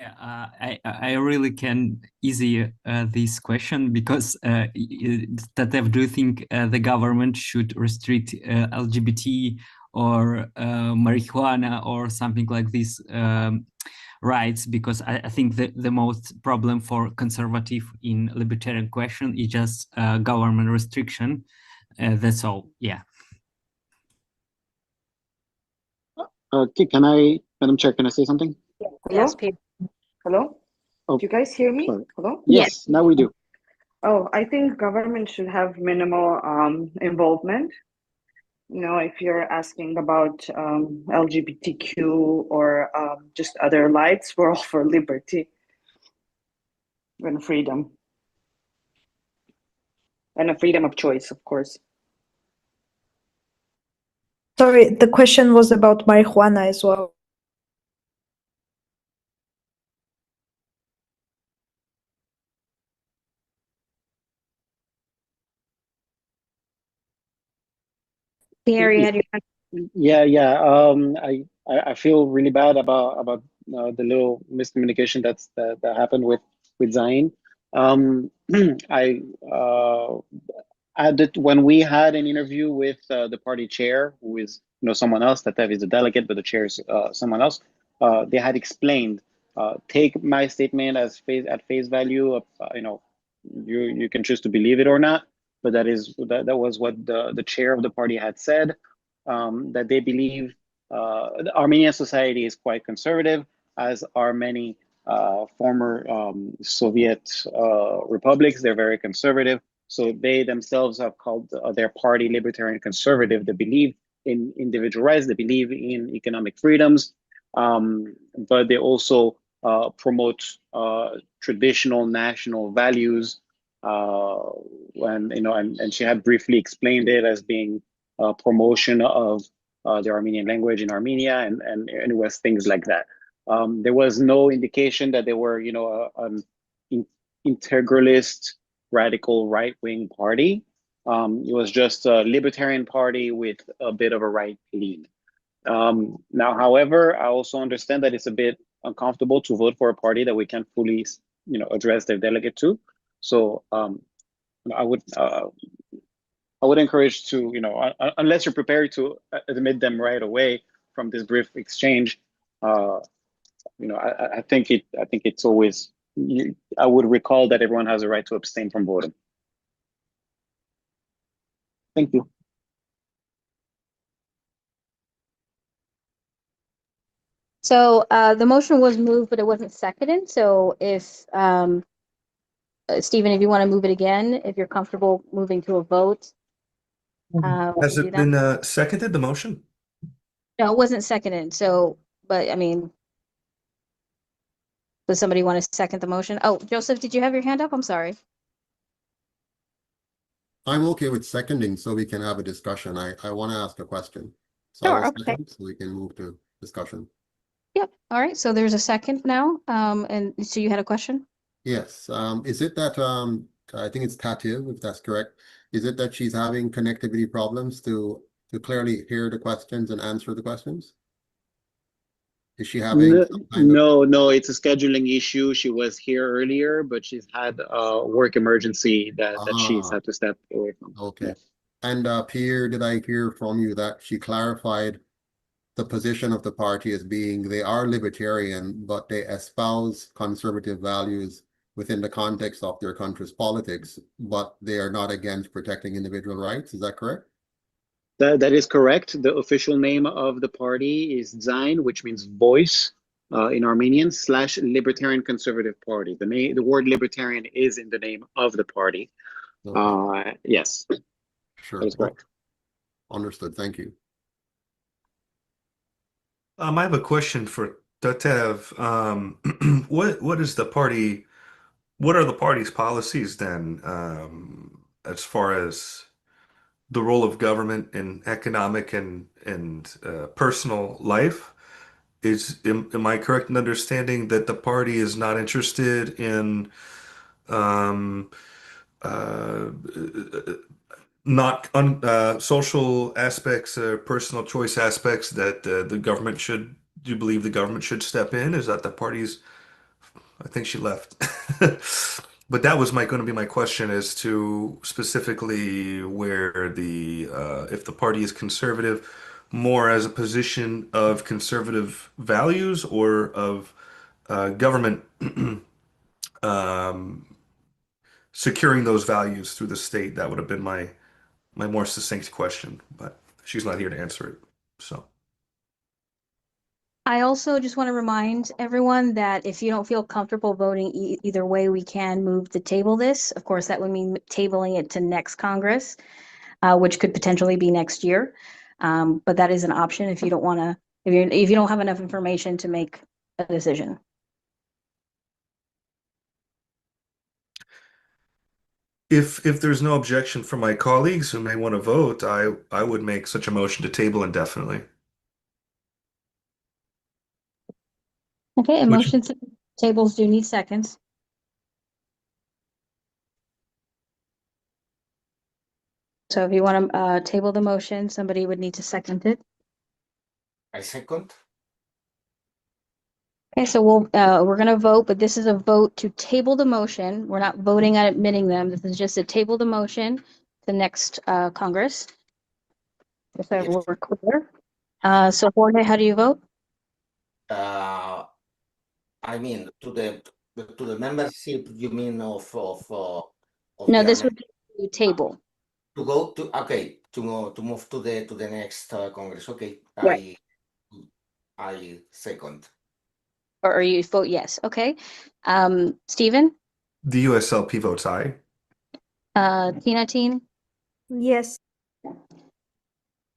I really can easy this question because Tatev, do you think the government should restrict LGBT or marijuana or something like this rights? Because I think the most problem for conservative in libertarian question is just government restriction. That's all. Yeah. Madam Chair, can I say something? Yes, Hello? Oh, do you guys hear me? sorry. Hello? Yes, now we do. Oh, I think government should have minimal involvement. You know, if you're asking about LGBTQ or just other rights, we're all for liberty and freedom. And a freedom of choice, of course. Sorry, the question was about marijuana as well. Pierre, you had your Yeah. I feel really bad about the little miscommunication that happened with Zain. I added when we had an interview with the party chair, who is someone else. Tatev is a delegate, but the chair is someone else. They had explained, take my statement as at face value. You can choose to believe it or not, but that was what the chair of the party had said. That they believe the Armenian society is quite conservative, as are many former Soviet republics. They're very conservative. So they themselves have called their party Libertarian Conservative. They believe in individual rights. They believe in economic freedoms, but they also promote traditional national values. And she had briefly explained it as being a promotion of the Armenian language in Armenia, and it was things like that. There was no indication that they were, an integralist, radical right-wing party. It was just a libertarian party with a bit of a right lean. Now, however, I also understand that it's a bit uncomfortable to vote for a party that we can't fully, address their delegate to. So I would encourage to, unless you're prepared to admit them right away from this brief exchange, I think it's always. I would recall that everyone has a right to abstain from voting. Thank you. So the motion was moved, but it wasn't seconded. So if Stephen, if you want to move it again, if you're comfortable moving to a vote. Has it been seconded, the motion? No, it wasn't seconded. So, but I mean, does somebody want to second the motion? Oh, Joseph, did you have your hand up? I'm sorry. I'm okay with seconding so we can have a discussion. I want to ask a question. So Sure, I'll okay. second so we can move to discussion. Yep. All right. So there's a second now. And so you had a question? Yes. Is it that I think it's Tativ, if that's correct. Is it that she's having connectivity problems to clearly hear the questions and answer the questions? Is she having some kind of No, it's a scheduling issue. She was here earlier, but she's had a work emergency that she's had to step away from. Okay. Yeah. And Pierre, did I hear from you that she clarified the position of the party as being they are libertarian, but they espouse conservative values within the context of their country's politics, but they are not against protecting individual rights? Is that correct? That is correct. The official name of the party is Zain, which means voice in Armenian, / Libertarian Conservative Party. The word libertarian is in the name of the party. Okay. Yes. Sure. That is correct. Understood. Thank you. I have a question for Tatev. What is the party? What are the party's policies then, as far as the role of government in economic and personal life? Am I correct in understanding that the party is not interested in um, uh, not social aspects or personal choice aspects that the government should? Do you believe the government should step in? Is that the party's? I think she left. But that was going to be my question as to specifically where if the party is conservative, more as a position of conservative values or of government um, securing those values through the state. That would have been my more succinct question, but she's not here to answer it. So. I also just want to remind everyone that if you don't feel comfortable voting either way, we can move to table this. Of course, that would mean tabling it to next Congress, which could potentially be next year. But that is an option if you don't want to, if you don't have enough information to make a decision. If there's no objection from my colleagues who may want to vote, I would make such a motion to table indefinitely. Okay, and motion tables do need seconds. So if you want to table the motion, somebody would need to second it. I second. Okay, so we're going to vote, but this is a vote to table the motion. We're not voting on admitting them. This is just a table the motion to the next Congress. If that were clear. So Jorge, how do you vote? I mean, to the membership, you mean of No, the this would be table. to go to to move to the next Congress. Okay, Right. I second. Or you vote yes. Okay. Stephen? The USLP votes aye. Tina Teen? Yes.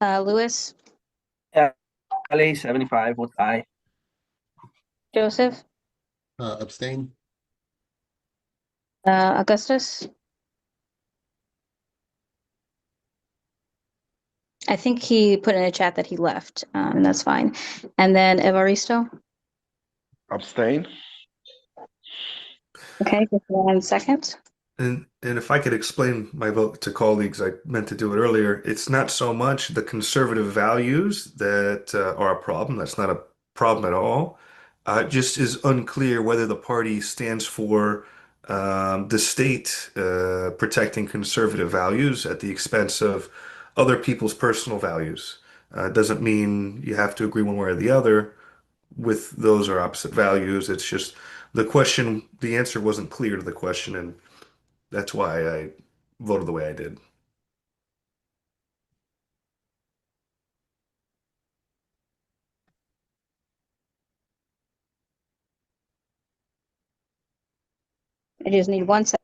Lewis? LA 75 votes aye. Joseph? Abstain. Augustus? I think he put in a chat that he left, and that's fine. And then Evaristo? Abstain. Okay, just 1 second. And if I could explain my vote to colleagues, I meant to do it earlier. It's not so much the conservative values that are a problem. That's not a problem at all. It just is unclear whether the party stands for the state protecting conservative values at the expense of other people's personal values. It doesn't mean you have to agree one way or the other with those or opposite values. It's just the question, the answer wasn't clear to the question, and that's why I voted the way I did. I just need 1 second.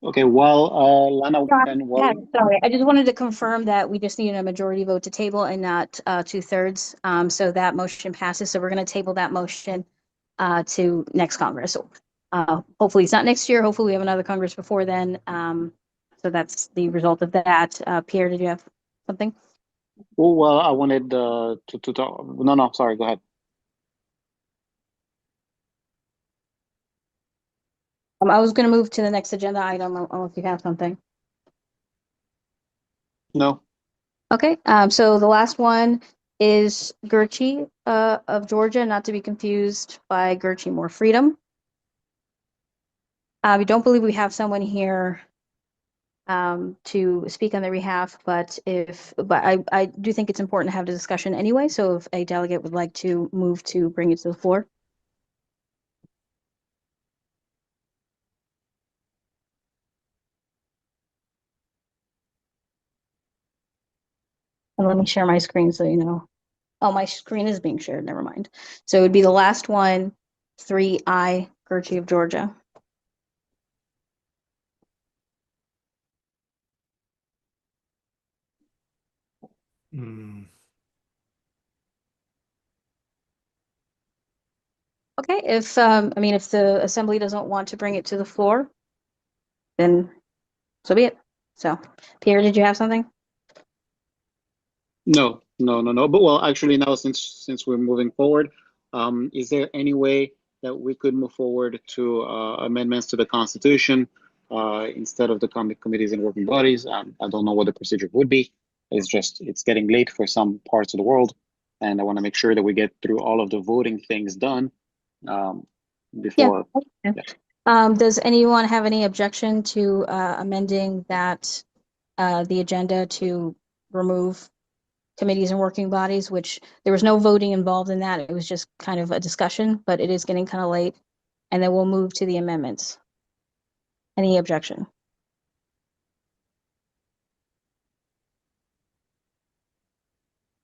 Okay, while Lana and Yeah, Wally. sorry. I just wanted to confirm that we just needed a majority vote to table and not 2/3. So that motion passes. So we're going to table that motion to next Congress. Hopefully it's not next year. Hopefully we have another Congress before then. So that's the result of that. Pierre, did you have something? Oh, well, I wanted to talk. No, sorry, go ahead. I was going to move to the next agenda item. I don't know if you have something. No. Okay, so the last one is Gurchi of Georgia, not to be confused by Gurchi More Freedom. We don't believe we have someone here to speak on their behalf, but I do think it's important to have the discussion anyway. So if a delegate would like to move to bring it to the floor. And let me share my screen so you know. Oh, my screen is being shared. Never mind. So it would be the last one, 3I, Gurchi of Georgia. Okay, if if the assembly doesn't want to bring it to the floor, then so be it. So, Pierre, did you have something? No. But well, actually, now since we're moving forward, is there any way that we could move forward to amendments to the Constitution instead of the committees and working bodies? I don't know what the procedure would be. It's getting late for some parts of the world, and I want to make sure that we get through all of the voting things done before. Yeah. Does anyone have any objection to amending that the agenda to remove committees and working bodies, which there was no voting involved in that. It was just kind of a discussion, but it is getting kind of late. And then we'll move to the amendments. Any objection?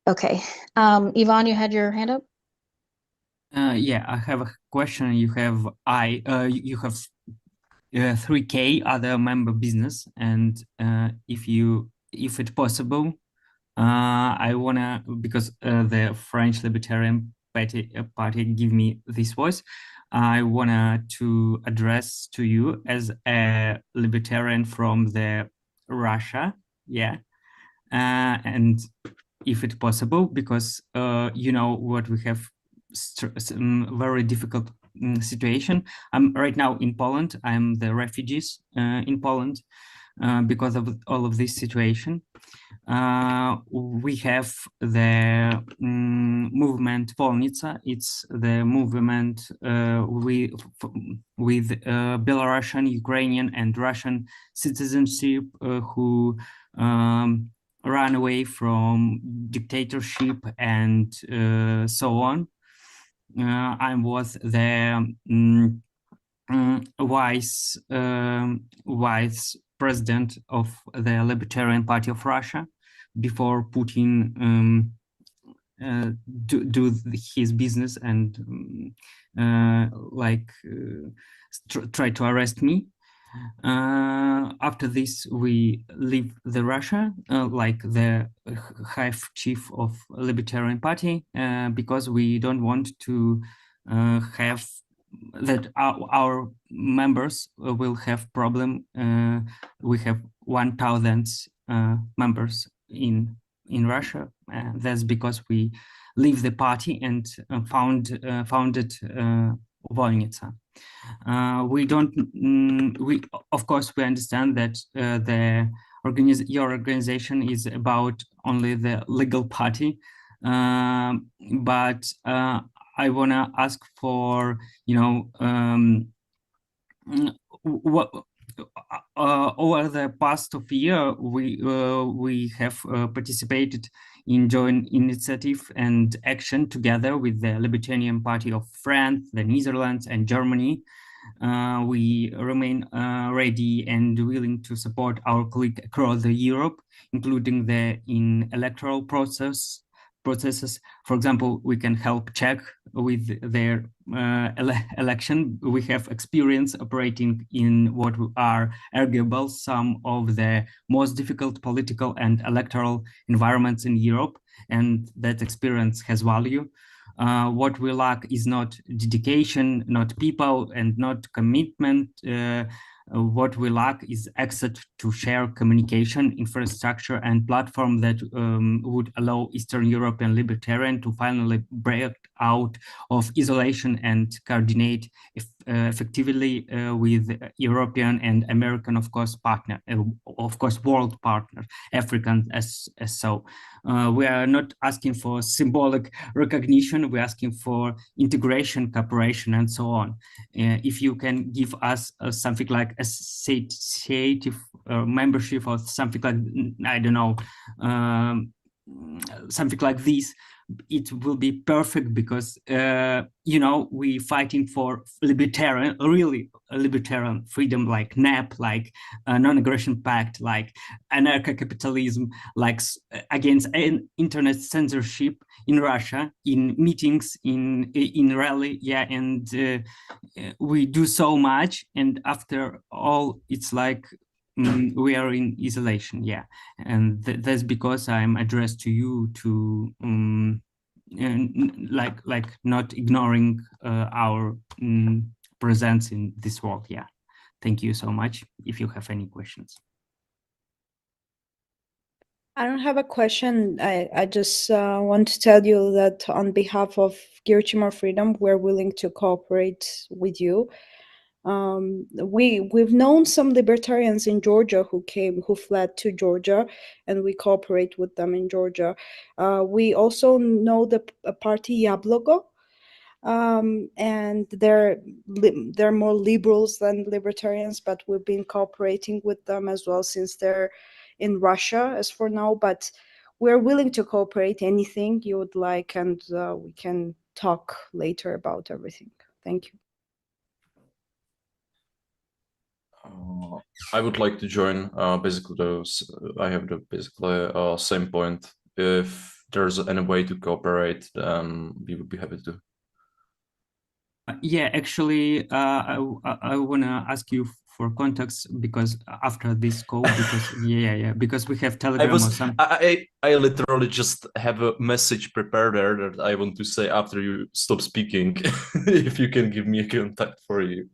Okay. Yvonne, you had your hand up? Yeah, I have a question. You have you have 3K other member business, and if it's possible, I wanna, because the French Libertarian party give me this voice, I wanna to address to you as a libertarian from the Russia, yeah, and if it's possible, because you know what we have very difficult situation. I'm right now in Poland. I'm the refugees in Poland because of all of this situation. We have the movement Polnica. It's the movement with Belarusian, Ukrainian, and Russian citizenship who run away from dictatorship and so on. I was the vice president of the Libertarian Party of Russia before Putin do his business and try to arrest me. After this, we leave the Russia, like the high chief of Libertarian Party, because we don't want to have that our members will have problem. We have 1,000 members in Russia. That's because we leave the party and founded Volnica. We of course we understand that your organization is about only the legal party, but I want to ask for, what over the past of year we have participated in joint initiative and action together with the Libertarian Party of France, the Netherlands, and Germany. We remain ready and willing to support our colleagues across Europe, including in electoral processes. For example, we can help Czech with their election. We have experience operating in what are arguable some of the most difficult political and electoral environments in Europe, and that experience has value. What we lack is not dedication, not people, and not commitment. What we lack is access to share communication, infrastructure, and platform that would allow Eastern European libertarian to finally break out of isolation and coordinate effectively with European and American, of course, partner, of course, world partner, African as so. We are not asking for symbolic recognition. We're asking for integration, cooperation, and so on. If you can give us something like associative membership or something like, I don't know, something like this, it will be perfect because, we fighting for libertarian, really libertarian freedom, like NAP, like non-aggression pact, like anarcho-capitalism, like against internet censorship in Russia, in meetings, in rally, yeah, and we do so much, and after all, it's like we are in isolation, yeah, and that's because I'm addressed to you to like not ignoring our presence in this world, yeah. Thank you so much. If you have any questions. I don't have a question. I just want to tell you that on behalf of Gear Timor Freedom, we're willing to cooperate with you. We've known some libertarians in Georgia who fled to Georgia, and we cooperate with them in Georgia. We also know the party Yablogo, and they're more liberals than libertarians, but we've been cooperating with them as well since they're in Russia as for now. But we're willing to cooperate anything you would like, and we can talk later about everything. Thank you. I would like to join. Basically, I have the same point. If there's any way to cooperate, then we would be happy to. Yeah, actually, I want to ask you for contacts because after this call, because because we have Telegram or something. I literally just have a message prepared there that I want to say after you stop speaking. If you can give me a contact for you.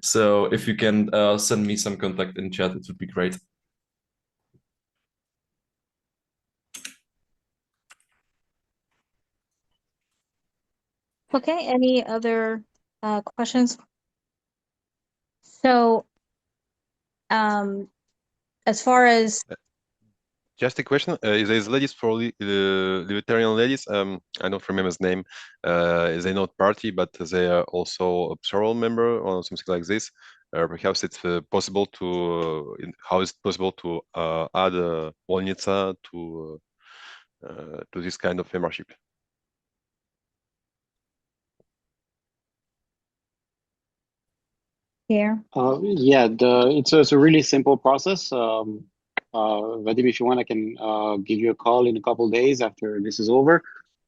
So if you can send me some contact in chat, it would be great. Okay, any other questions? So, as far as Just a question. There's ladies for Libertarian ladies. I don't remember his name. They're not party, but they are also a payroll member or something like this. Perhaps it's possible to. How is it possible to add Wolnica to this kind of membership? here? Yeah, it's a really simple process. Vadim, if you want, I can give you a call in a couple of days after this is over.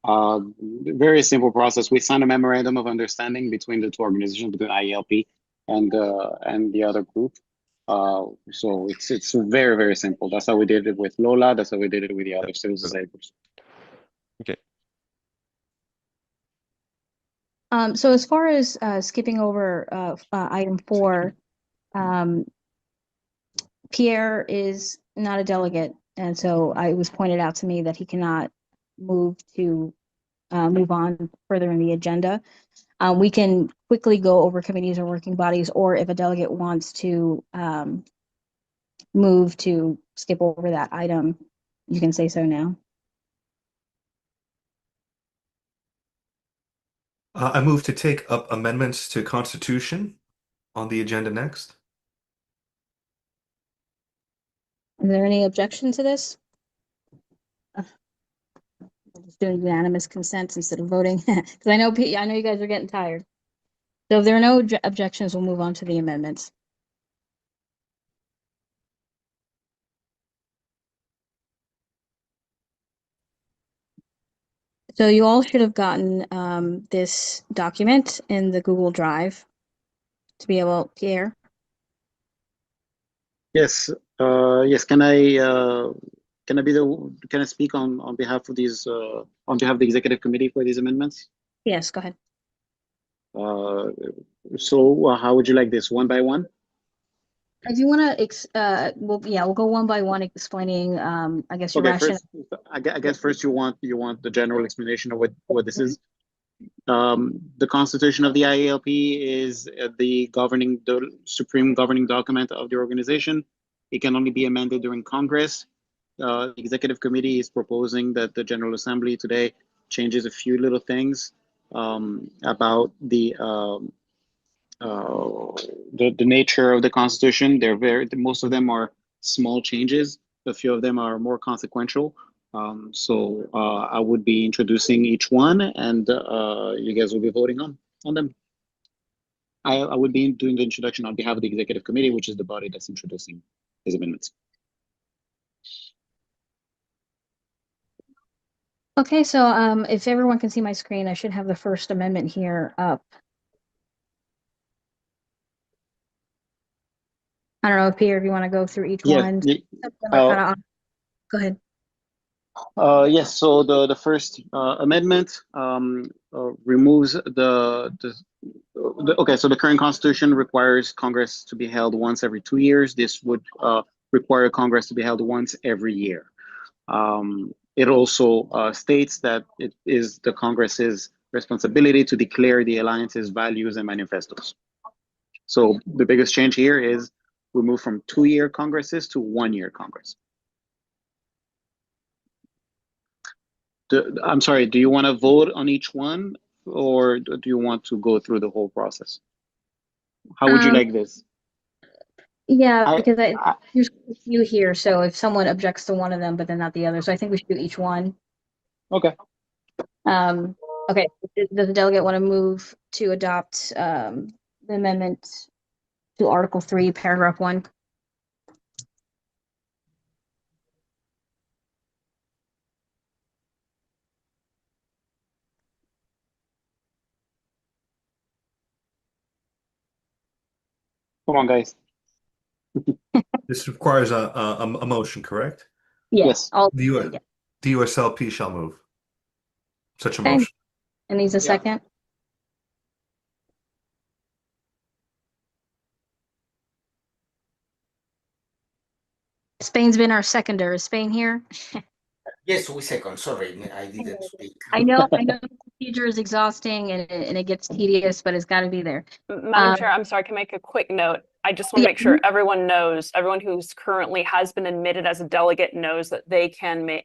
Very simple process. We signed a memorandum of understanding between the two organizations, between IALP and the other group. So it's very, very simple. That's how we did it with Lola. That's how we did it with the other civil society groups. Okay. So as far as skipping over item 4, Pierre is not a delegate, and so it was pointed out to me that he cannot move on further in the agenda. We can quickly go over committees or working bodies, or if a delegate wants to move to skip over that item, you can say so now. I move to take up amendments to Constitution on the agenda next. Is there any objection to this? Just doing unanimous consent instead of voting, because I know you guys are getting tired. So if there are no objections, we'll move on to the amendments. So you all should have gotten this document in the Google Drive to be able, Pierre. Yes. Yes. Can I speak on behalf of these on behalf of the executive committee for these amendments? Yes, go ahead. So how would you like this, one by one? If you want to, we'll go one by one explaining, I guess your Okay, rationale. first, I guess first you want the general explanation of what this is. The Constitution of the IALP is the supreme governing document of the organization. It can only be amended during Congress. The executive committee is proposing that the General Assembly today changes a few little things about the nature of the Constitution. Most of them are small changes. A few of them are more consequential. So I would be introducing each one, and you guys will be voting on them. I would be doing the introduction on behalf of the executive committee, which is the body that's introducing these amendments. Okay, so if everyone can see my screen, I should have the first amendment here up. I don't know, Pierre, if you want to go through each one. Go ahead. Yes, so the first amendment removes okay, so the current constitution requires Congress to be held once every 2 years. This would require Congress to be held once every year. It also states that it is the Congress's responsibility to declare the alliance's values and manifestos. So the biggest change here is we move from 2-year Congresses to 1-year Congress. I'm sorry, do you want to vote on each one, or do you want to go through the whole process? How would you like this? Yeah, because there's a few here, so if someone objects to one of them, but then not the other, so I think we should do each one. Okay. Okay, does the delegate want to move to adopt the amendment to Article 3, Paragraph 1? Come on, guys. This requires a motion, correct? Yes. The USLP shall move such a Okay. motion. And needs a second? Spain's been our seconder. Is Spain here? Yes, we second. Sorry, I didn't speak. I know procedure is exhausting and it gets tedious, but it's got to be there. Madam Chair, I'm sorry, I can make a quick note. I just want to yeah. make sure everyone knows, everyone who's currently has been admitted as a delegate knows that they can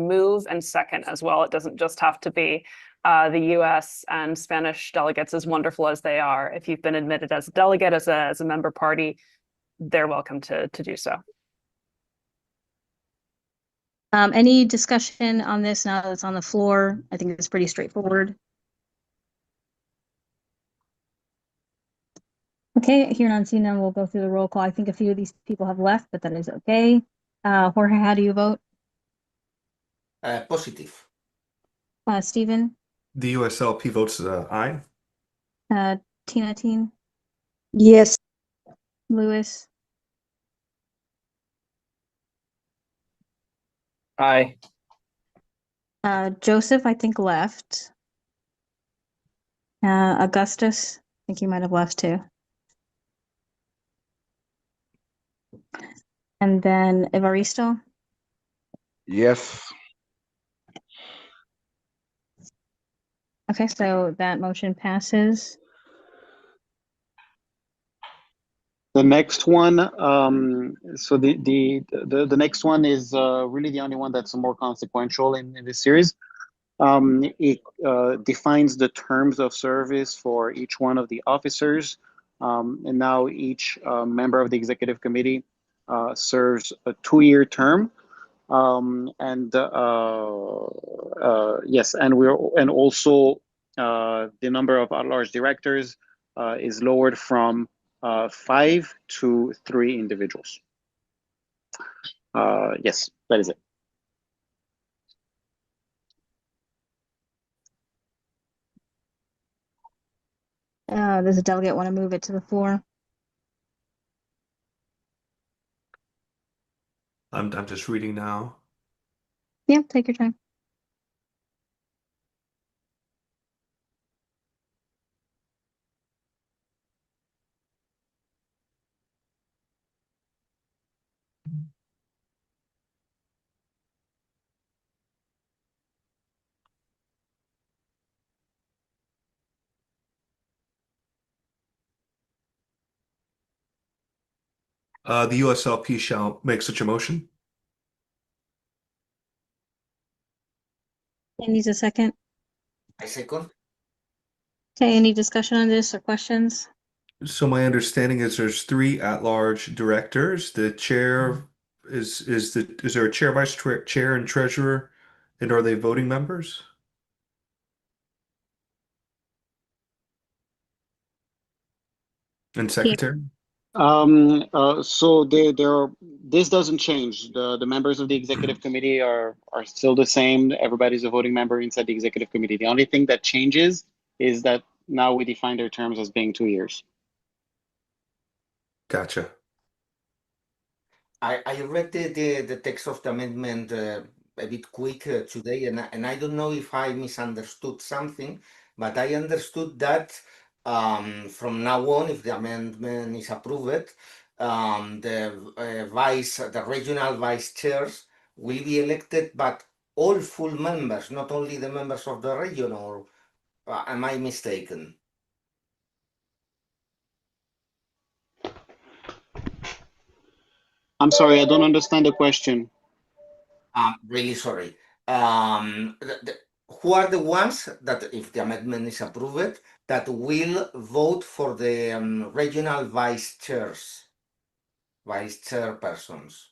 move and second as well. It doesn't just have to be the US and Spanish delegates, as wonderful as they are. If you've been admitted as a delegate, as a member party, they're welcome to do so. Any discussion on this now that it's on the floor? I think it's pretty straightforward. Okay, here on seeing none, we'll go through the roll call. I think a few of these people have left, but that is okay. Jorge, how do you vote? Positive. Stephen? The USLP votes aye. Tina? Yes. Lewis? Aye. Joseph, I think, left. Augustus, I think you might have left too. And then Evaristo? Yes. Okay, so that motion passes. The next one, so the next one is really the only one that's more consequential in this series. It defines the terms of service for each one of the officers. And now each member of the executive committee serves a 2-year term. Yes, and also the number of at-large directors is lowered from 5 to 3 individuals. Yes, that is it. Does the delegate want to move it to the floor? I'm just reading now. Yeah, take your time. The USLP shall make such a motion. It needs a second. I second. Okay, any discussion on this or questions? So my understanding is there's 3 at-large directors. The chair is there a chair, vice chair, and treasurer, and are they voting members? And secretary? So this doesn't change. The members of the executive committee are still the same. Everybody's a voting member inside the executive committee. The only thing that changes is that now we define their terms as being 2 years. Gotcha. I read the text of the amendment a bit quick today, and I don't know if I misunderstood something, but I understood that from now on, if the amendment is approved, the regional vice chairs will be elected, but all full members, not only the members of the region, or am I mistaken? I'm sorry, I don't understand the question. I'm really sorry. Who are the ones that, if the amendment is approved, that will vote for the regional vice chairpersons?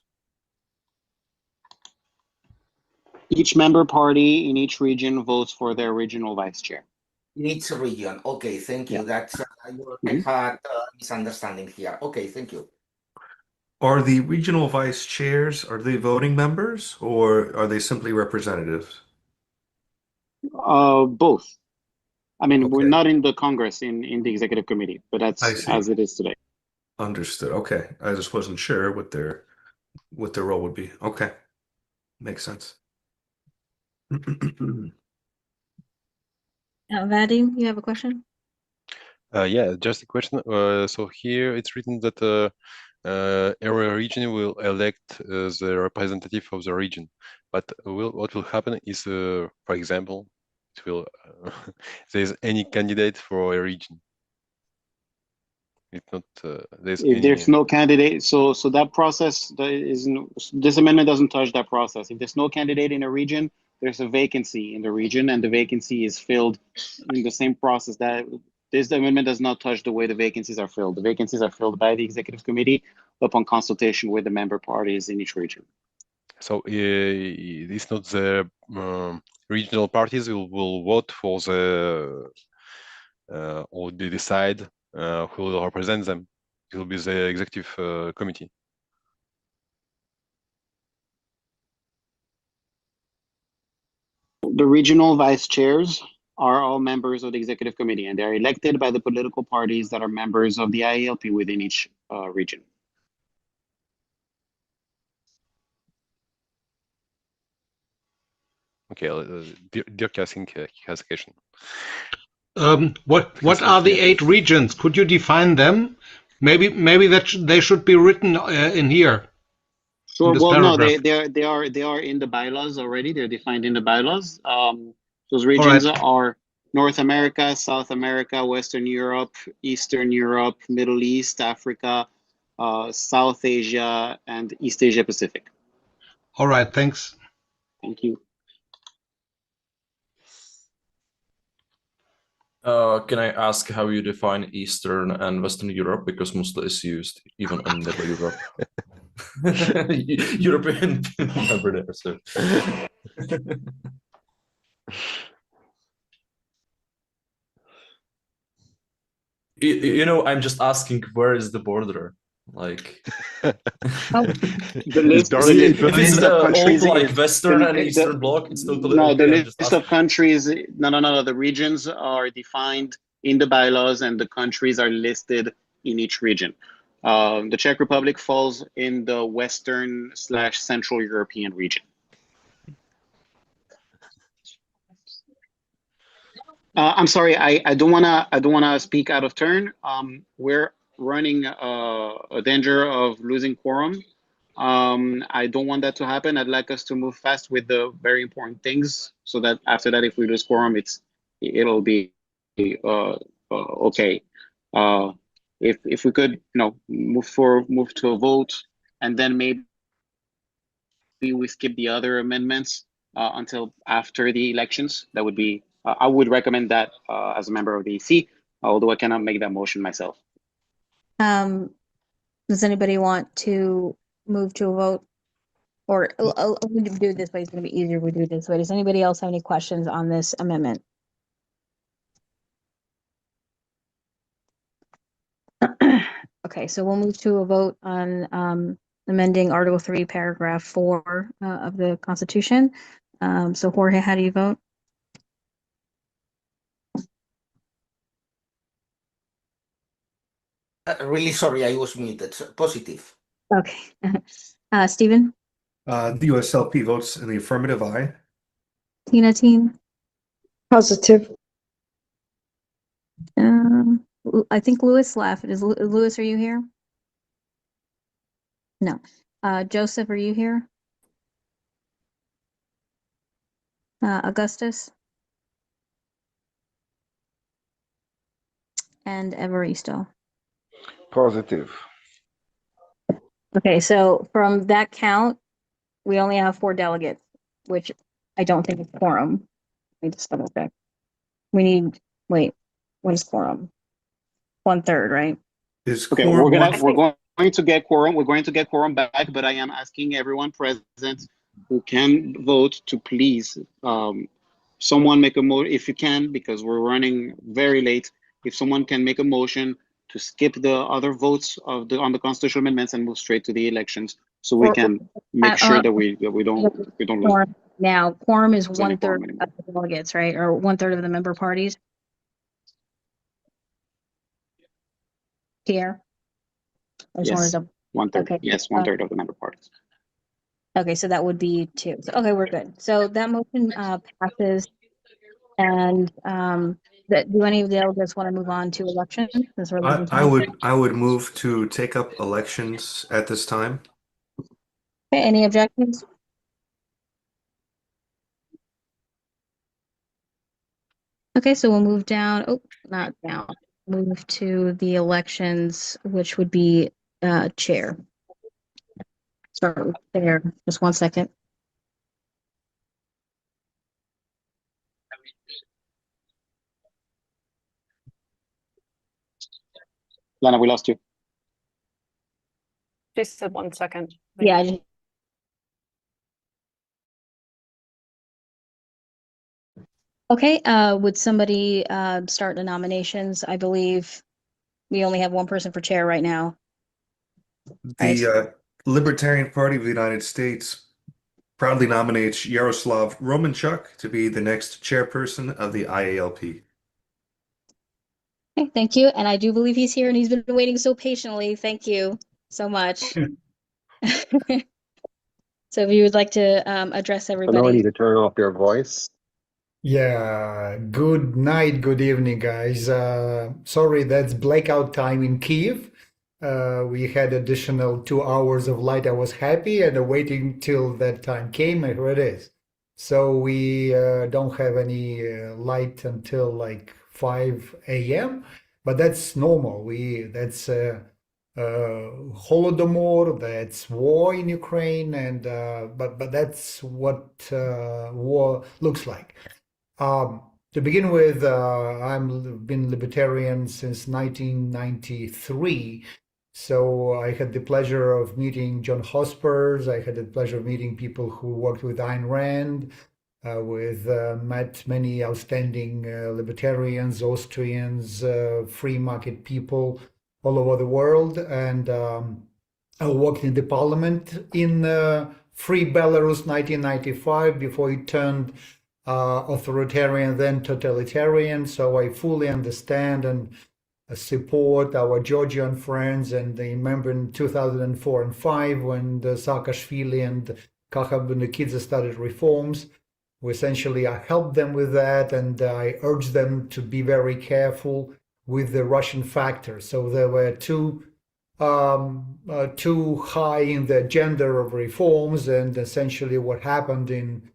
Each member party in each region votes for their regional vice chair. In each region. Okay, thank you. Yeah. That's I had misunderstanding here. Okay, thank you. Are the regional vice chairs, are they voting members or are they simply representatives? Both. I mean, we're Okay. not in the Congress in the executive committee, but I that's see. as it is today. Understood. Okay. I just wasn't sure what their role would be. Okay. Makes sense. Vadim, you have a question? Yeah, just a question. So here it's written that every region will elect the representative of the region, but what will happen is, for example, it will there's any candidate for a region. It's not there's If any. there's no candidate, so that process this amendment doesn't touch that process. If there's no candidate in a region, there's a vacancy in the region, and the vacancy is filled in the same process. That this amendment does not touch the way the vacancies are filled. The vacancies are filled by the executive committee upon consultation with the member parties in each region. So it's not the regional parties will vote for the or they decide who will represent them. It will be the executive committee. The regional vice chairs are all members of the executive committee, and they're elected by the political parties that are members of the IALP within each region. Okay, Dirk, I think he has a question. What are the 8 regions? Could you define them? Maybe that they should be written in here. Sure. This Well, no, paragraph. they are in the bylaws already. They're defined in the bylaws. Those regions are North America, South America, Western Europe, Eastern Europe, Middle East, Africa, South Asia, and East Asia Pacific. All right, thanks. Thank you. Can I ask how you define Eastern and Western Europe? Because mostly is used even in Middle Europe. European member there, so. You know, I'm just asking where is the border? Like The list of countries, old, like Western and Eastern Bloc, it's totally no, okay. the list of countries, no, the regions are defined in the bylaws and the countries are listed in each region. The Czech Republic falls in the Western/Central European region. I'm sorry, I don't wanna speak out of turn. We're running a danger of losing quorum. I don't want that to happen. I'd like us to move fast with the very important things, so that after that, if we lose quorum, it'll be okay. If we could, move to a vote, and then maybe we skip the other amendments until after the elections. That would be. I would recommend that as a member of the EC, although I cannot make that motion myself. Does anybody want to move to a vote? Or we do it this way, it's gonna be easier if we do it this way. Does anybody else have any questions on this amendment? Okay, so we'll move to a vote on amending Article 3, Paragraph 4 of the Constitution. So Jorge, how do you vote? Really sorry, I was muted. Positive. Okay. Stephen? The USLP votes in the affirmative, aye. Tina Teen? Positive. I think Louis left. Louis, are you here? No. Joseph, are you here? Augustus? And Evaristo. Positive. Okay, so from that count, we only have 4 delegates, which I don't think is quorum. Let me just double check. We need, wait, what is quorum? 1/3, right? Okay, we're going to get quorum. We're going to get quorum back, but I am asking everyone present who can vote to please someone make a motion if you can, because we're running very late. If someone can make a motion to skip the other votes on the constitutional amendments and move straight to the elections, so we can make sure that we don't lose. Now, quorum is 1/3 of the delegates, right? Or 1/3 of the member parties. Pierre? Yes, 1/3. Okay. Yes, 1/3 of the member parties. Okay, so that would be 2. So, okay, we're good. So that motion passes. And do any of the delegates want to move on to elections? I would move to take up elections at this time. Okay, any objections? Okay, so we'll move down. Oh, not down. Move to the elections, which would be chair. Start with chair. Just 1 second. Lana, we lost you. She said 1 second. Yeah, I just Okay, would somebody start the nominations? I believe we only have one person for chair right now. The Libertarian Party of the United States proudly nominates Yaroslav Romanchuk to be the next chairperson of the IALP. Okay, thank you. And I do believe he's here and he's been waiting so patiently. Thank you so much. So if you would like to address I know I everybody. need to turn off your voice. Yeah, good night, good evening, guys. Sorry, that's blackout time in Kiev. We had additional 2 hours of light. I was happy and waiting till that time came, and here it is. So we don't have any light until like 5 a.m., but that's normal. That's Holodomor, that's war in Ukraine, and but that's what war looks like. To begin with, I've been libertarian since 1993. So I had the pleasure of meeting John Hospers. I had the pleasure of meeting people who worked with Ayn Rand, met many outstanding libertarians, Austrians, free market people all over the world. And I worked in the parliament in Free Belarus 1995 before it turned authoritarian, then totalitarian. So I fully understand and support our Georgian friends. And I remember in 2004 and 5 when the Saakashvili and Kakhabunakidze started reforms. Essentially, I helped them with that, and I urged them to be very careful with the Russian factor. So there were too high in the agenda of reforms, and essentially what happened in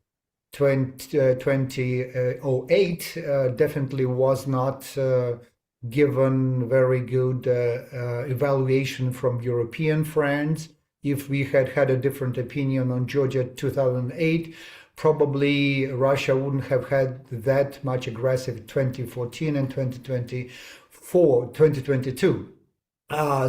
2008 definitely was not given very good evaluation from European friends. If we had had a different opinion on Georgia 2008, probably Russia wouldn't have had that much aggressive 2014 and 2022.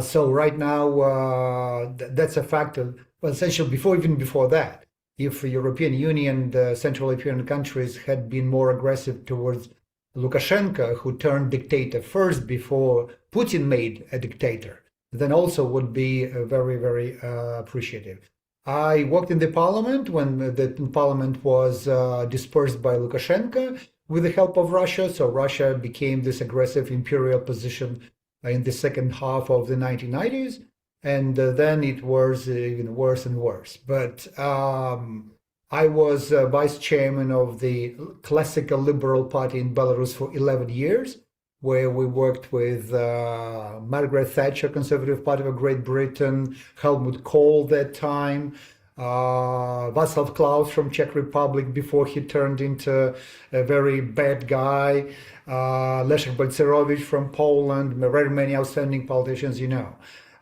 So right now, that's a factor. Well, essentially, even before that, if the European Union, the Central European countries had been more aggressive towards Lukashenko, who turned dictator first before Putin made a dictator, then also would be very, very appreciative. I worked in the parliament when the parliament was dispersed by Lukashenko with the help of Russia. So Russia became this aggressive imperial position in the second half of the 1990s. And then it was even worse and worse. But I was vice chairman of the classical liberal party in Belarus for 11 years, where we worked with Margaret Thatcher, Conservative Party of Great Britain, Helmut Kohl that time, Václav Klaus from Czech Republic before he turned into a very bad guy, Leszek Balcerowicz from Poland, very many outstanding politicians, you know.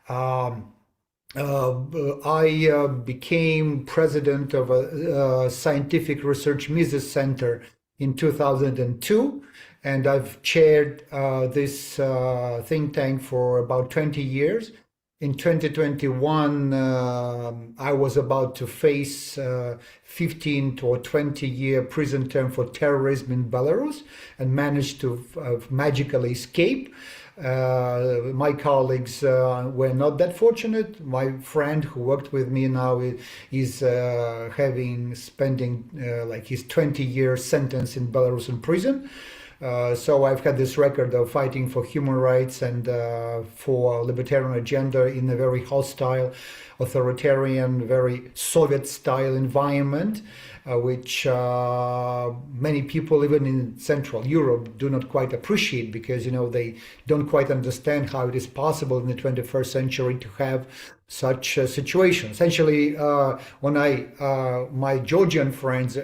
I became president of a scientific research Mises Center in 2002, and I've chaired this think tank for about 20 years. In 2021, I was about to face 15 to a 20-year prison term for terrorism in Belarus and managed to magically escape. My colleagues were not that fortunate. My friend who worked with me now is spending like his 20-year sentence in Belarusian prison. So I've had this record of fighting for human rights and for libertarian agenda in a very hostile, authoritarian, very Soviet-style environment, which many people, even in Central Europe, do not quite appreciate because, you know, they don't quite understand how it is possible in the 21st century to have such a situation. Essentially, when my Georgian friends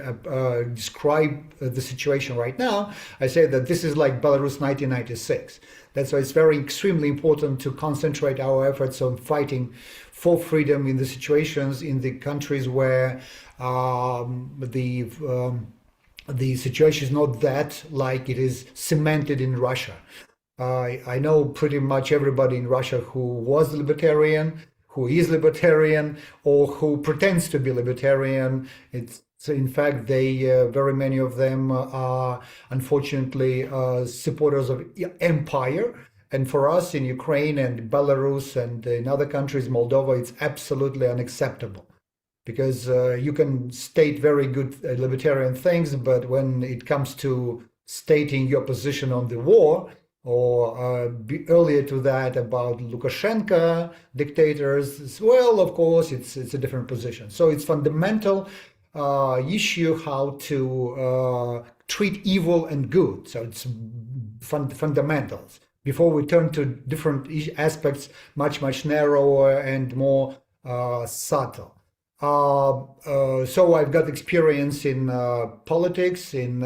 describe the situation right now, I say that this is like Belarus 1996. That's why it's very extremely important to concentrate our efforts on fighting for freedom in the situations in the countries where the situation is not that like it is cemented in Russia. I know pretty much everybody in Russia who was libertarian, who is libertarian, or who pretends to be libertarian. So in fact, very many of them are unfortunately supporters of empire. And for us in Ukraine and Belarus and in other countries, Moldova, it's absolutely unacceptable. Because you can state very good libertarian things, but when it comes to stating your position on the war, or earlier to that about Lukashenko dictators, well, of course, it's a different position. So it's fundamental issue how to treat evil and good. So it's fundamentals. Before we turn to different aspects, much narrower and more subtle. So I've got experience in politics, in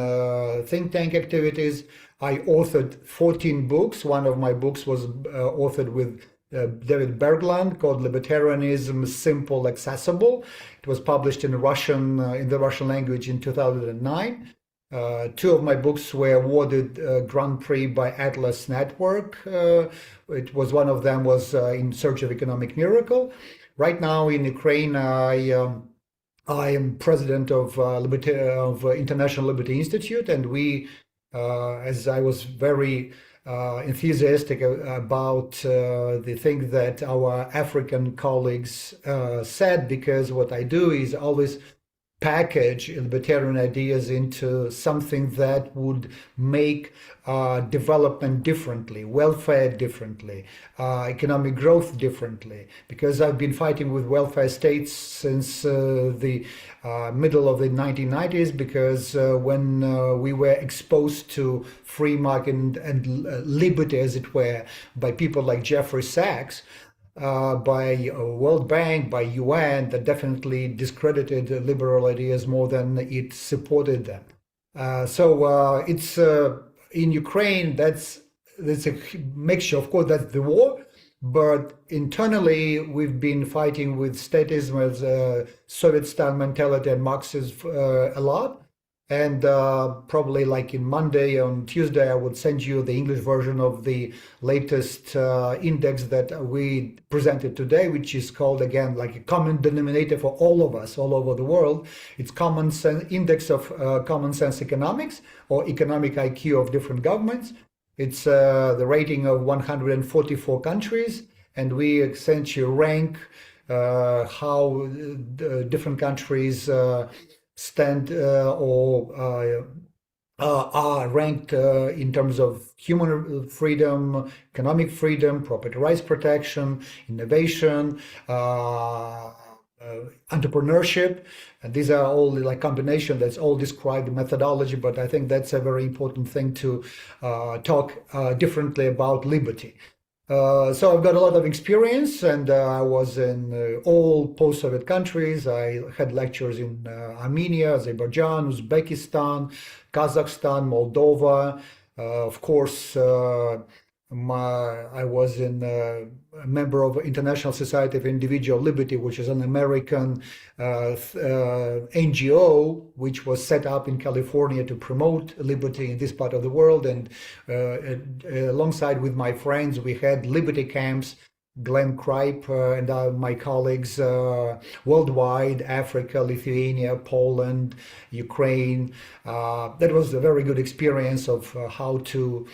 think tank activities. I authored 14 books. One of my books was authored with David Bergland called Libertarianism Simple, Accessible. It was published in the Russian language in 2009. Two of my books were awarded Grand Prix by Atlas Network. One of them was In Search of Economic Miracle. Right now in Ukraine, I am president of International Liberty Institute, and we, as I was very enthusiastic about the thing that our African colleagues said, because what I do is always package libertarian ideas into something that would make development differently, welfare differently, economic growth differently. Because I've been fighting with welfare states since the middle of the 1990s, because when we were exposed to free market and liberty, as it were, by people like Jeffrey Sachs, by World Bank, by UN, that definitely discredited liberal ideas more than it supported them. So it's in Ukraine, that's a mixture. Of course, that's the war, but internally we've been fighting with statism as Soviet-style mentality and Marxism a lot. And probably like in Monday, on Tuesday, I would send you the English version of the latest index that we presented today, which is called, again, like a common denominator for all of us all over the world. It's Common Sense Index of Common Sense Economics, or Economic IQ of different governments. It's the rating of 144 countries, and we essentially rank how different countries stand or are ranked in terms of human freedom, economic freedom, property rights protection, innovation, entrepreneurship. And these are all like combination that's all described in methodology, but I think that's a very important thing to talk differently about liberty. So I've got a lot of experience, and I was in all post-Soviet countries. I had lectures in Armenia, Azerbaijan, Uzbekistan, Kazakhstan, Moldova. Of course, I was a member of International Society of Individual Liberty, which is an American NGO, which was set up in California to promote liberty in this part of the world. And alongside with my friends, we had liberty camps. Glenn Kripe and my colleagues worldwide, Africa, Lithuania, Poland, Ukraine. That was a very good experience of how to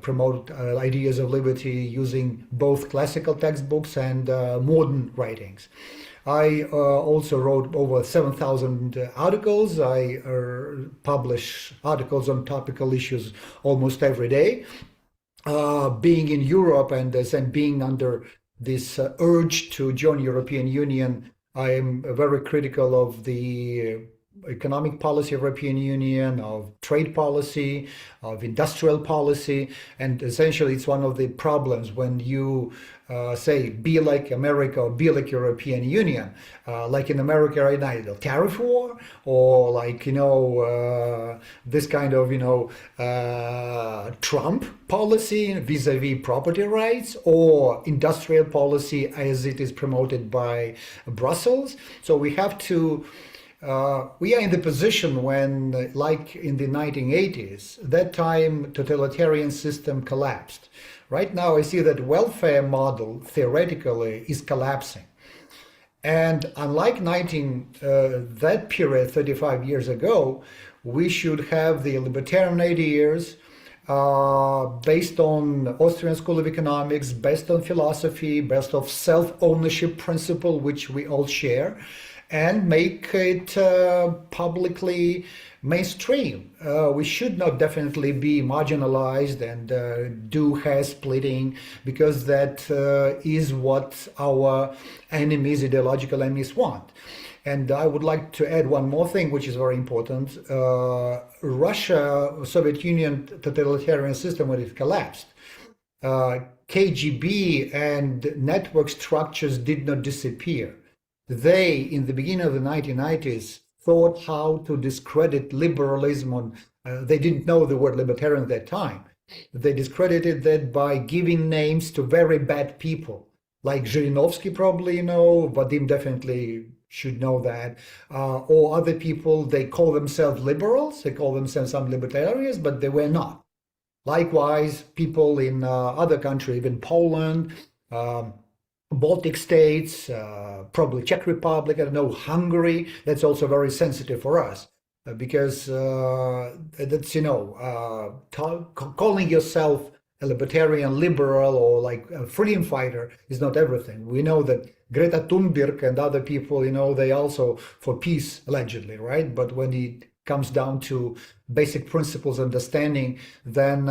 promote ideas of liberty using both classical textbooks and modern writings. I also wrote over 7,000 articles. I publish articles on topical issues almost every day. Being in Europe and being under this urge to join European Union, I am very critical of the economic policy of European Union, of trade policy, of industrial policy, and essentially it's one of the problems when you say be like America or be like European Union. Like in America right now, the tariff war, or like this kind of Trump policy vis-a-vis property rights, or industrial policy as it is promoted by Brussels. So we have to. We are in the position when, like in the 1980s, that time totalitarian system collapsed. Right now, I see that welfare model theoretically is collapsing. And unlike that period 35 years ago, we should have the libertarian ideas based on Austrian School of Economics, based on philosophy, based on self-ownership principle, which we all share, and make it publicly mainstream. We should not definitely be marginalized and do hair splitting, because that is what our enemies, ideological enemies, want. And I would like to add one more thing, which is very important. Russia, Soviet Union totalitarian system, when it collapsed, KGB and network structures did not disappear. They, in the beginning of the 1990s, thought how to discredit liberalism. They didn't know the word libertarian at that time. They discredited that by giving names to very bad people, like Zhirinovsky, probably Vadim definitely should know that, or other people. They call themselves liberals, they call themselves some libertarians, but they were not. Likewise, people in other countries, even Poland, Baltic states, probably Czech Republic, I don't know, Hungary, that's also very sensitive for us, because that's, calling yourself a libertarian, liberal, or like a freedom fighter is not everything. We know that Greta Thunberg and other people, they also for peace, allegedly, right? But when it comes down to basic principles understanding, then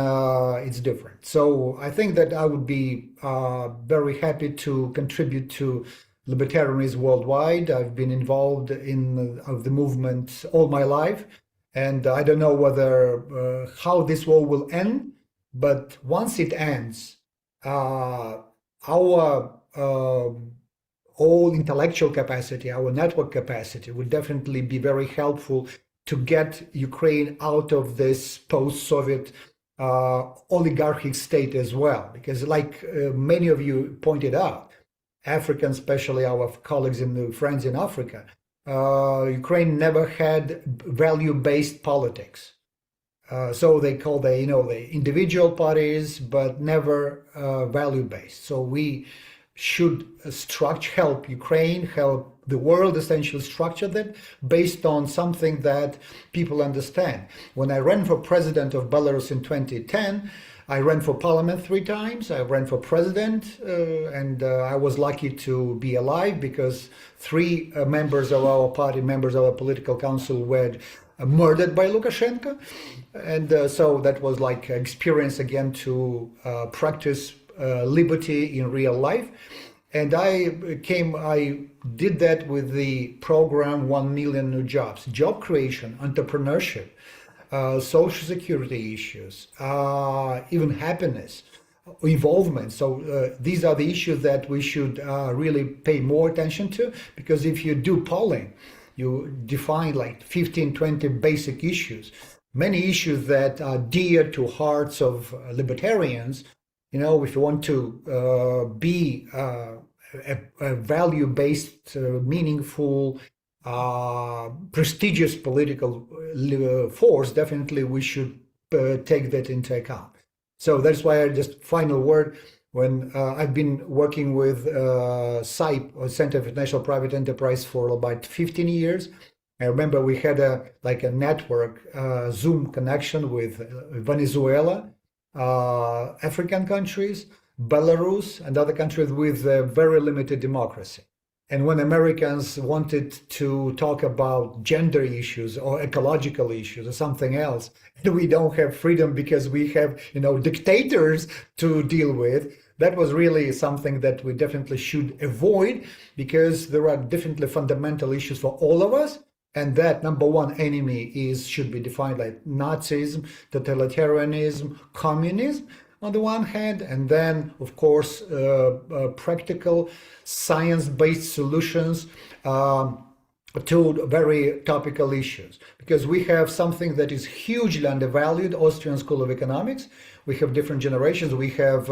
it's different. So I think that I would be very happy to contribute to libertarianism worldwide. I've been involved in the movement all my life, and I don't know whether how this war will end, but once it ends, our all intellectual capacity, our network capacity would definitely be very helpful to get Ukraine out of this post-Soviet oligarchic state as well. Because like many of you pointed out, Africans, especially our colleagues and friends in Africa, Ukraine never had value-based politics. So they call the individual parties, but never value-based. So we should help Ukraine, help the world essentially structure that based on something that people understand. When I ran for president of Belarus in 2010, I ran for parliament 3 times. I ran for president, and I was lucky to be alive because 3 members of our party, members of our political council, were murdered by Lukashenko. And so that was like experience again to practice liberty in real life. And I did that with the program 1 million new jobs, job creation, entrepreneurship, social security issues, even happiness, involvement. So these are the issues that we should really pay more attention to, because if you do polling, you define like 15, 20 basic issues, many issues that are dear to hearts of libertarians. If you want to be a value-based, meaningful, prestigious political force, definitely we should take that into account. So that's why just final word, when I've been working with CIPE, or Center for International Private Enterprise, for about 15 years. I remember we had a network Zoom connection with Venezuela, African countries, Belarus, and other countries with very limited democracy. And when Americans wanted to talk about gender issues or ecological issues or something else, we don't have freedom because we have, dictators to deal with. That was really something that we definitely should avoid, because there are definitely fundamental issues for all of us. And that number one enemy should be defined like Nazism, totalitarianism, communism on the one hand, and then, of course, practical science-based solutions to very topical issues. Because we have something that is hugely undervalued, Austrian School of Economics. We have different generations. We have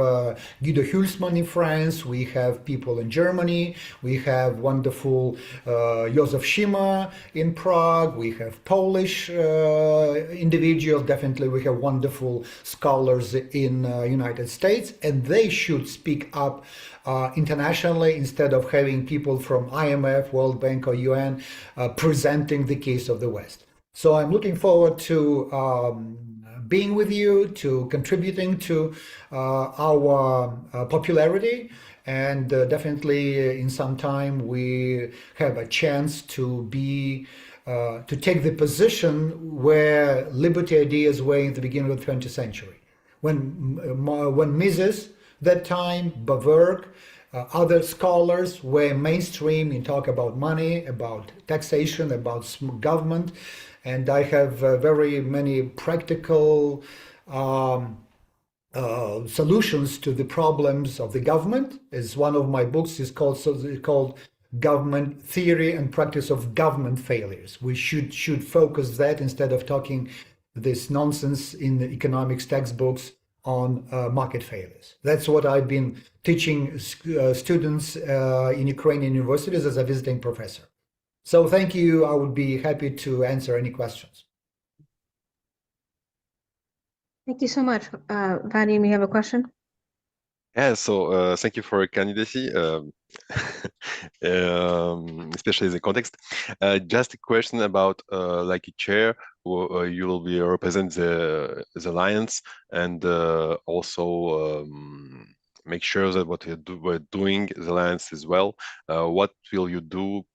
Guido Hülsmann in France. We have people in Germany. We have wonderful Josef Schima in Prague. We have Polish individuals. Definitely, we have wonderful scholars in United States, and they should speak up internationally instead of having people from IMF, World Bank, or UN presenting the case of the West. So I'm looking forward to being with you, to contributing to our popularity, and definitely in some time we have a chance to be to take the position where liberty ideas were in the beginning of the 20th century, when Mises that time, Bawerk, other scholars were mainstream in talk about money, about taxation, about government. And I have very many practical solutions to the problems of the government. As one of my books is called Government Theory and Practice of Government Failures. We should focus that instead of talking this nonsense in the economics textbooks on market failures. That's what I've been teaching students in Ukrainian universities as a visiting professor. So thank you. I would be happy to answer any questions. Thank you so much. Vadim, you have a question? Yeah, so thank you for your candidacy, especially in the context. Just a question about like a chair, you will be represent the alliance and also make sure that what we're doing the alliance as well. What will you do?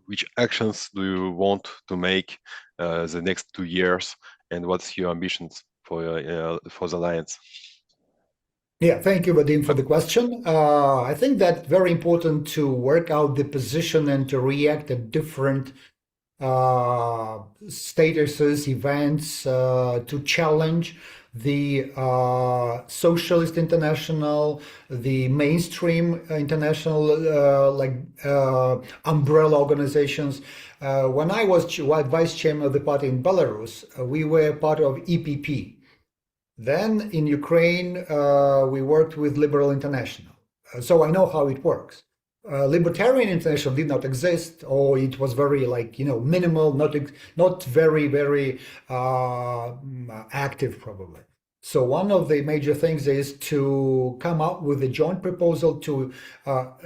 Which actions do you want to make the next 2 years, and what's your ambitions for the alliance? Yeah, thank you, Vadim, for the question. I think that very important to work out the position and to react at different statuses, events, to challenge the Socialist International, the mainstream international umbrella organizations. When I was vice chairman of the party in Belarus, we were part of EPP. Then in Ukraine, we worked with Liberal International. So I know how it works. Libertarian International did not exist, or it was very minimal, not very active probably. So one of the major things is to come up with a joint proposal to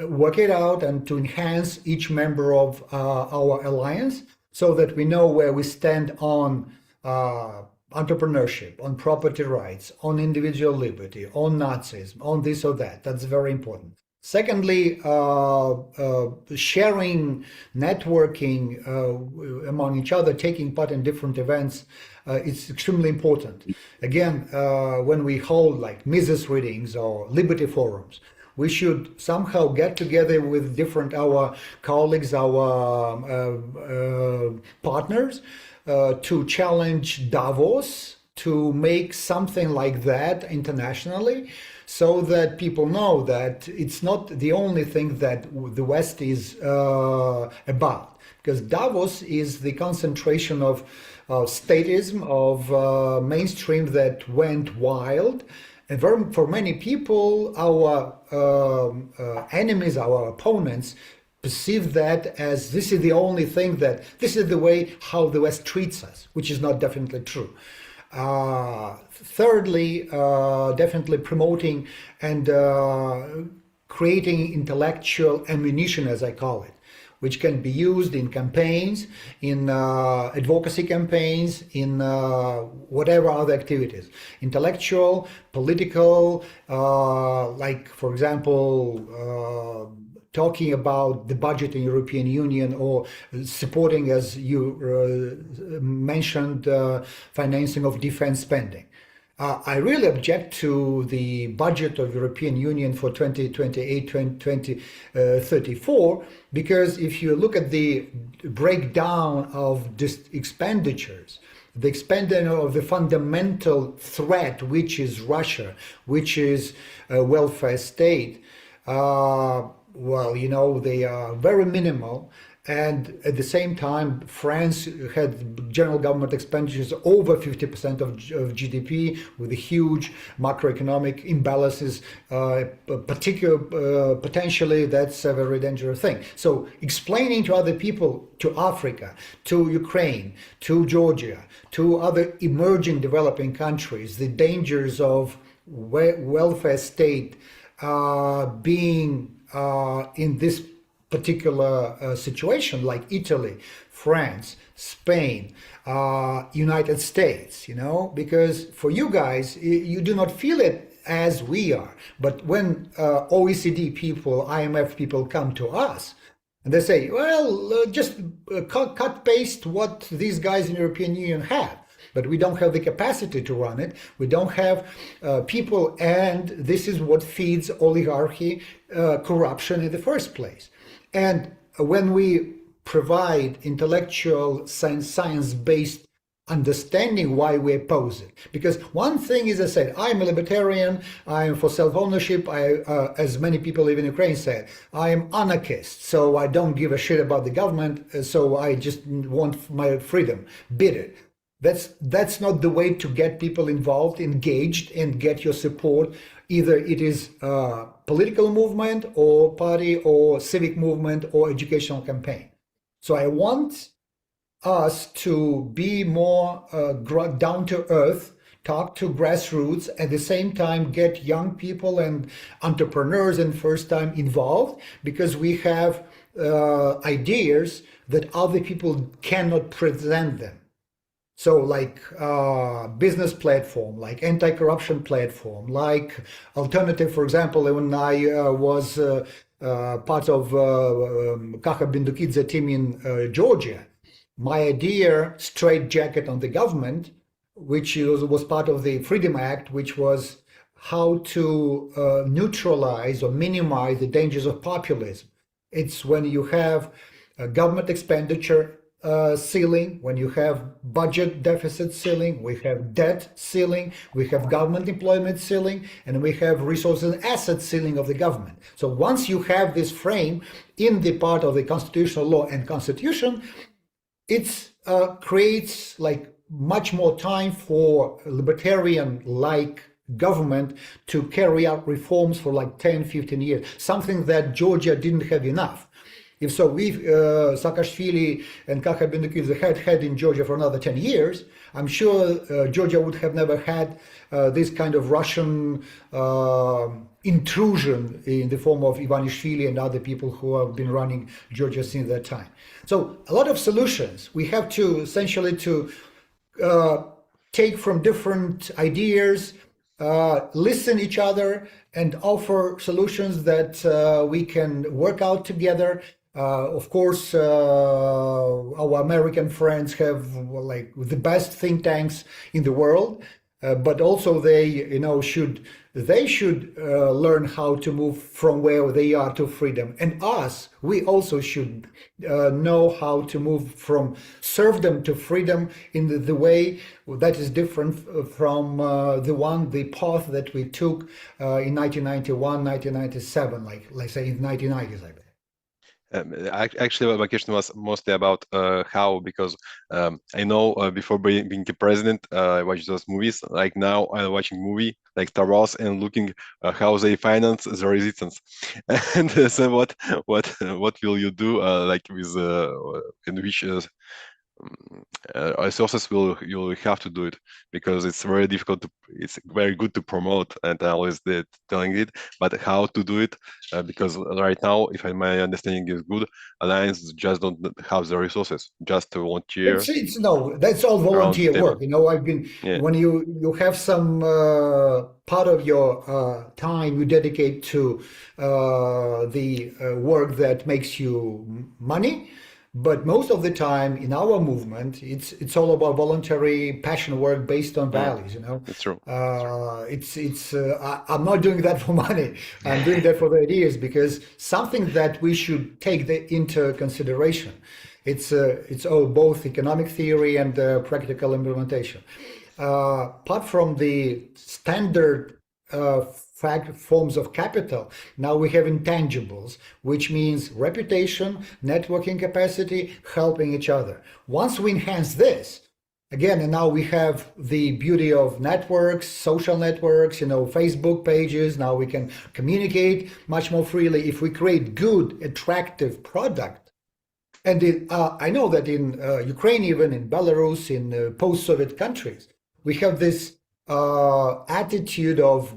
work it out and to enhance each member of our alliance so that we know where we stand on entrepreneurship, on property rights, on individual liberty, on Nazism, on this or that. That's very important. Secondly, sharing, networking among each other, taking part in different events, it's extremely important. Again, when we hold like Mises readings or Liberty forums, we should somehow get together with different our colleagues, our partners, to challenge Davos to make something like that internationally, so that people know that it's not the only thing that the West is about. Because Davos is the concentration of statism, of mainstream that went wild. And for many people, our enemies, our opponents, perceive that as this is the only thing this is the way how the West treats us, which is not definitely true. Thirdly, definitely promoting and creating intellectual ammunition, as I call it, which can be used in campaigns, in advocacy campaigns, in whatever other activities. Intellectual, political, like, for example, talking about the budget in European Union, or supporting, as you mentioned, financing of defense spending. I really object to the budget of European Union for 2028, 2034, because if you look at the breakdown of this expenditures, the expenditure of the fundamental threat, which is Russia, which is a welfare state, well, you know, they are very minimal. And at the same time, France had general government expenditures over 50% of GDP, with huge macroeconomic imbalances. Potentially, that's a very dangerous thing. So explaining to other people, to Africa, to Ukraine, to Georgia, to other emerging developing countries, the dangers of welfare state being in this particular situation, like Italy, France, Spain, United States, you know, because for you guys, you do not feel it as we are. But when OECD people, IMF people come to us, and they say, well, just cut paste what these guys in the European Union have. But we don't have the capacity to run it. We don't have people, and this is what feeds oligarchy, corruption in the first place. And when we provide intellectual science-based understanding why we oppose it, because one thing is, I said, I'm a libertarian, I am for self-ownership, as many people live in Ukraine said, I am anarchist, so I don't give a shit about the government, so I just want my freedom, beat it. That's not the way to get people involved, engaged, and get your support. Either it is a political movement or party or civic movement or educational campaign. So I want us to be more down to earth, talk to grassroots, at the same time get young people and entrepreneurs and first time involved, because we have ideas that other people cannot present them. So like business platform, like anti-corruption platform, like alternative, for example, when I was part of Kaha Bindukidze team in Georgia, my idea, straight jacket on the government, which was part of the Freedom Act, which was how to neutralize or minimize the dangers of populism. It's when you have a government expenditure ceiling, when you have budget deficit ceiling, we have debt ceiling, we have government employment ceiling, and we have resources and asset ceiling of the government. So once you have this frame in the part of the constitutional law and constitution, it creates like much more time for libertarian-like government to carry out reforms for like 10, 15 years, something that Georgia didn't have enough. If so, we Saakashvili and Kaha Bindukidze had in Georgia for another 10 years, I'm sure Georgia would have never had this kind of Russian intrusion in the form of Ivanishvili and other people who have been running Georgia since that time. So a lot of solutions. We have to essentially to take from different ideas, listen each other, and offer solutions that we can work out together. Of course, our American friends have like the best think tanks in the world, but also they, you know, should learn how to move from where they are to freedom. And us, we also should know how to move from serfdom to freedom in the way that is different from the path that we took in 1991, 1997, like let's say in 1990s, like that. Actually, my question was mostly about how, because I know before being a president, I watched those movies. Like now, I'm watching movie like Star Wars and looking how they finance the resistance. And so, what will you do like with in which resources you'll have to do it, because it's very difficult to, it's very good to promote, and I always telling it, but how to do it, because right now, if my understanding is good, Alliance just don't have the resources just to volunteer. No, that's all volunteer work. You know, I've been, when you have some part of your time you dedicate to the work that makes you money, But most of the time in our movement, it's all about voluntary passion work based on values. You know, It's true. I'm not doing that for money. I'm doing that for the ideas because something that we should take into consideration. It's all both economic theory and practical implementation. Apart from the standard forms of capital, now we have intangibles, which means reputation, networking capacity, helping each other. Once we enhance this, again, and now we have the beauty of networks, social networks, you know, Facebook pages. Now we can communicate much more freely if we create good, attractive product. And I know that in Ukraine, even in Belarus, in post-Soviet countries, we have this attitude of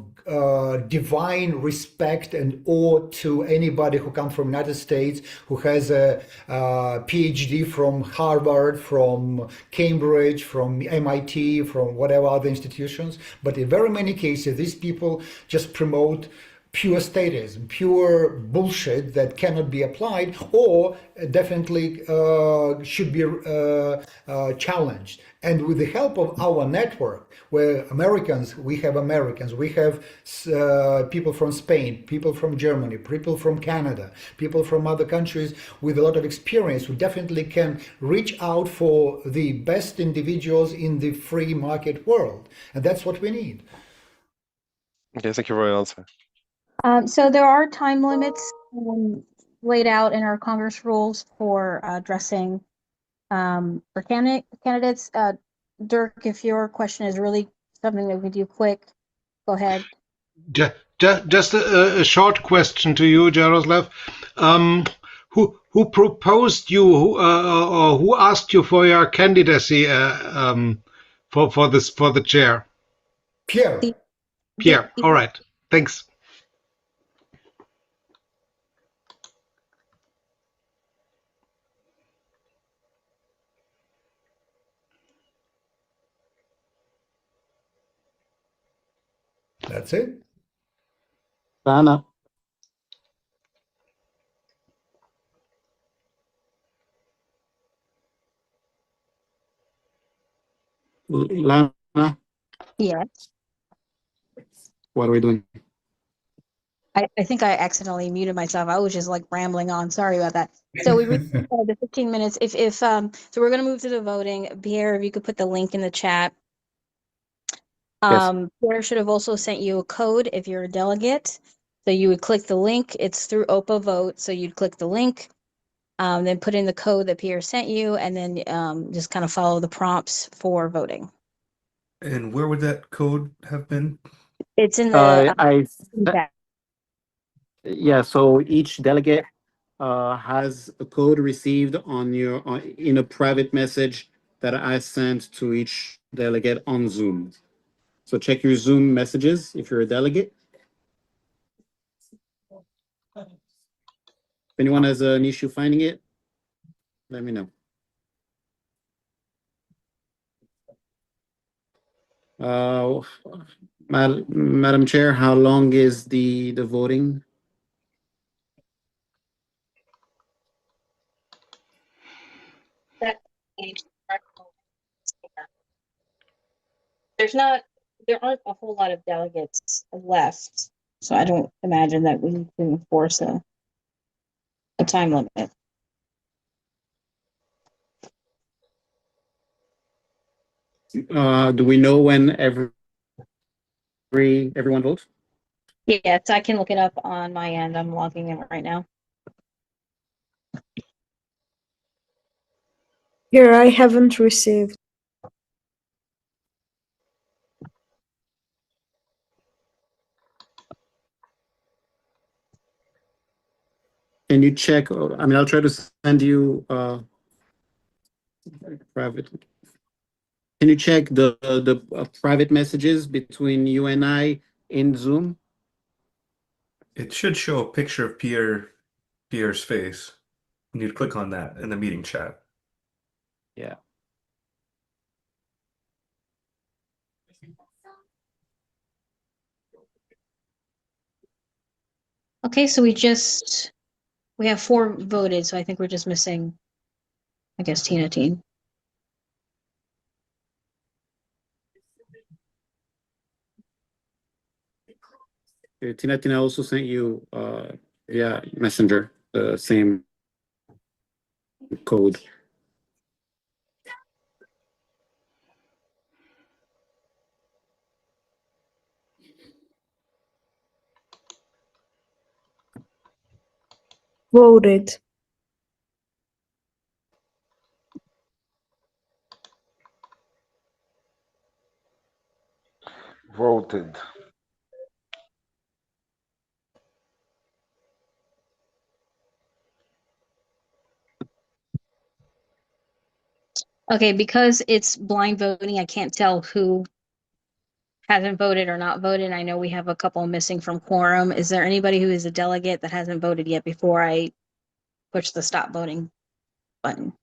divine respect and awe to anybody who comes from United States, who has a PhD from Harvard, from Cambridge, from MIT, from whatever other institutions. But in very many cases, these people just promote pure statism, pure bullshit that cannot be applied or definitely should be challenged. And with the help of our network, where we have people from Spain, people from Germany, people from Canada, people from other countries with a lot of experience who definitely can reach out for the best individuals in the free market world. And that's what we need. Okay, thank you for your answer. So there are time limits laid out in our Congress rules for addressing for candidates. Dirk, if your question is really something that we do quick, go ahead. Just a short question to you, Jaroslav. Who proposed you, or who asked you for your candidacy for the chair? Pierre. Pierre. All right. Thanks. That's it. Lana. Lana, Yes. what are we doing? I think I accidentally muted myself. I was just like rambling on. Sorry about that. So we reached the 15 minutes. So we're gonna move to the voting. Pierre, if you could put the link in the chat. Pierre should have also sent you a code if you're a delegate. So you would click the link. It's through OPA Vote. So you'd click the link, then put in the code that Pierre sent you, and then just kind of follow the prompts for voting. And where would that code have been? It's in the Yeah, so each delegate has a code received in a private message that I sent to each delegate on Zoom. So check your Zoom messages if you're a delegate. If anyone has an issue finding it, let me know. Madam Chair, how long is the voting? There aren't a whole lot of delegates left, so I don't imagine that we need to enforce a time limit. Do we know when everyone votes? Yes, I can look it up on my end. I'm logging in right now. Here, I haven't received. Can you check? I mean, I'll try to send you privately. Can you check the private messages between you and I in Zoom? It should show a picture of Pierre's face. And you'd click on that in the meeting chat. Yeah. Okay, so we have 4 voted, so I think we're just missing I guess Tina Teen. Tina also sent you yeah, Messenger, the same code. Voted. Voted. Okay, because it's blind voting, I can't tell who hasn't voted or not voted. I know we have a couple missing from quorum. Is there anybody who is a delegate that hasn't voted yet before I push the stop voting button?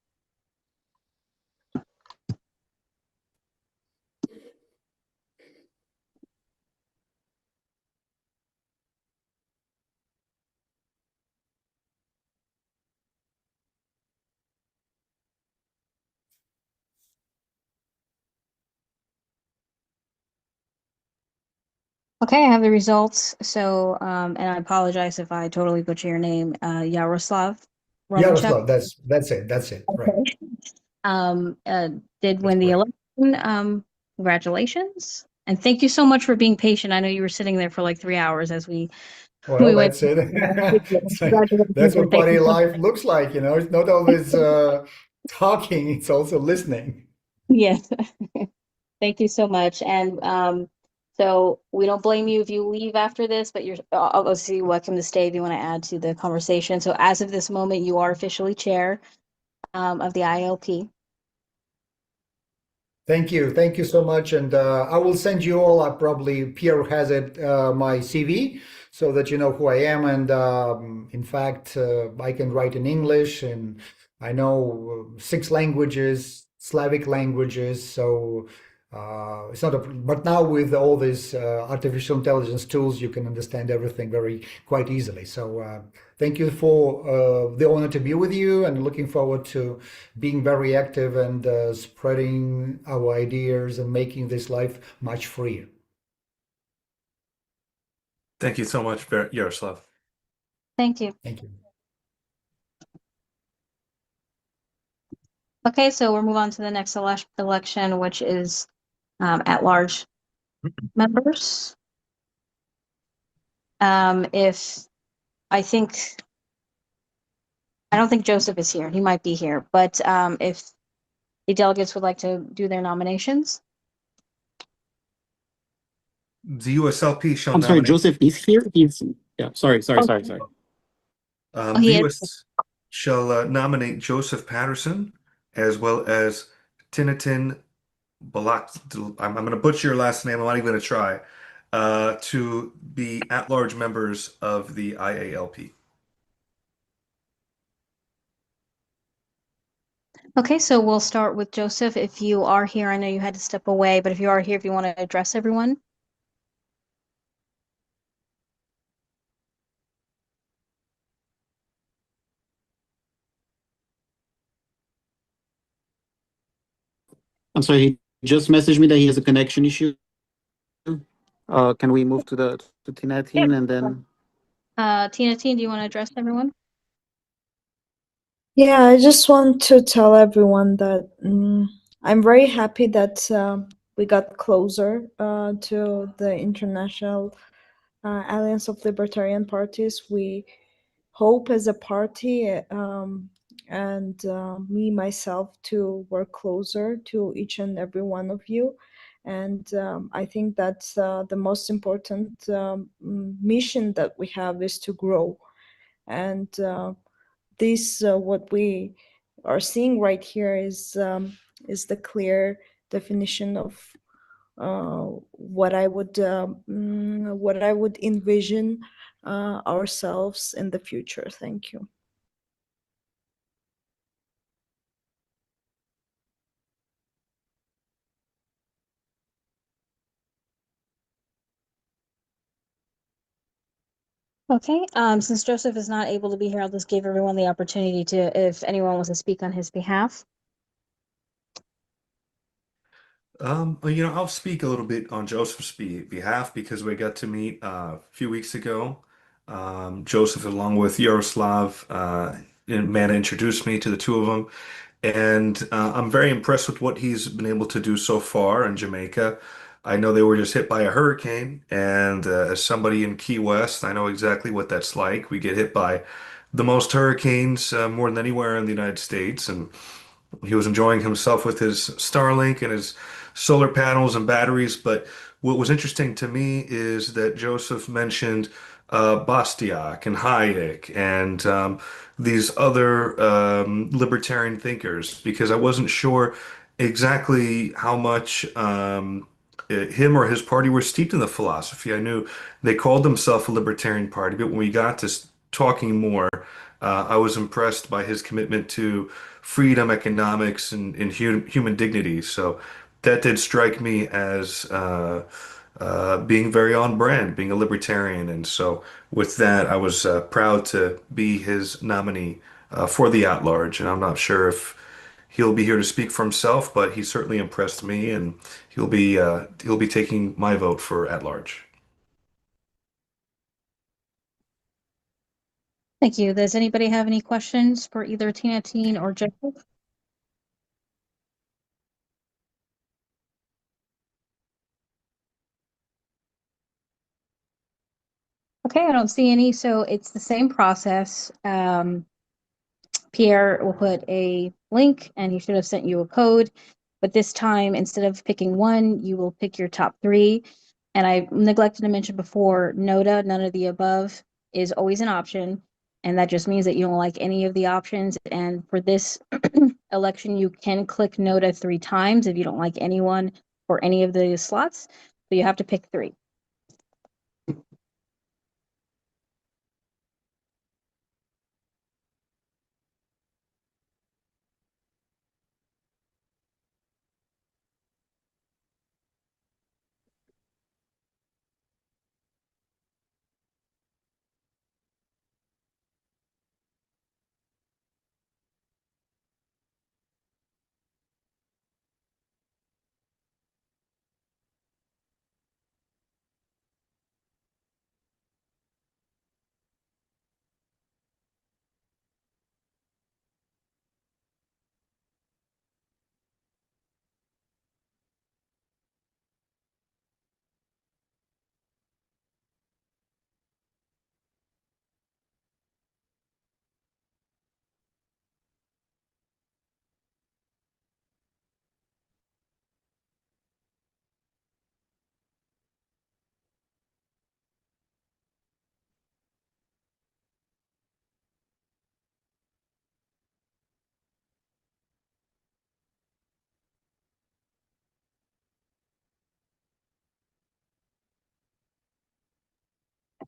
Okay, I have the results. So, and I apologize if I totally butcher your name, Yaroslav Romanchuk. Yaroslav, that's it. Right. Okay. Did win the election. Congratulations. And thank you so much for being patient. I know you were sitting there for like 3 hours as we Well, went. that's it. Congratulations, That's what and thank party you so life much. looks like, you know. It's not always talking, it's also listening. Yes. Thank you so much. And so we don't blame you if you leave after this, but you're obviously welcome to stay if you want to add to the conversation. So as of this moment, you are officially chair of the IALP. Thank you so much. And I will send you all, probably Pierre has it, my CV, so that you know who I am. And in fact, I can write in English, and I know 6 languages, Slavic languages. So it's not a, but now with all these artificial intelligence tools, you can understand everything quite easily. So thank you for the honor to be with you, and looking forward to being very active and spreading our ideas and making this life much freer. Thank you so much, Yaroslav. Thank you. Thank you. Okay, so we'll move on to the next election, which is at-large members. If I think, I don't think Joseph is here. He might be here, but if the delegates would like to do their nominations. The USLP shall I'm sorry, nominate. Joseph is here. He's yeah. Sorry. The He is. US shall nominate Joseph Patterson as well as Tinatin Balak. I'm going to butcher your last name. I'm not even going to try. To be at-large members of the IALP. Okay, so we'll start with Joseph. If you are here, I know you had to step away, but if you are here, if you want to address everyone. I'm sorry. He just messaged me that he has a connection issue. Can we move to Tina Teen and then? Tina Teen, do you want to address everyone? Yeah, I just want to tell everyone that I'm very happy that we got closer to the International Alliance of Libertarian Parties. We hope as a party and me, myself, to work closer to each and every one of you. And I think that's the most important mission that we have is to grow. And this what we are seeing right here is the clear definition of what I would envision ourselves in the future. Thank you. Okay, since Joseph is not able to be here, I'll just give everyone the opportunity to, if anyone wants to speak on his behalf. I'll speak a little bit on Joseph's behalf because we got to meet a few weeks ago. Joseph, along with Yaroslav, Mana introduced me to the two of them, and I'm very impressed with what he's been able to do so far in Jamaica. I know they were just hit by a hurricane, and as somebody in Key West, I know exactly what that's like. We get hit by the most hurricanes more than anywhere in the United States, and he was enjoying himself with his Starlink and his solar panels and batteries. But what was interesting to me is that Joseph mentioned Bastiat and Hayek and these other libertarian thinkers because I wasn't sure exactly how much him or his party were steeped in the philosophy. I knew they called themselves a libertarian party, but when we got to talking more, I was impressed by his commitment to freedom, economics, and human dignity. So that did strike me as being very on brand, being a libertarian. And so with that, I was proud to be his nominee for the at-large. And I'm not sure if he'll be here to speak for himself, but he certainly impressed me, and he'll be taking my vote for at-large. Thank you. Does anybody have any questions for either Tina Teen or Joseph? Okay, I don't see any, so it's the same process. Pierre will put a link and he should have sent you a code, but this time, instead of picking one, you will pick your top three. And I neglected to mention before, NOTA, none of the above, is always an option. And that just means that you don't like any of the options. And for this election, you can click NOTA 3 times if you don't like anyone or any of the slots. So you have to pick 3.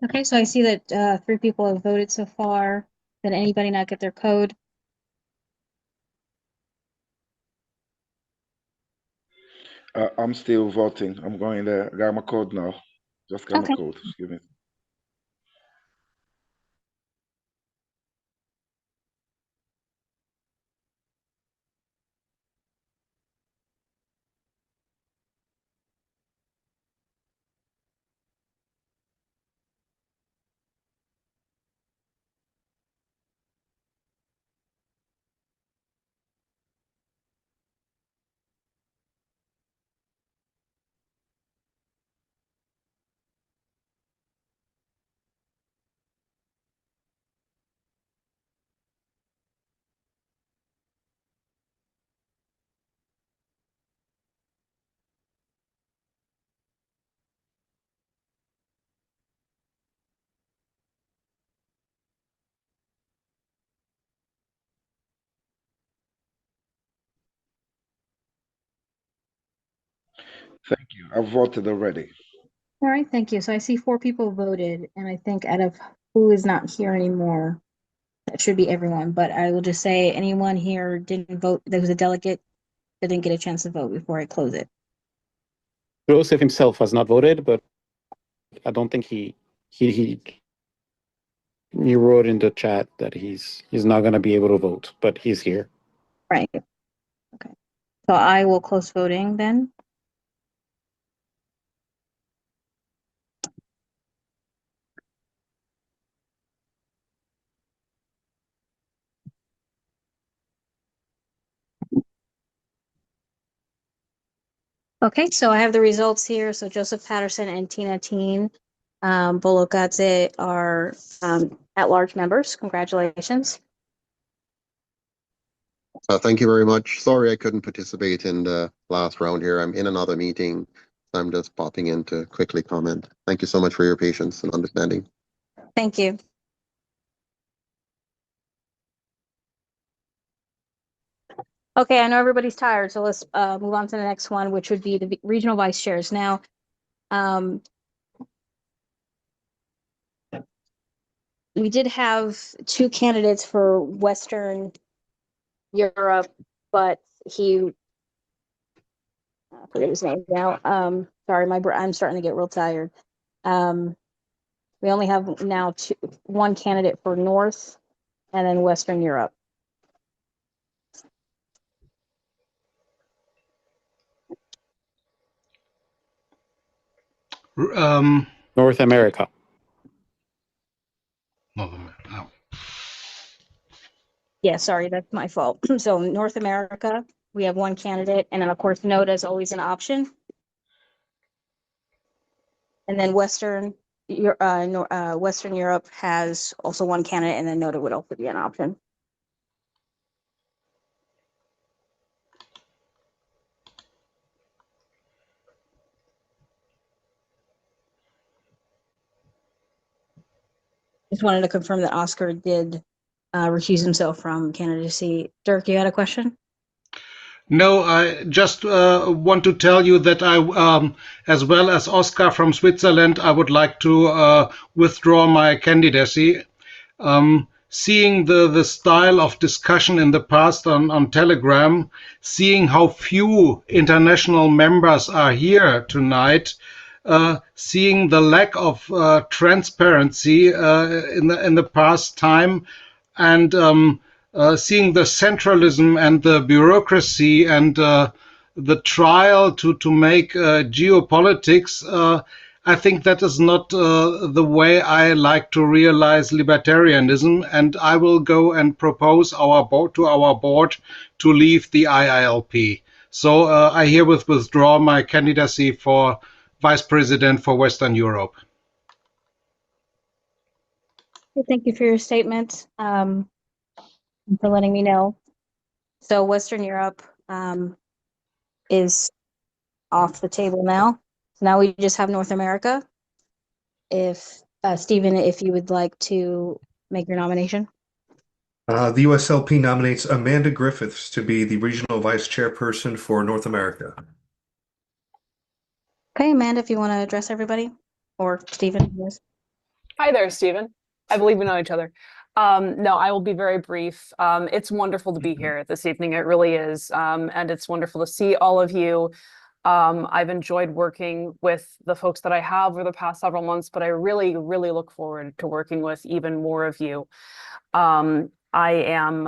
Okay, so I see that 3 people have voted so far. Did anybody not get their code? I'm still voting. I'm going there. Got my code now. Just got my Okay. code. Excuse me. Thank you. I voted already. All right, thank you. So I see 4 people voted, and I think out of who is not here anymore, that should be everyone. But I will just say anyone here didn't vote, there was a delegate that didn't get a chance to vote before I close it. Joseph himself has not voted, but I don't think he He wrote in the chat that he's not going to be able to vote, but he's here. Right. Okay. So I will close voting then. Okay, so I have the results here. So Joseph Patterson and Tina Teen Bolokadze are at-large members. Congratulations. Thank you very much. Sorry I couldn't participate in the last round here. I'm in another meeting. So I'm just popping in to quickly comment. Thank you so much for your patience and understanding. Thank you. Okay, I know everybody's tired, so let's move on to the next one, which would be the regional vice chairs. Now, we did have two candidates for Western Europe, but I forget his name now. Sorry, I'm starting to get real tired. We only have now one candidate for North and then Western Europe. North America. Oh. Yeah, sorry, that's my fault. So North America, we have one candidate, and then of course NOTA is always an option. And then Western Europe has also one candidate, and then NOTA would also be an option. Just wanted to confirm that Oscar did recuse himself from candidacy. Dirk, you had a question? No, I just want to tell you that I, as well as Oscar from Switzerland, I would like to withdraw my candidacy. Seeing the style of discussion in the past on Telegram, seeing how few international members are here tonight, seeing the lack of transparency in the past time, and seeing the centralism and the bureaucracy and the trial to make geopolitics, I think that is not the way I like to realize libertarianism, and I will go and propose our board to leave the IALP. So I herewith withdraw my candidacy for Vice President for Western Europe. Thank you for your statement, and for letting me know. So Western Europe is off the table now. So now we just have North America. If Stephen, if you would like to make your nomination. The USLP nominates Amanda Griffiths to be the regional vice chairperson for North America. Okay, Amanda, if you want to address everybody, or Stephen. Yes. Hi there, Stephen. I believe we know each other. No, I will be very brief. It's wonderful to be here this evening. It really is. And it's wonderful to see all of you. I've enjoyed working with the folks that I have over the past several months, but I really, really look forward to working with even more of you. I am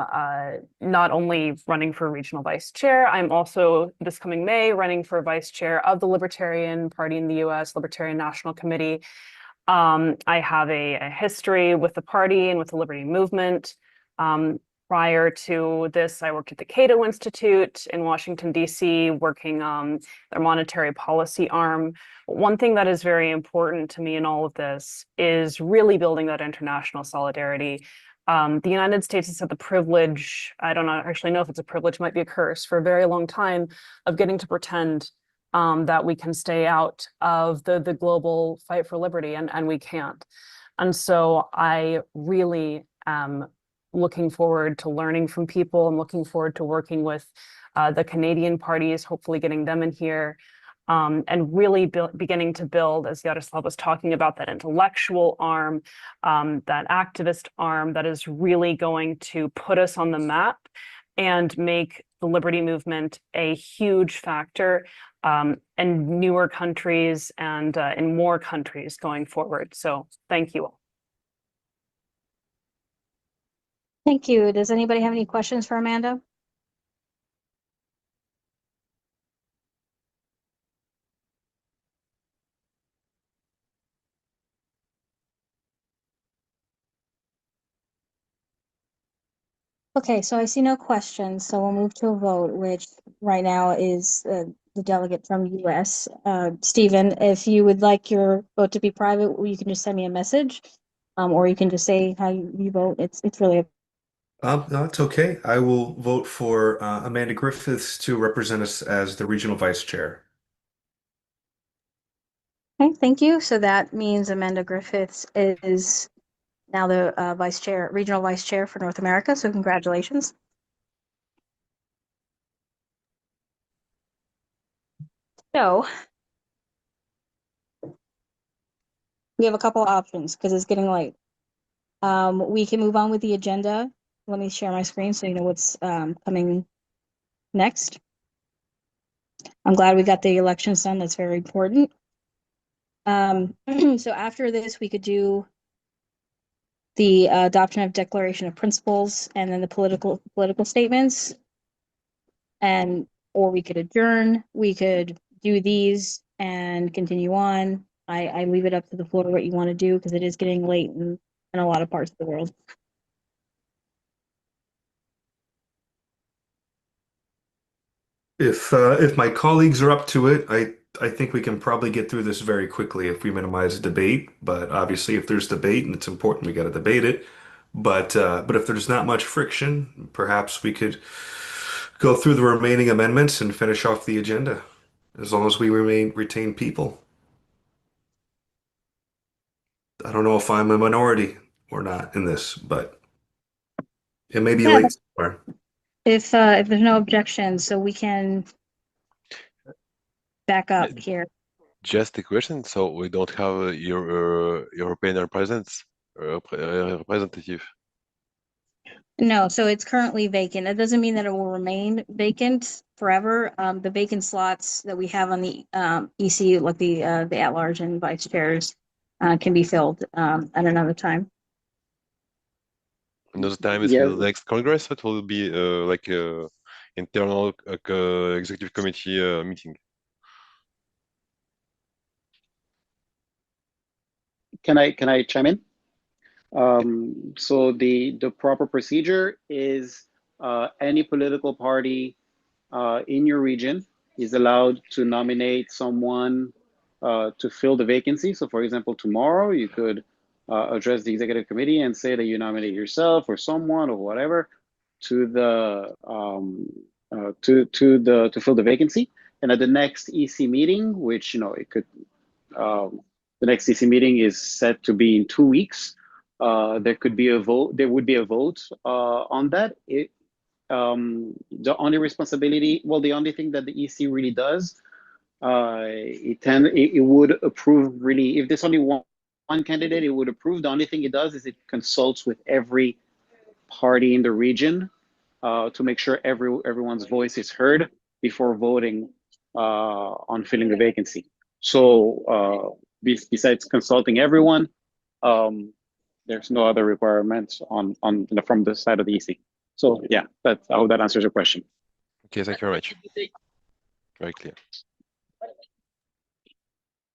not only running for regional vice chair, I'm also this coming May running for vice chair of the Libertarian Party in the US, Libertarian National Committee. I have a history with the party and with the Liberty Movement. Prior to this, I worked at the Cato Institute in Washington, D.C., working on their monetary policy arm. One thing that is very important to me in all of this is really building that international solidarity. The United States has had the privilege, I don't actually know if it's a privilege, might be a curse, for a very long time of getting to pretend that we can stay out of the global fight for liberty, and we can't. And so I really am looking forward to learning from people. I'm looking forward to working with the Canadian parties, hopefully getting them in here, and really beginning to build, as Yaroslav was talking about, that intellectual arm, that activist arm that is really going to put us on the map and make the liberty movement a huge factor in newer countries and in more countries going forward. So thank you all. Thank you. Does anybody have any questions for Amanda? Okay, so I see no questions, so we'll move to a vote, which right now is the delegate from US. Stephen, if you would like your vote to be private, you can just send me a message, or you can just say how you vote. It's really up. No, it's okay. I will vote for Amanda Griffiths to represent us as the regional vice chair. Okay, thank you. So that means Amanda Griffiths is now the vice chair, regional vice chair for North America. So congratulations. So we have a couple of options because it's getting late. We can move on with the agenda. Let me share my screen so you know what's coming next. I'm glad we got the elections done. That's very important. So after this, we could do the adoption of Declaration of Principles and then the political statements. Or we could adjourn. We could do these and continue on. I leave it up to the floor what you want to do because it is getting late in a lot of parts of the world. If my colleagues are up to it, I think we can probably get through this very quickly if we minimize debate. But obviously, if there's debate and it's important, we got to debate it. But if there's not much friction, perhaps we could go through the remaining amendments and finish off the agenda, as long as we retain people. I don't know if I'm a minority or not in this, but it may be Yeah, late somewhere. if there's no objection, so we can back up here. Just a question. So we don't have your European representative. No, so it's currently vacant. That doesn't mean that it will remain vacant forever. The vacant slots that we have on the EC, like the at-large and vice chairs, can be filled at another time. Another time is Yeah. the next Congress. It will be like internal executive committee meeting. Can I chime in? So the proper procedure is any political party in your region is allowed to nominate someone to fill the vacancy. So, for example, tomorrow you could address the executive committee and say that you nominate yourself or someone or whatever to the to fill the vacancy. And at the next EC meeting, which it could the next EC meeting is set to be in 2 weeks. There could be a vote. There would be a vote on that. The only responsibility, well, the only thing that the EC really does, it would approve really, if there's only one candidate, it would approve. The only thing it does is it consults with every party in the region to make sure everyone's voice is heard before voting on filling the vacancy. So besides consulting everyone, there's no other requirements from the side of the EC. So yeah, I hope that answers your question. Okay, thank you very much. Very clear.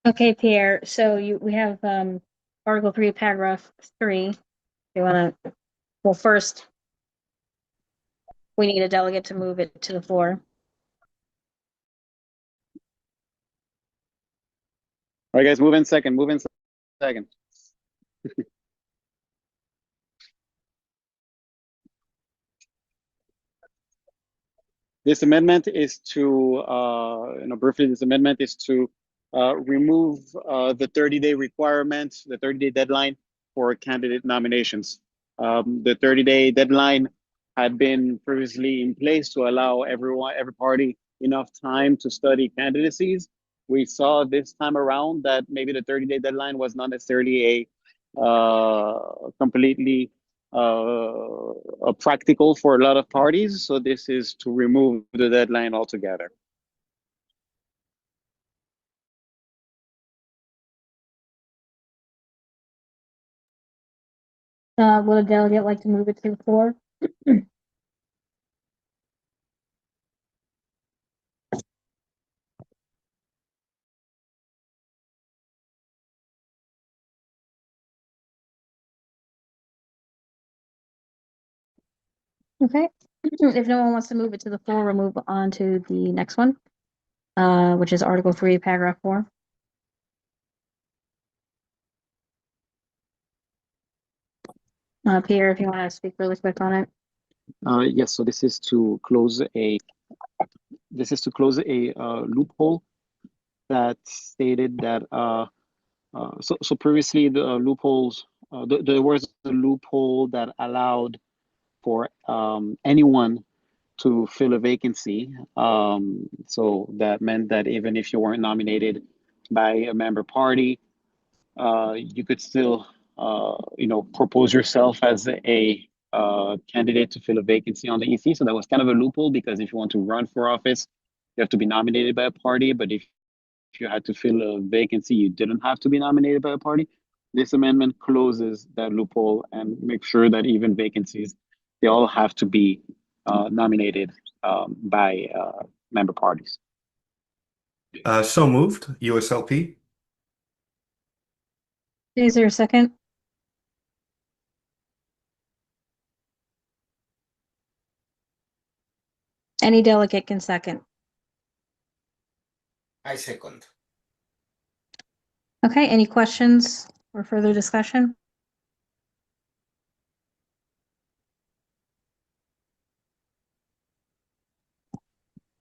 Okay, Pierre. So we have Article 3, Paragraph 3. You want to? Well, first, we need a delegate to move it to the floor. All right, guys, move in second. Move in second. This amendment is to, briefly, this amendment is to remove the 30-day requirement, the 30-day deadline for candidate nominations. The 30-day deadline had been previously in place to allow every party enough time to study candidacies. We saw this time around that maybe the 30-day deadline was not necessarily completely practical for a lot of parties. So this is to remove the deadline altogether. Would a delegate like to move it to the floor? Okay, if no one wants to move it to the floor, we'll move on to the next one, which is Article 3, Paragraph 4. Pierre, if you want to speak really quick on it. Yes, so this is to close a loophole that stated that so previously the loopholes there was a loophole that allowed for anyone to fill a vacancy. So that meant that even if you weren't nominated by a member party, you could still propose yourself as a candidate to fill a vacancy on the EC. So that was kind of a loophole, because if you want to run for office, you have to be nominated by a party. But if you had to fill a vacancy, you didn't have to be nominated by a party. This amendment closes that loophole and makes sure that even vacancies, they all have to be nominated by member parties. So moved, USLP. Is there a second? Any delegate can second. I second. Okay, any questions or further discussion?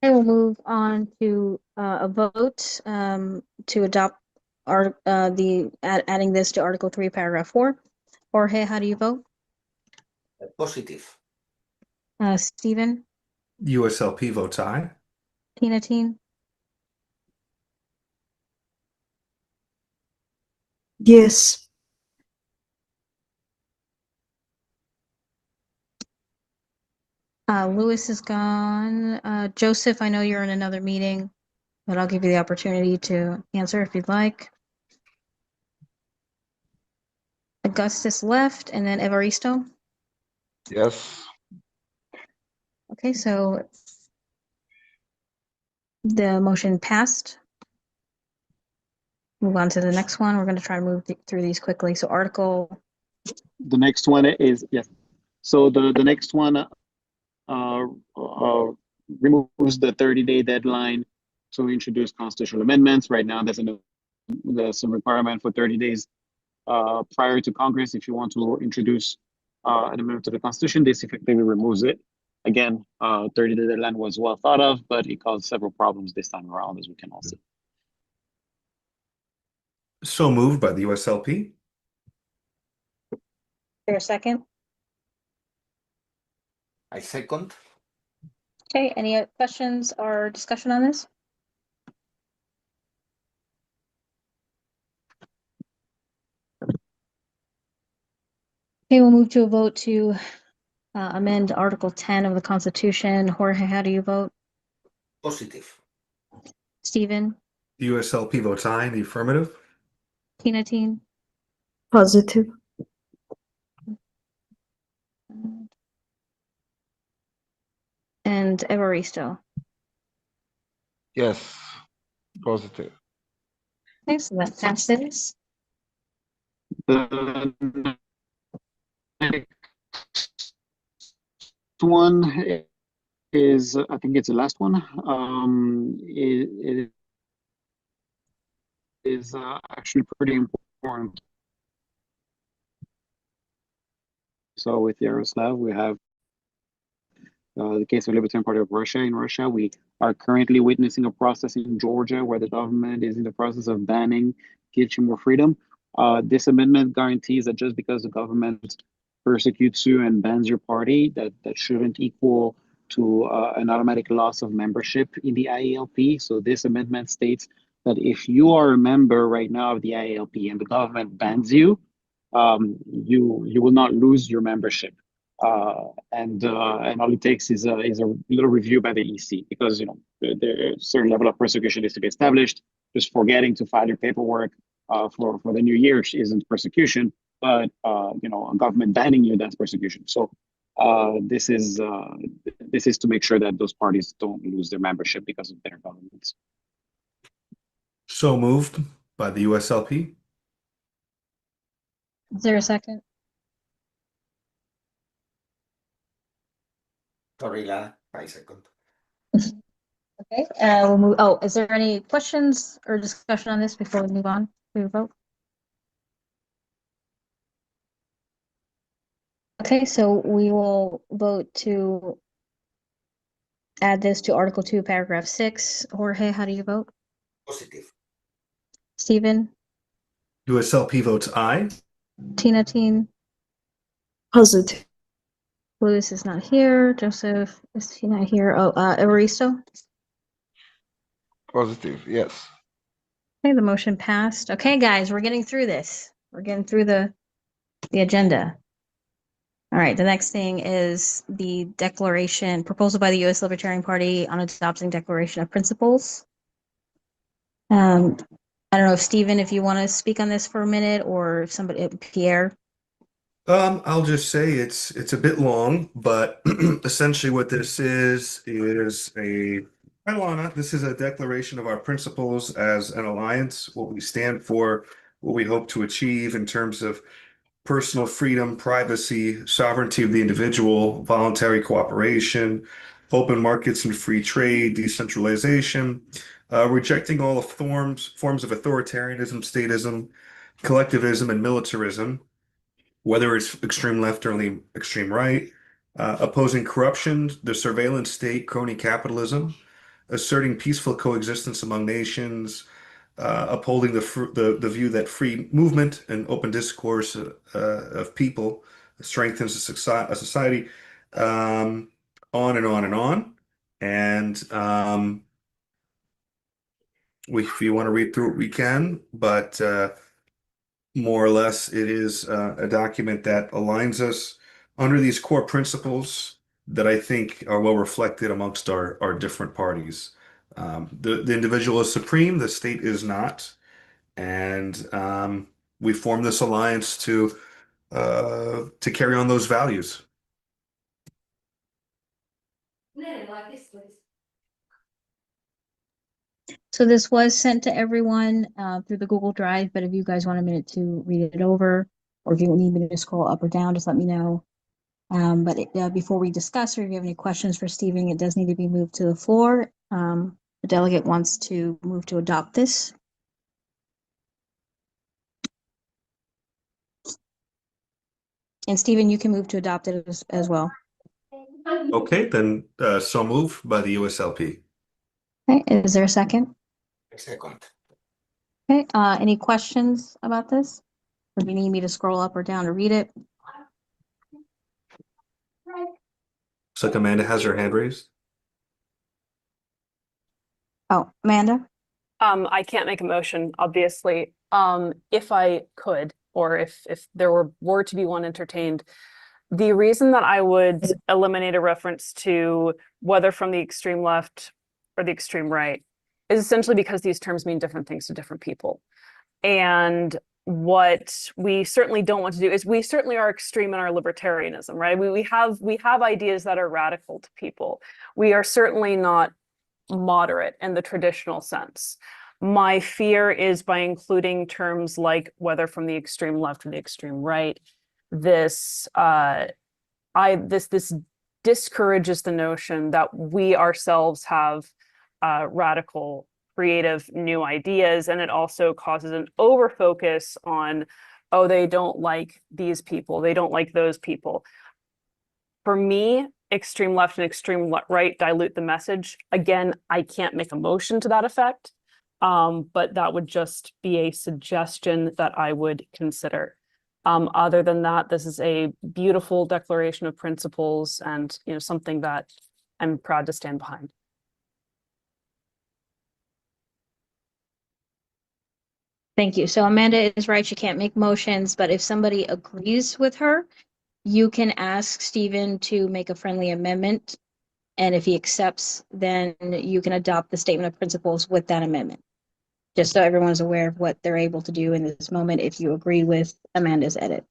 Okay, we'll move on to a vote to adopt adding this to Article 3, Paragraph 4. Jorge, how do you vote? Positive. Stephen? USLP votes aye. Tina Teen? Yes. Lewis is gone. Joseph, I know you're in another meeting, but I'll give you the opportunity to answer if you'd like. Augustus left, and then Evaristo. Yes. Okay, so the motion passed. Move on to the next one. We're going to try to move through these quickly. So Article. The next one is, yes. So the next one removes the 30-day deadline to introduce constitutional amendments. Right now, there's a requirement for 30 days prior to Congress if you want to introduce an amendment to the Constitution. This effectively removes it. Again, 30-day deadline was well thought of, but it caused several problems this time around, as we can all see. So moved by the USLP. Is there a second? I second. Okay, any questions or discussion on this? Okay, we'll move to a vote to amend Article 10 of the Constitution. Jorge, how do you vote? Positive. Stephen? The USLP votes aye in the affirmative. Tina Teen? Positive. And Evaristo. Yes. Positive. Okay, so that passes. The next one is, I think it's the last one. It is actually pretty important. So with Yaroslav, we have the case of Libertarian Party of Russia. In Russia, we are currently witnessing a process in Georgia where the government is in the process of banning Give You More Freedom. This amendment guarantees that just because the government persecutes you and bans your party, that shouldn't equal to an automatic loss of membership in the IALP. So this amendment states that if you are a member right now of the IALP and the government bans you, you will not lose your membership. And all it takes is a little review by the EC, because the certain level of persecution is to be established. Just forgetting to file your paperwork for the new year isn't persecution. but a government banning you, that's persecution. So this is to make sure that those parties don't lose their membership because of their governments. So moved by the USLP. Is there a second? Sorry, Lana, I second. Okay, we'll move. Oh, is there any questions or discussion on this before we move on to a vote? Okay, so we will vote to add this to Article 2, Paragraph 6. Jorge, how do you vote? Positive. Stephen? USLP votes aye. Tina Teen? Positive. Louis is not here. Joseph, is he not here? Oh, Evaristo? Positive, yes. Okay, the motion passed. Okay, guys, we're getting through this. We're getting through the agenda. All right, the next thing is the declaration proposal by the U.S. Libertarian Party on adopting Declaration of Principles. I don't know if Stephen, if you want to speak on this for a minute, or if somebody, Pierre. I'll just say it's a bit long, but essentially what this is a hi Lana, this is a declaration of our principles as an alliance, what we stand for, what we hope to achieve in terms of personal freedom, privacy, sovereignty of the individual, voluntary cooperation, open markets and free trade, decentralization, rejecting all forms of authoritarianism, statism, collectivism, and militarism, whether it's extreme left or extreme right, opposing corruption, the surveillance state, crony capitalism, asserting peaceful coexistence among nations, upholding the view that free movement and open discourse of people strengthens a society, on and on and on. And if you want to read through it, we can, but more or less, it is a document that aligns us under these core principles that I think are well reflected amongst our different parties. The individual is supreme, the state is not. And we formed this alliance to carry on those values. So this was sent to everyone through the Google Drive, but if you guys want a minute to read it over, or if you need me to scroll up or down, just let me know. Before we discuss, or if you have any questions for Stephen, it does need to be moved to the floor. The delegate wants to move to adopt this. And Stephen, you can move to adopt it as well. Okay, then so moved by the USLP. Okay, is there a second? Second. Okay, any questions about this? Or do you need me to scroll up or down to read it? Looks like Amanda has her hand raised. Oh, Amanda? I can't make a motion, obviously. If I could, or if there were to be one entertained, the reason that I would eliminate a reference to whether from the extreme left or the extreme right is essentially because these terms mean different things to different people. And what we certainly don't want to do is we certainly are extreme in our libertarianism, right? We have ideas that are radical to people. We are certainly not moderate in the traditional sense. My fear is by including terms like whether from the extreme left or the extreme right, this discourages the notion that we ourselves have radical, creative, new ideas, and it also causes an overfocus on, oh, they don't like these people, they don't like those people. For me, extreme left and extreme right dilute the message. Again, I can't make a motion to that effect, but that would just be a suggestion that I would consider. Other than that, this is a beautiful declaration of principles and something that I'm proud to stand behind. Thank you. So Amanda is right, she can't make motions, but if somebody agrees with her, you can ask Stephen to make a friendly amendment. And if he accepts, then you can adopt the statement of principles with that amendment. Just so everyone's aware of what they're able to do in this moment if you agree with Amanda's edit.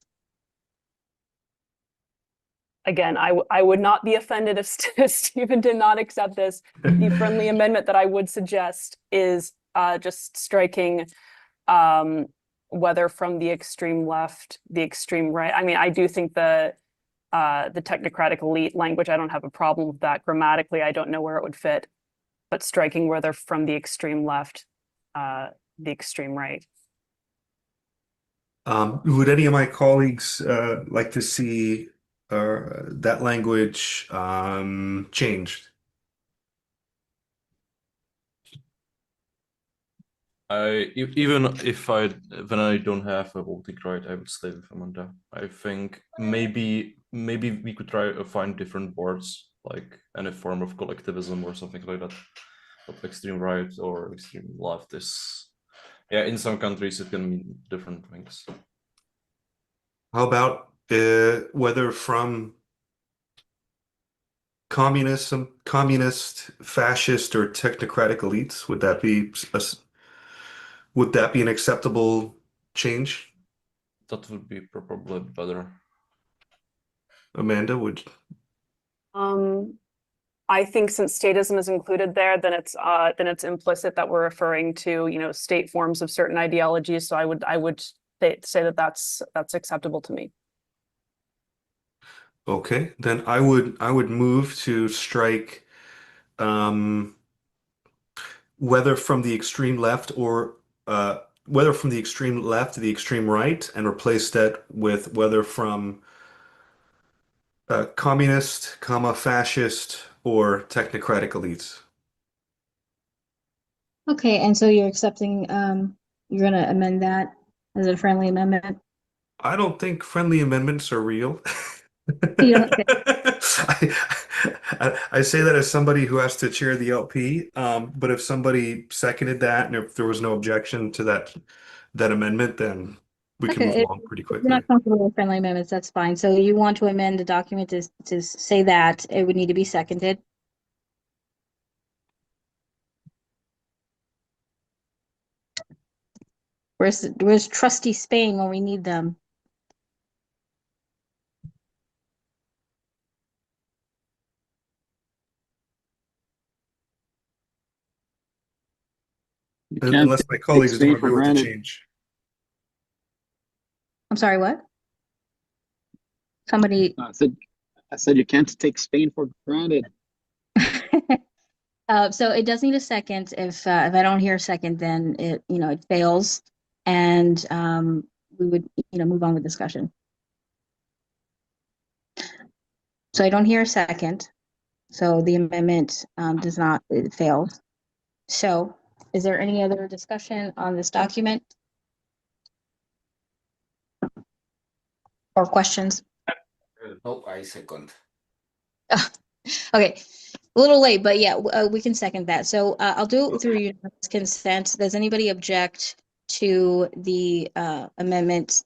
Again, I would not be offended if Stephen did not accept this. The friendly amendment that I would suggest is just striking whether from the extreme left, the extreme right. I mean, I do think the technocratic elite language, I don't have a problem with that. Grammatically, I don't know where it would fit, but striking whether from the extreme left, the extreme right. Would any of my colleagues like to see that language changed? Even if when I don't have a voting right, I would stay with Amanda. I think maybe we could try to find different words, like any form of collectivism or something like that. But extreme right or extreme left is, yeah, in some countries it can mean different things. How about whether from communist, fascist, or technocratic elites? Would that be an acceptable change? That would be probably better. Amanda, would I think since statism is included there, then it's implicit that we're referring to, you know, state forms of certain ideologies. So I would say that that's acceptable to me. okay, then I would move to strike whether from the extreme left or whether from the extreme left to the extreme right, and replace that with whether from communist, fascist, or technocratic elites. Okay, and so you're accepting, you're gonna amend that as a friendly amendment? I don't think friendly amendments are real. You don't think- I say that as somebody who has to chair the LP, but if somebody seconded that and if there was no objection to that amendment, then we can move Okay, along pretty if you're quickly. not comfortable with friendly amendments, that's fine. So you want to amend the document to say that it would need to be seconded? Where's trusty Spain when we need them? You can't Unless my take colleagues don't Spain for agree with the granted. change. I'm sorry, what? Somebody, I said you can't take Spain for granted. so it does need a second. If I don't hear a second, then it, you know, it fails. And we would, you know, move on with discussion. So I don't hear a second. So the amendment does not, it fails. So is there any other discussion on this document? Or questions? No, I second. Okay, a little late, but yeah, we can second that. So I'll do it through unanimous consent. Does anybody object to the amendment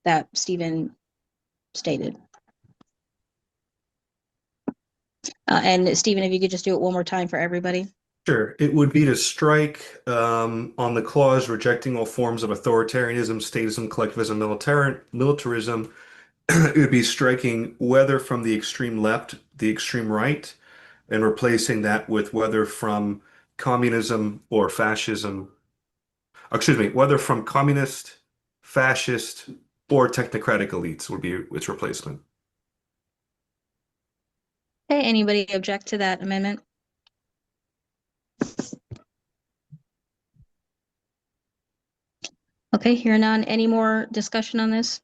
that Stephen stated? And Stephen, if you could just do it one more time for everybody. Sure. It would be to strike on the clause rejecting all forms of authoritarianism, statism, collectivism, militarism. It would be striking whether from the extreme left, the extreme right, and replacing that with whether from communism or fascism. Excuse me, whether from communist, fascist, or technocratic elites would be its replacement. Okay, anybody object to that amendment? Okay, hear none. Any more discussion on this?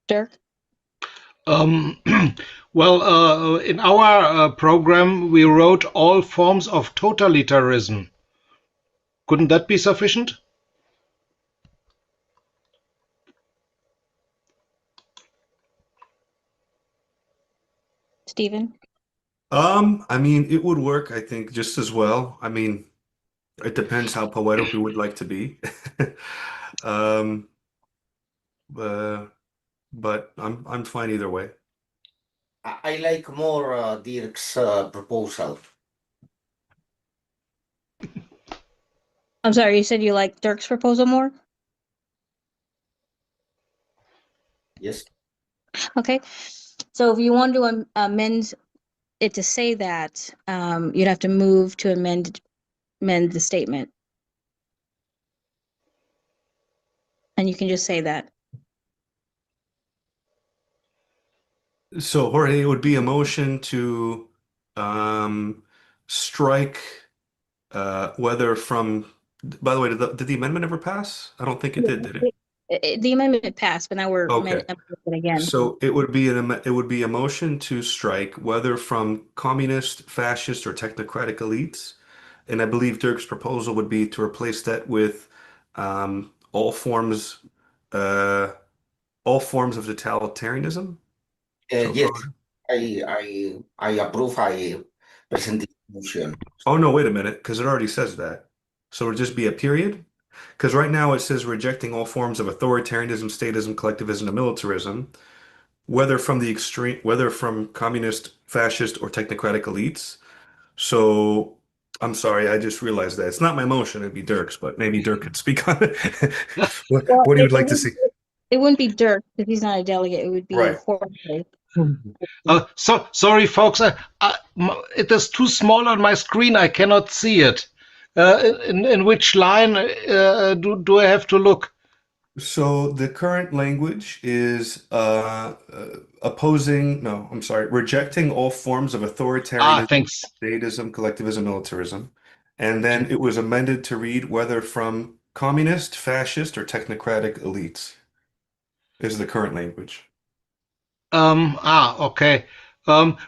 Dirk? Well, in our program, we wrote all forms of totalitarianism. Couldn't that be sufficient? Stephen? I mean, it would work, I think, just as well. I mean, it depends how poetic we would like to be. Um, but I'm fine either way. I like more Dirk's proposal. I'm sorry, you said you like Dirk's proposal more? Yes. Okay. So if you want to amend it to say that, you'd have to move to amend the statement. And you can just say that. So Jorge, it would be a motion to strike whether from. By the way, did the amendment ever pass? I don't think it did it? The amendment passed, but now we're Okay. amending it again. So it would be a motion to strike whether from communist, fascist, or technocratic elites, and I believe Dirk's proposal would be to replace that with all forms of totalitarianism. So Yes, I approve. I present the motion. Oh no, wait a minute, because it already says that. So it'll just be a period? Because right now it says rejecting all forms of authoritarianism, statism, collectivism, and militarism, whether from communist, fascist, or technocratic elites. So I'm sorry, I just realized that. It's not my motion, it'd be Dirk's, but maybe Dirk could speak on it. What do you would like to see? It wouldn't be Dirk because he's not a delegate. It would be Right. Jorge. So sorry, folks. It is too small on my screen. I cannot see it. In which line do I have to look? So the current language is rejecting all forms of authoritarianism, Thanks. statism, collectivism, militarism. And then it was amended to read whether from communist, fascist, or technocratic elites is the current language. Okay.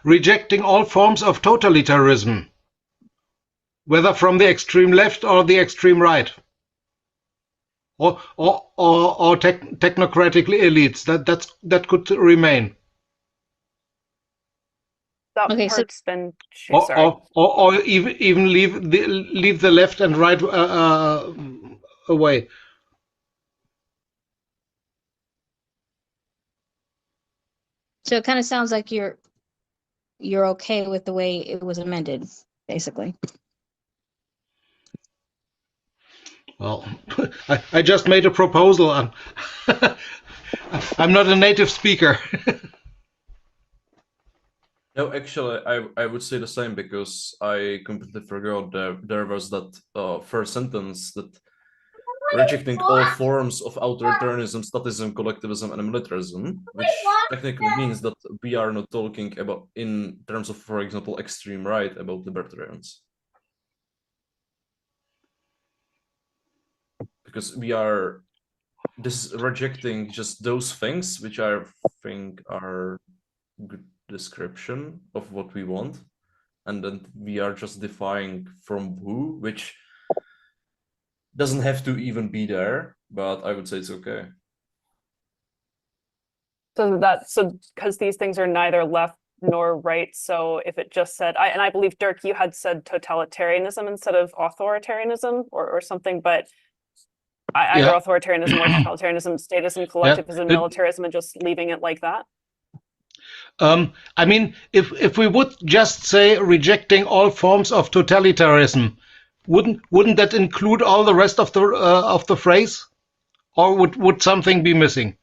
Rejecting all forms of totalitarianism, whether from the extreme left or the extreme right, or technocratic elites. That could remain. That Okay, so part's been sorry. Or even leave the left and right away. So it kind of sounds like you're okay with the way it was amended, basically. Well, I just made a proposal. I'm not a native speaker. No, actually, I would say the same because I completely forgot there was that first sentence that rejecting all forms of authoritarianism, statism, collectivism, and militarism, which technically means that we are not talking about in terms of, for example, extreme right about libertarians. Because we are rejecting just those things which I think are good description of what we want, and then we are just defining from who, which doesn't have to even be there, but I would say it's okay. So because these things are neither left nor right, so if it just said, and I believe Dirk, you had said totalitarianism instead of authoritarianism or something, but either authoritarianism or totalitarianism, statism, collectivism, militarism, and just leaving it like that. I mean, if we would just say rejecting all forms of totalitarianism, wouldn't that include all the rest of the phrase, or would something be missing?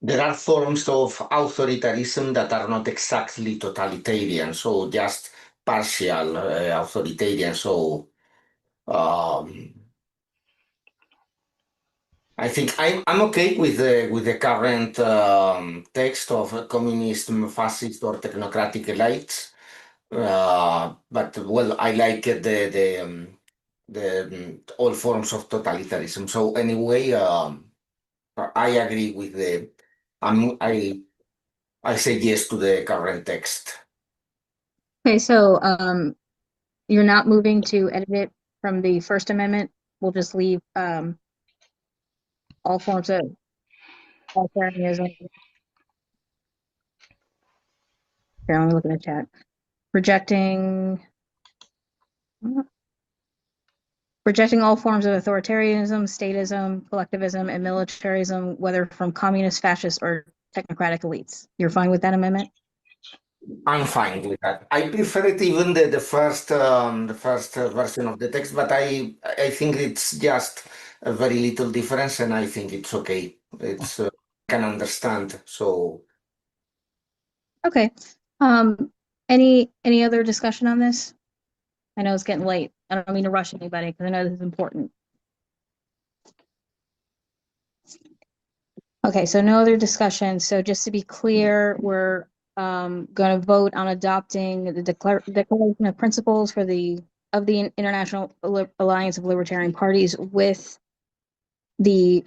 There are forms of authoritarianism that are not exactly totalitarian, so just partial authoritarian. So I think I'm okay with the current text of communism, fascist, or technocratic elites. But well, I like the all forms of totalitarianism. So anyway, I agree with I say yes to the current text. Okay, so you're not moving to edit it from the First Amendment. We'll just leave all forms of authoritarianism. Here, let me look in the chat. Rejecting Rejecting all forms of authoritarianism, statism, collectivism, and militarism, whether from communist, fascist, or technocratic elites. You're fine with that amendment? I'm fine with that. I prefer it even the first version of the text, but I think it's just a very little difference, and I think it's okay. It's can understand. So Okay. Um, any other discussion on this? I know it's getting late. I don't mean to rush anybody because I know this is important. Okay, so no other discussion. So just to be clear, we're going to vote on adopting the Declaration of Principles for the International Alliance of Libertarian Parties with the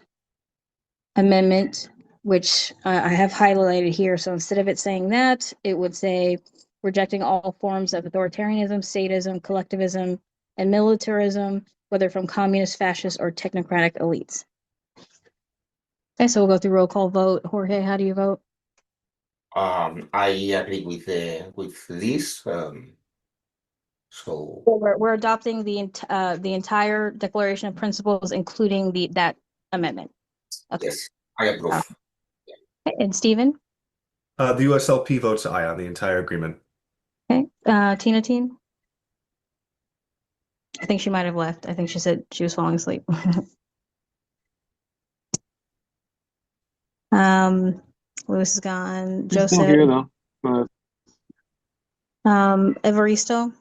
amendment, which I have highlighted here. So instead of it saying that, it would say rejecting all forms of authoritarianism, statism, collectivism, and militarism, whether from communist, fascist, or technocratic elites. Okay, so we'll go through roll call vote. Jorge, how do you vote? I agree with this. So We're adopting the entire Declaration of Principles, including that amendment. Okay. yes, I approve. Okay, and Stephen? The USLP votes aye on the entire agreement. Okay. Tina Teen? I think she might have left. I think she said she was falling asleep. Lewis is gone. She's still Joseph. here though. But Evaristo.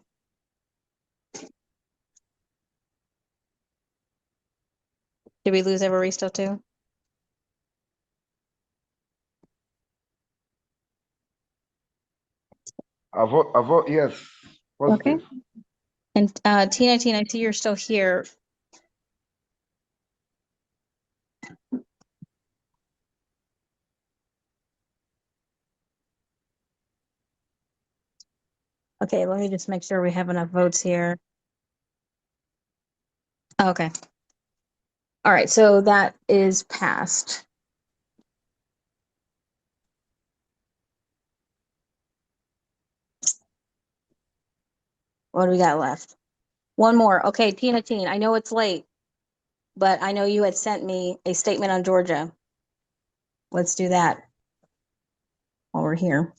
Did we lose Evaristo too? I vote yes. Positive. Okay. And Tina Teen, I see you're still here. Okay, let me just make sure we have enough votes here. Okay. All right, so that is passed. What do we got left? One more. Okay, Tina Teen, I know it's late, but I know you had sent me a statement on Georgia. Let's do that while we're here.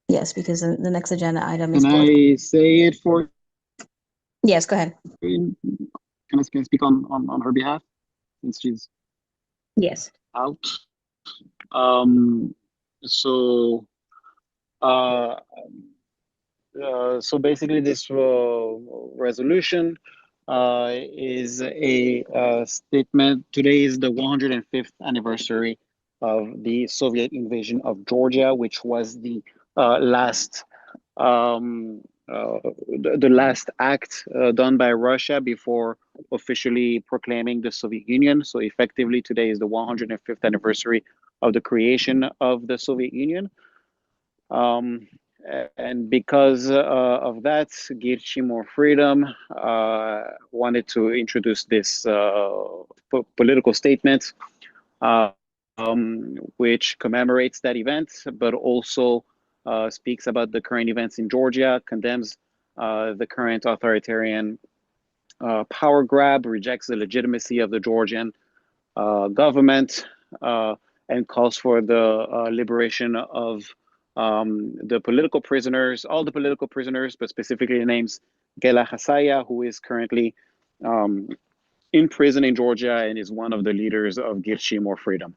Yes, because the next agenda item is can Georgia. I say it for? Yes, go ahead. Can I speak on her behalf since she's Yes. out? So so basically this resolution is a statement. Today is the 105th anniversary of the Soviet invasion of Georgia, which was the last the last act done by Russia before officially proclaiming the Soviet Union. So effectively today is the 105th anniversary of the creation of the Soviet Union. And because of that, Give More Freedom wanted to introduce this political statement, which commemorates that event, but also speaks about the current events in Georgia, condemns the current authoritarian power grab, rejects the legitimacy of the Georgian government, and calls for the liberation of the political prisoners, all the political prisoners, but specifically names Gela Hasaya, who is currently in prison in Georgia and is one of the leaders of Give More Freedom.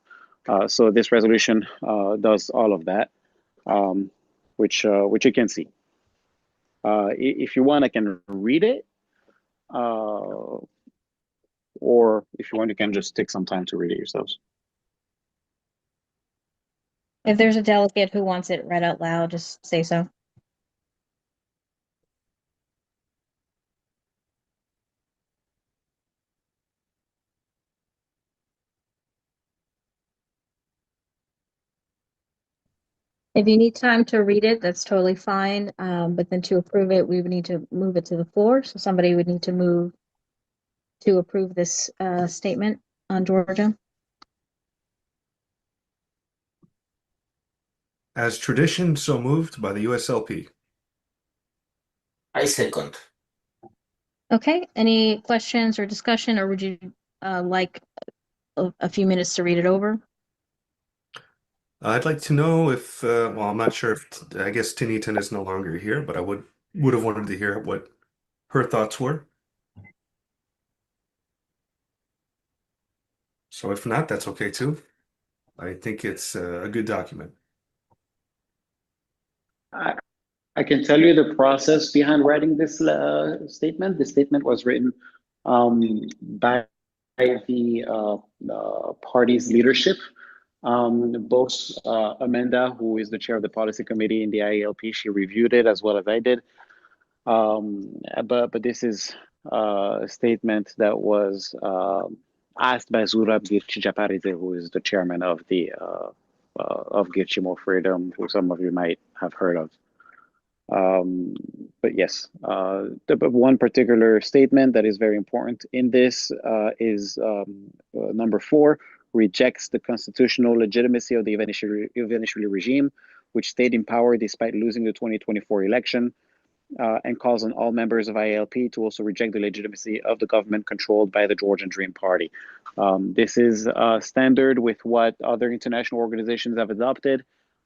So this resolution does all of that, which you can see. If you want, I can read it, or if you want, you can just take some time to read it yourselves. If there's a delegate who wants it read out loud, just say so. If you need time to read it, that's totally fine. But then to approve it, we would need to move it to the floor. So somebody would need to move to approve this statement on Georgia. As tradition, so moved by the USLP. I second. Okay, any questions or discussion, or would you like a few minutes to read it over? I'd like to know if, well, I'm not sure if, I guess Tinitan is no longer here, but I would have wanted to hear what her thoughts were. So if not, that's okay too. I think it's a good document. I can tell you the process behind writing this statement. The statement was written by the party's leadership. Both Amanda, who is the chair of the policy committee in the IALP, she reviewed it as well as I did. But this is a statement that was asked by Zurab Girchi-Japaridze, who is the chairman of the of Girchi More Freedom, who some of you might have heard of. But yes, the one particular statement that is very important in this is number 4, rejects the constitutional legitimacy of the Ivanishvili regime, which stayed in power despite losing the 2024 election, and calls on all members of IALP to also reject the legitimacy of the government controlled by the Georgian Dream Party. This is standard with what other international organizations have adopted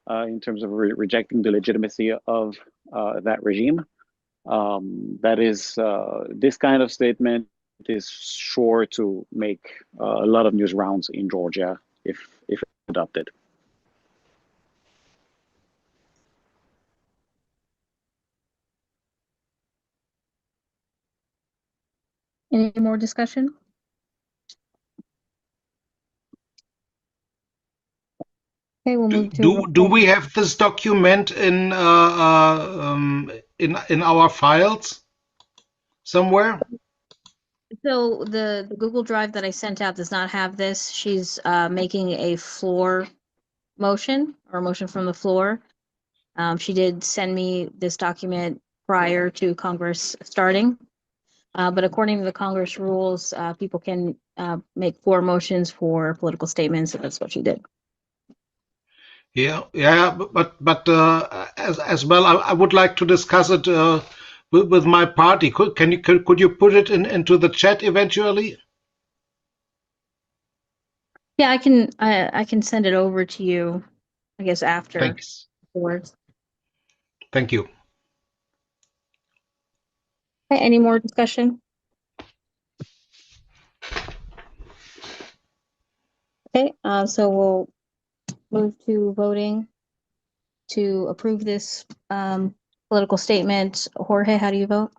in terms of rejecting the legitimacy of that regime. That is, this kind of statement is sure to make a lot of news rounds in Georgia if adopted. Any more discussion? Okay, we'll move to. Do we have this document in our files somewhere? So the Google Drive that I sent out does not have this. She's making a floor motion or motion from the floor. She did send me this document prior to Congress starting. But according to the Congress rules, people can make floor motions for political statements, so that's what she did. Yeah, but as well, I would like to discuss it with my party. Could you put it into the chat eventually? Yeah, I can send it over to you, I guess, after. Thanks. Afterwards. Thank you. Okay, any more discussion? Okay, so we'll move to voting to approve this political statement. Jorge, how do you vote?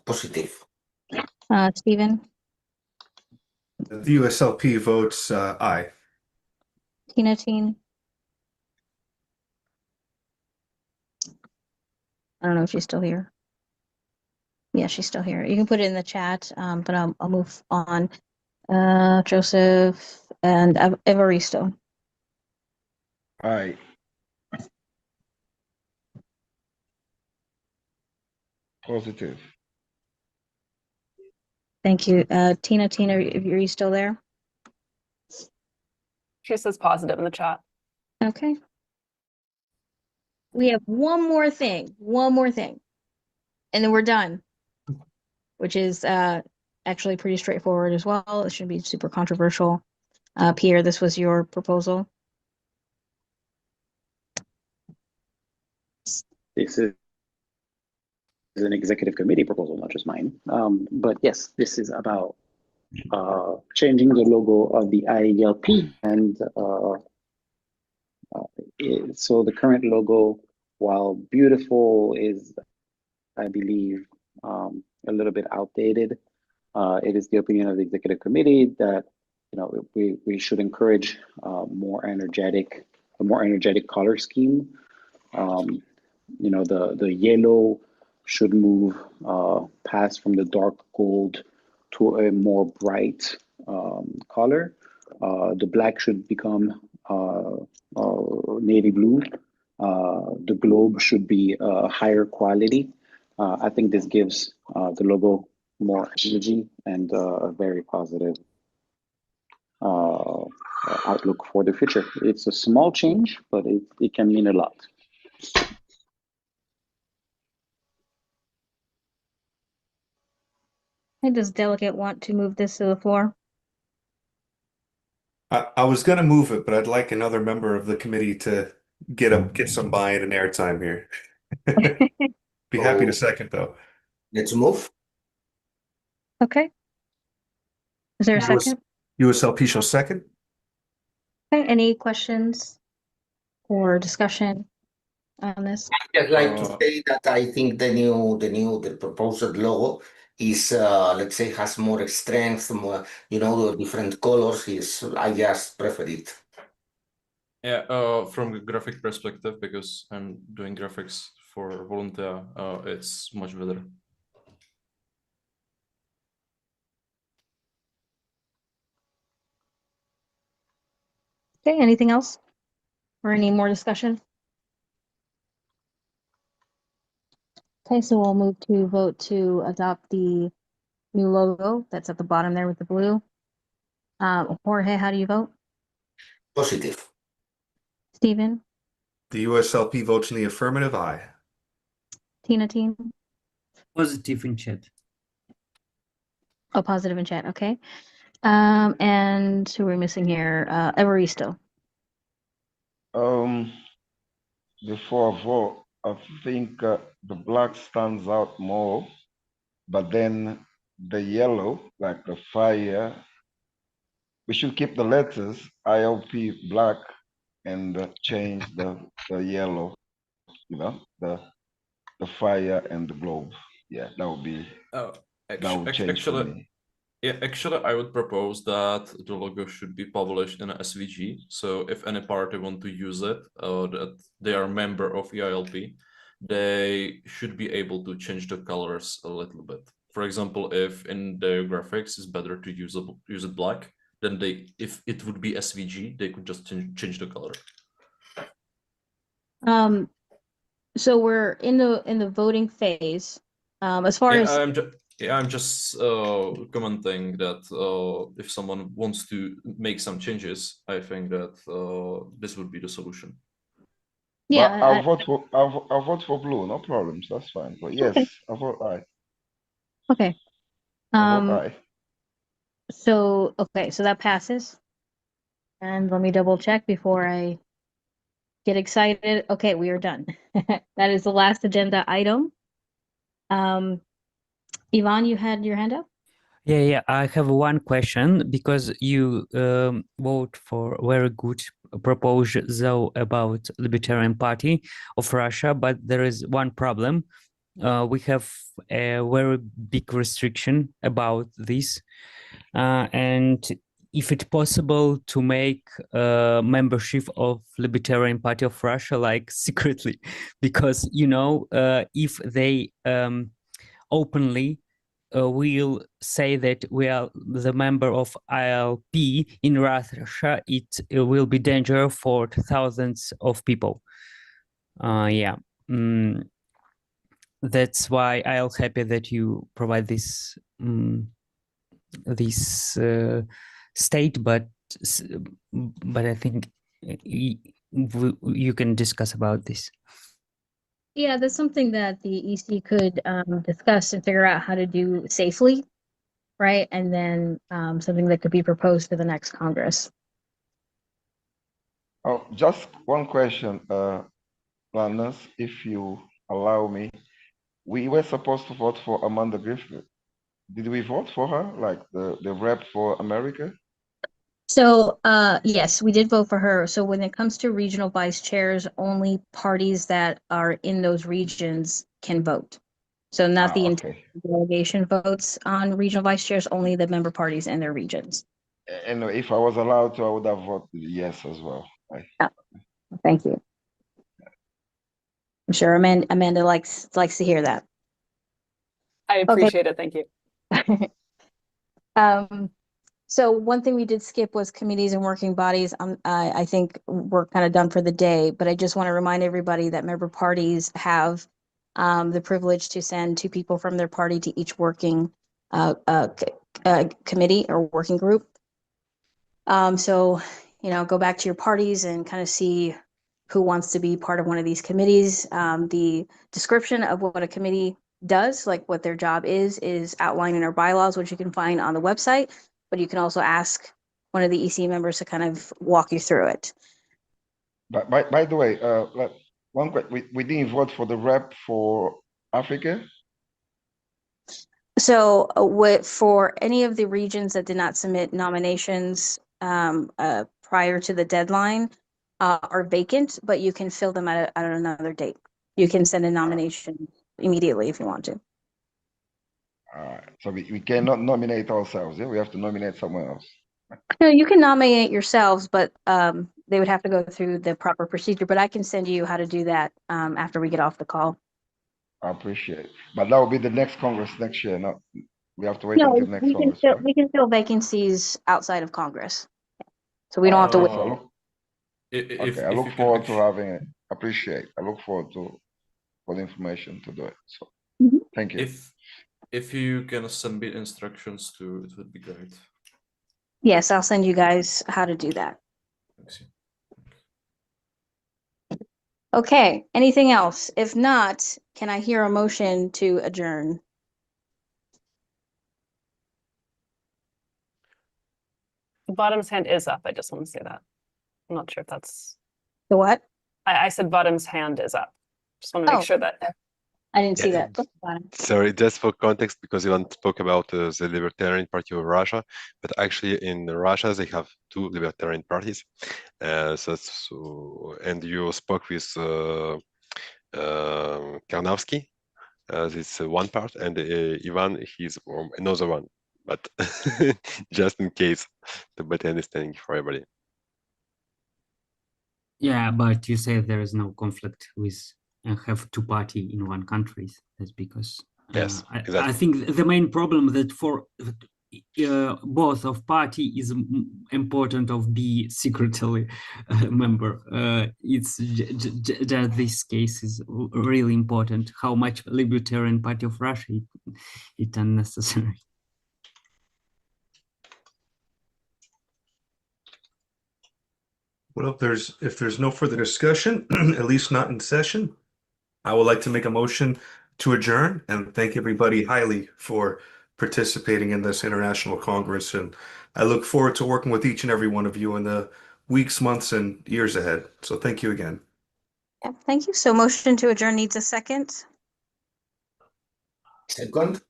Positive. Stephen? The USLP votes aye. Tina Teen? I don't know if she's still here. Yeah, she's still here. You can put it in the chat, but I'll move on. Joseph and Evaristo. Aye. Positive. Thank you. Tina, are you still there? She says positive in the chat. Okay. We have one more thing, and then we're done, which is actually pretty straightforward as well. It shouldn't be super controversial. Pierre, this was your proposal. This is an executive committee proposal, not just mine. But yes, this is about changing the logo of the IALP. And so the current logo, while beautiful, is, I believe, a little bit outdated. It is the opinion of the executive committee that we should encourage a more energetic color scheme. The yellow should move past from the dark gold to a more bright color. The black should become navy blue. The globe should be higher quality. I think this gives the logo more energy and a very positive outlook for the future. It's a small change, but it can mean a lot. Okay, does delegate want to move this to the floor? I was gonna move it, but I'd like another member of the committee to get some buy-in and airtime here. Be happy to So second though. let's move. Okay. Is there a US, second? USLP shall second. Okay, any questions or discussion on this? I'd just like to say that I think the proposed logo is, let's say, has more strength, more, the different colors is, I just prefer it. Yeah, from a graphic perspective, because I'm doing graphics for volunteer, it's much better. Okay, anything else? Or any more discussion? Okay, so we'll move to vote to adopt the new logo that's at the bottom there with the blue. Jorge, how do you vote? Positive. Stephen? The USLP votes in the affirmative. Aye. Tina Teen? Positive in chat. Oh, positive in chat, okay. And who are we missing here? Evaristo. Before I vote, I think the black stands out more, but then the yellow, like the fire, we should keep the letters ILP black and change the yellow, the fire and the globe. Yeah, that would be that would change for me. Yeah, actually, I would propose that the logo should be published in a SVG. So if any party want to use it, or that they are a member of IALP, they should be able to change the colors a little bit. For example, if in the graphics it's better to use it black, then if it would be SVG, they could just change the color. So we're in the voting phase. As far Yeah, as I'm just commenting that if someone wants to make some changes, I think that this would be the solution. yeah, But I'll vote for blue, no problems, that's fine. But yes, Okay. I'll vote aye. Okay. I'll vote aye. So okay, so that passes. And let me double check before I get excited. Okay, we are done. That is the last agenda item. Yvonne, you had your hand up? Yeah, I have one question because you vote for very good proposal about Libertarian Party of Russia, but there is one problem. We have a very big restriction about this, and if it's possible to make membership of Libertarian Party of Russia like secretly, because if they openly will say that we are the member of IALP in Russia, it will be danger for thousands of people. That's why I'm happy that you provide this state, but I think you can discuss about this. Yeah, that's something that the EC could discuss and figure out how to do safely, right? And then something that could be proposed to the next Congress. Oh, just one question, Landers, if you allow me. We were supposed to vote for Amanda Griffith. Did we vote for her, like the rep for America? So, yes, we did vote for her. So when it comes to regional vice chairs, only parties that are in those regions can vote. So not the entire delegation votes on regional vice chairs, only the member parties and their regions. And if I was allowed to, I would have voted yes as well. Thank you. I'm sure Amanda likes to hear that. I appreciate it. Thank you. So one thing we did skip was committees and working bodies. I think we're kind of done for the day, but I just want to remind everybody that member parties have the privilege to send 2 people from their party to each working committee or working group. So, go back to your parties and kind of see who wants to be part of one of these committees. The description of what a committee does, like what their job is outlined in our bylaws, which you can find on the website, but you can also ask one of the EC members to kind of walk you through it. But by the way, we didn't vote for the rep for Africa. So for any of the regions that did not submit nominations prior to the deadline are vacant, but you can fill them at another date. You can send a nomination immediately if you want to. All right. So we cannot nominate ourselves. Yeah? We have to nominate someone else. No, you can nominate yourselves, but they would have to go through the proper procedure. But I can send you how to do that after we get off the call. I appreciate it. But that will be the next Congress next year. No, we have to wait No, until next Congress. Right? we can fill vacancies outside of Congress, so we don't have to wait. Okay, I look forward to having it. Appreciate. I look forward to for the information to do it. So thank you. If you can send me instructions to it would be great. Yes, I'll send you guys how to do that. Thanks. Okay, anything else? If not, can I hear a motion to adjourn? Bottom's hand is up. I just want to say that. I'm not sure if that's The what? I said Bottom's hand is up. Just want to make sure that I didn't see that. Sorry, just for context, because Ivan spoke about the Libertarian Party of Russia, but actually in Russia they have two Libertarian parties. And you spoke with Karnowski, this one part, and Ivan, he's another one. But just in case, to better understanding for everybody. Yeah, but you say there is no conflict with have two party in one country. That's because yes, exactly. I think the main problem that for both of party is important of be secretly member. It's just this case is really important. How much Libertarian Party of Russia it unnecessary. Well, if there's no further discussion, at least not in session, I would like to make a motion to adjourn and thank everybody highly for participating in this international congress. And I look forward to working with each and every one of you in the weeks, months, and years ahead. So thank you again. Yeah, thank you. So motion to adjourn needs a second. Second.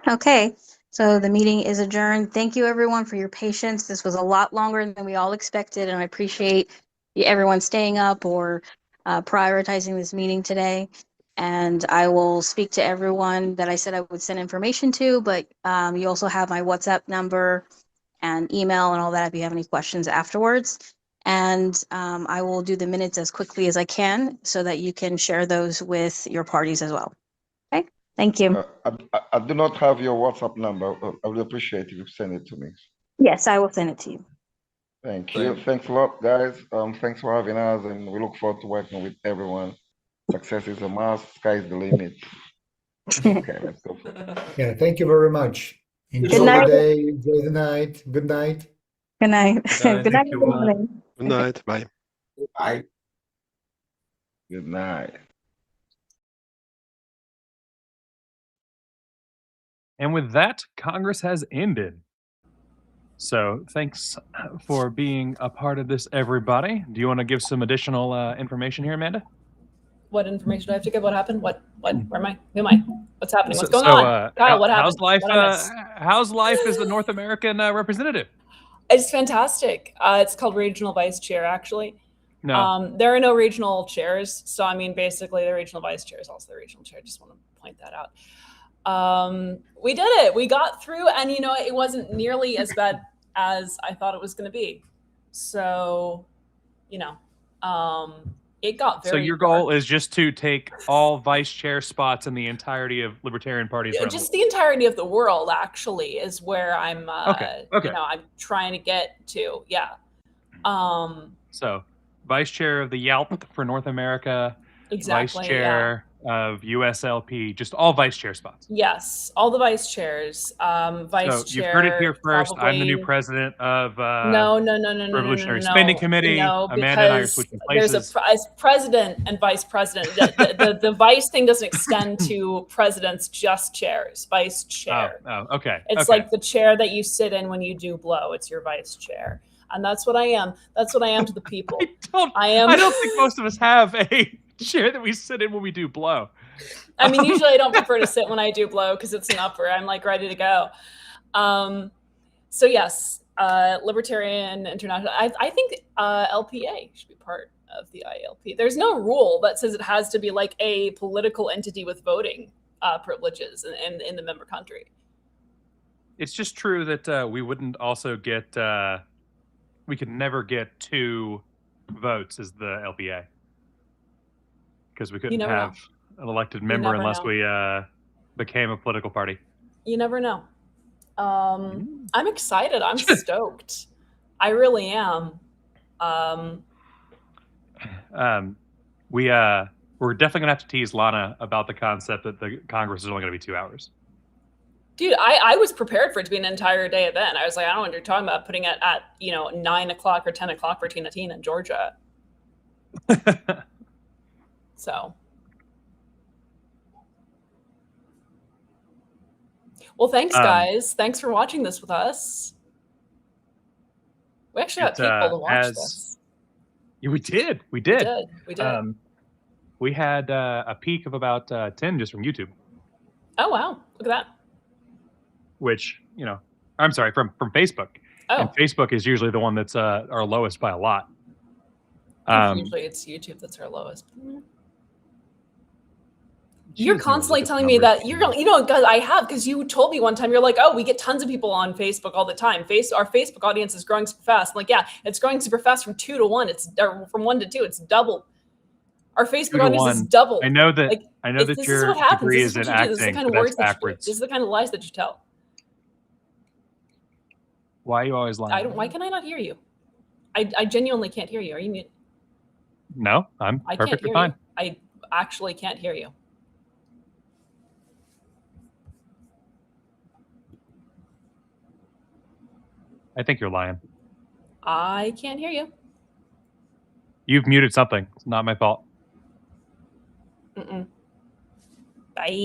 Okay, so the meeting is adjourned. Thank you everyone for your patience. This was a lot longer than we all expected, and I appreciate everyone staying up or prioritizing this meeting today. And I will speak to everyone that I said I would send information to, but you also have my WhatsApp number and email and all that if you have any questions afterwards. And I will do the minutes as quickly as I can so that you can share those with your parties as well. Okay, thank you. I do not have your WhatsApp number. I would appreciate if you send it to me. Yes, I will send it to you. Thank you. Thanks a lot, guys. Thanks for having us, and we look forward to working with everyone. Success is a must. Sky's the limit. Okay, let's go. Yeah, thank you very much. Enjoy the day. Enjoy the night. Good night. Good night. Good night. Good night. Bye. Bye. Good night. And with that, Congress has ended. So thanks for being a part of this, everybody. Do you want to give some additional information here, Amanda? What information do I have to give? What happened? Where am I? Who am I? What's happening? What's going on? Kyle, what happened? How's life? What I missed? How's life as the North American representative? It's fantastic. It's called regional vice chair, actually. No. There are no regional chairs. So, I mean, basically, the regional vice chair is also the regional chair. I just want to point that out. We did it. We got through, and, it wasn't nearly as bad as I thought it was going to be. So, it got very. So your goal is just to take all vice chair spots in the entirety of Libertarian parties. Just the entirety of the world, actually, is where I'm. Okay. I'm trying to get to. Yeah. So, vice chair of the IALP for North America. Exactly. Vice chair of USLP, just all vice chair spots. Yes, all the vice chairs. Vice So chair. you've heard it here first. I'm the new probably- president of No, Revolutionary Spending Committee. No, Amanda and I are because switching there's places. as president and vice president. The vice thing doesn't extend to presidents, just chairs. Vice chair. Oh, okay. It's okay. like the chair that you sit in when you do blow. It's your vice chair, and that's what I am. That's what I am to the people. I am. I don't think most of us have a chair that we sit in when we do blow. I mean, usually I don't prefer to sit when I do blow because it's an upper. I'm like ready to go. So yes, Libertarian International. I think LPA should be part of the IALP. There's no rule that says it has to be like a political entity with voting privileges in the member country. It's just true that we wouldn't also get. We could never get 2 votes as the LPA because we couldn't never have an elected member never unless know. we became a political party. You never know. I'm excited. I'm stoked. I really am. We're definitely gonna have to tease Lana about the concept that the Congress is only gonna be 2 hours. Dude, I was prepared for it to be an entire day event. I was like, I don't know what you're talking about putting it at 9 o'clock or 10 o'clock for Tina in Georgia. So. Well, thanks, guys. Thanks for watching this with us. We actually got people to watch this. Yeah, we did. We did. We had a peak of about 10 just from YouTube. Oh, wow. Look at that. Which, I'm sorry, from Facebook. Oh. And Facebook is usually the one that's our lowest by a lot. Usually it's YouTube that's our lowest. You're constantly telling me that because you told me one time, you're like, oh, we get tons of people on Facebook all the time. Our Facebook audience is growing super fast. I'm like, yeah, it's growing super fast from 2 to 1. Or from 1 to 2. It's doubled. Our Facebook audience is doubled. I know that. Like, I know that this your is what happens. degree This is is in what you do. This is the acting, kind of but words that's that you do. backwards. This is the kind of lies that you tell. Why are you always lying? Why can I not hear you? I genuinely can't hear you. Are you mute? No, I'm I can't perfectly hear fine. you. I actually can't hear you. I think you're lying. I can't hear you. You've muted something. It's not my fault. Bye.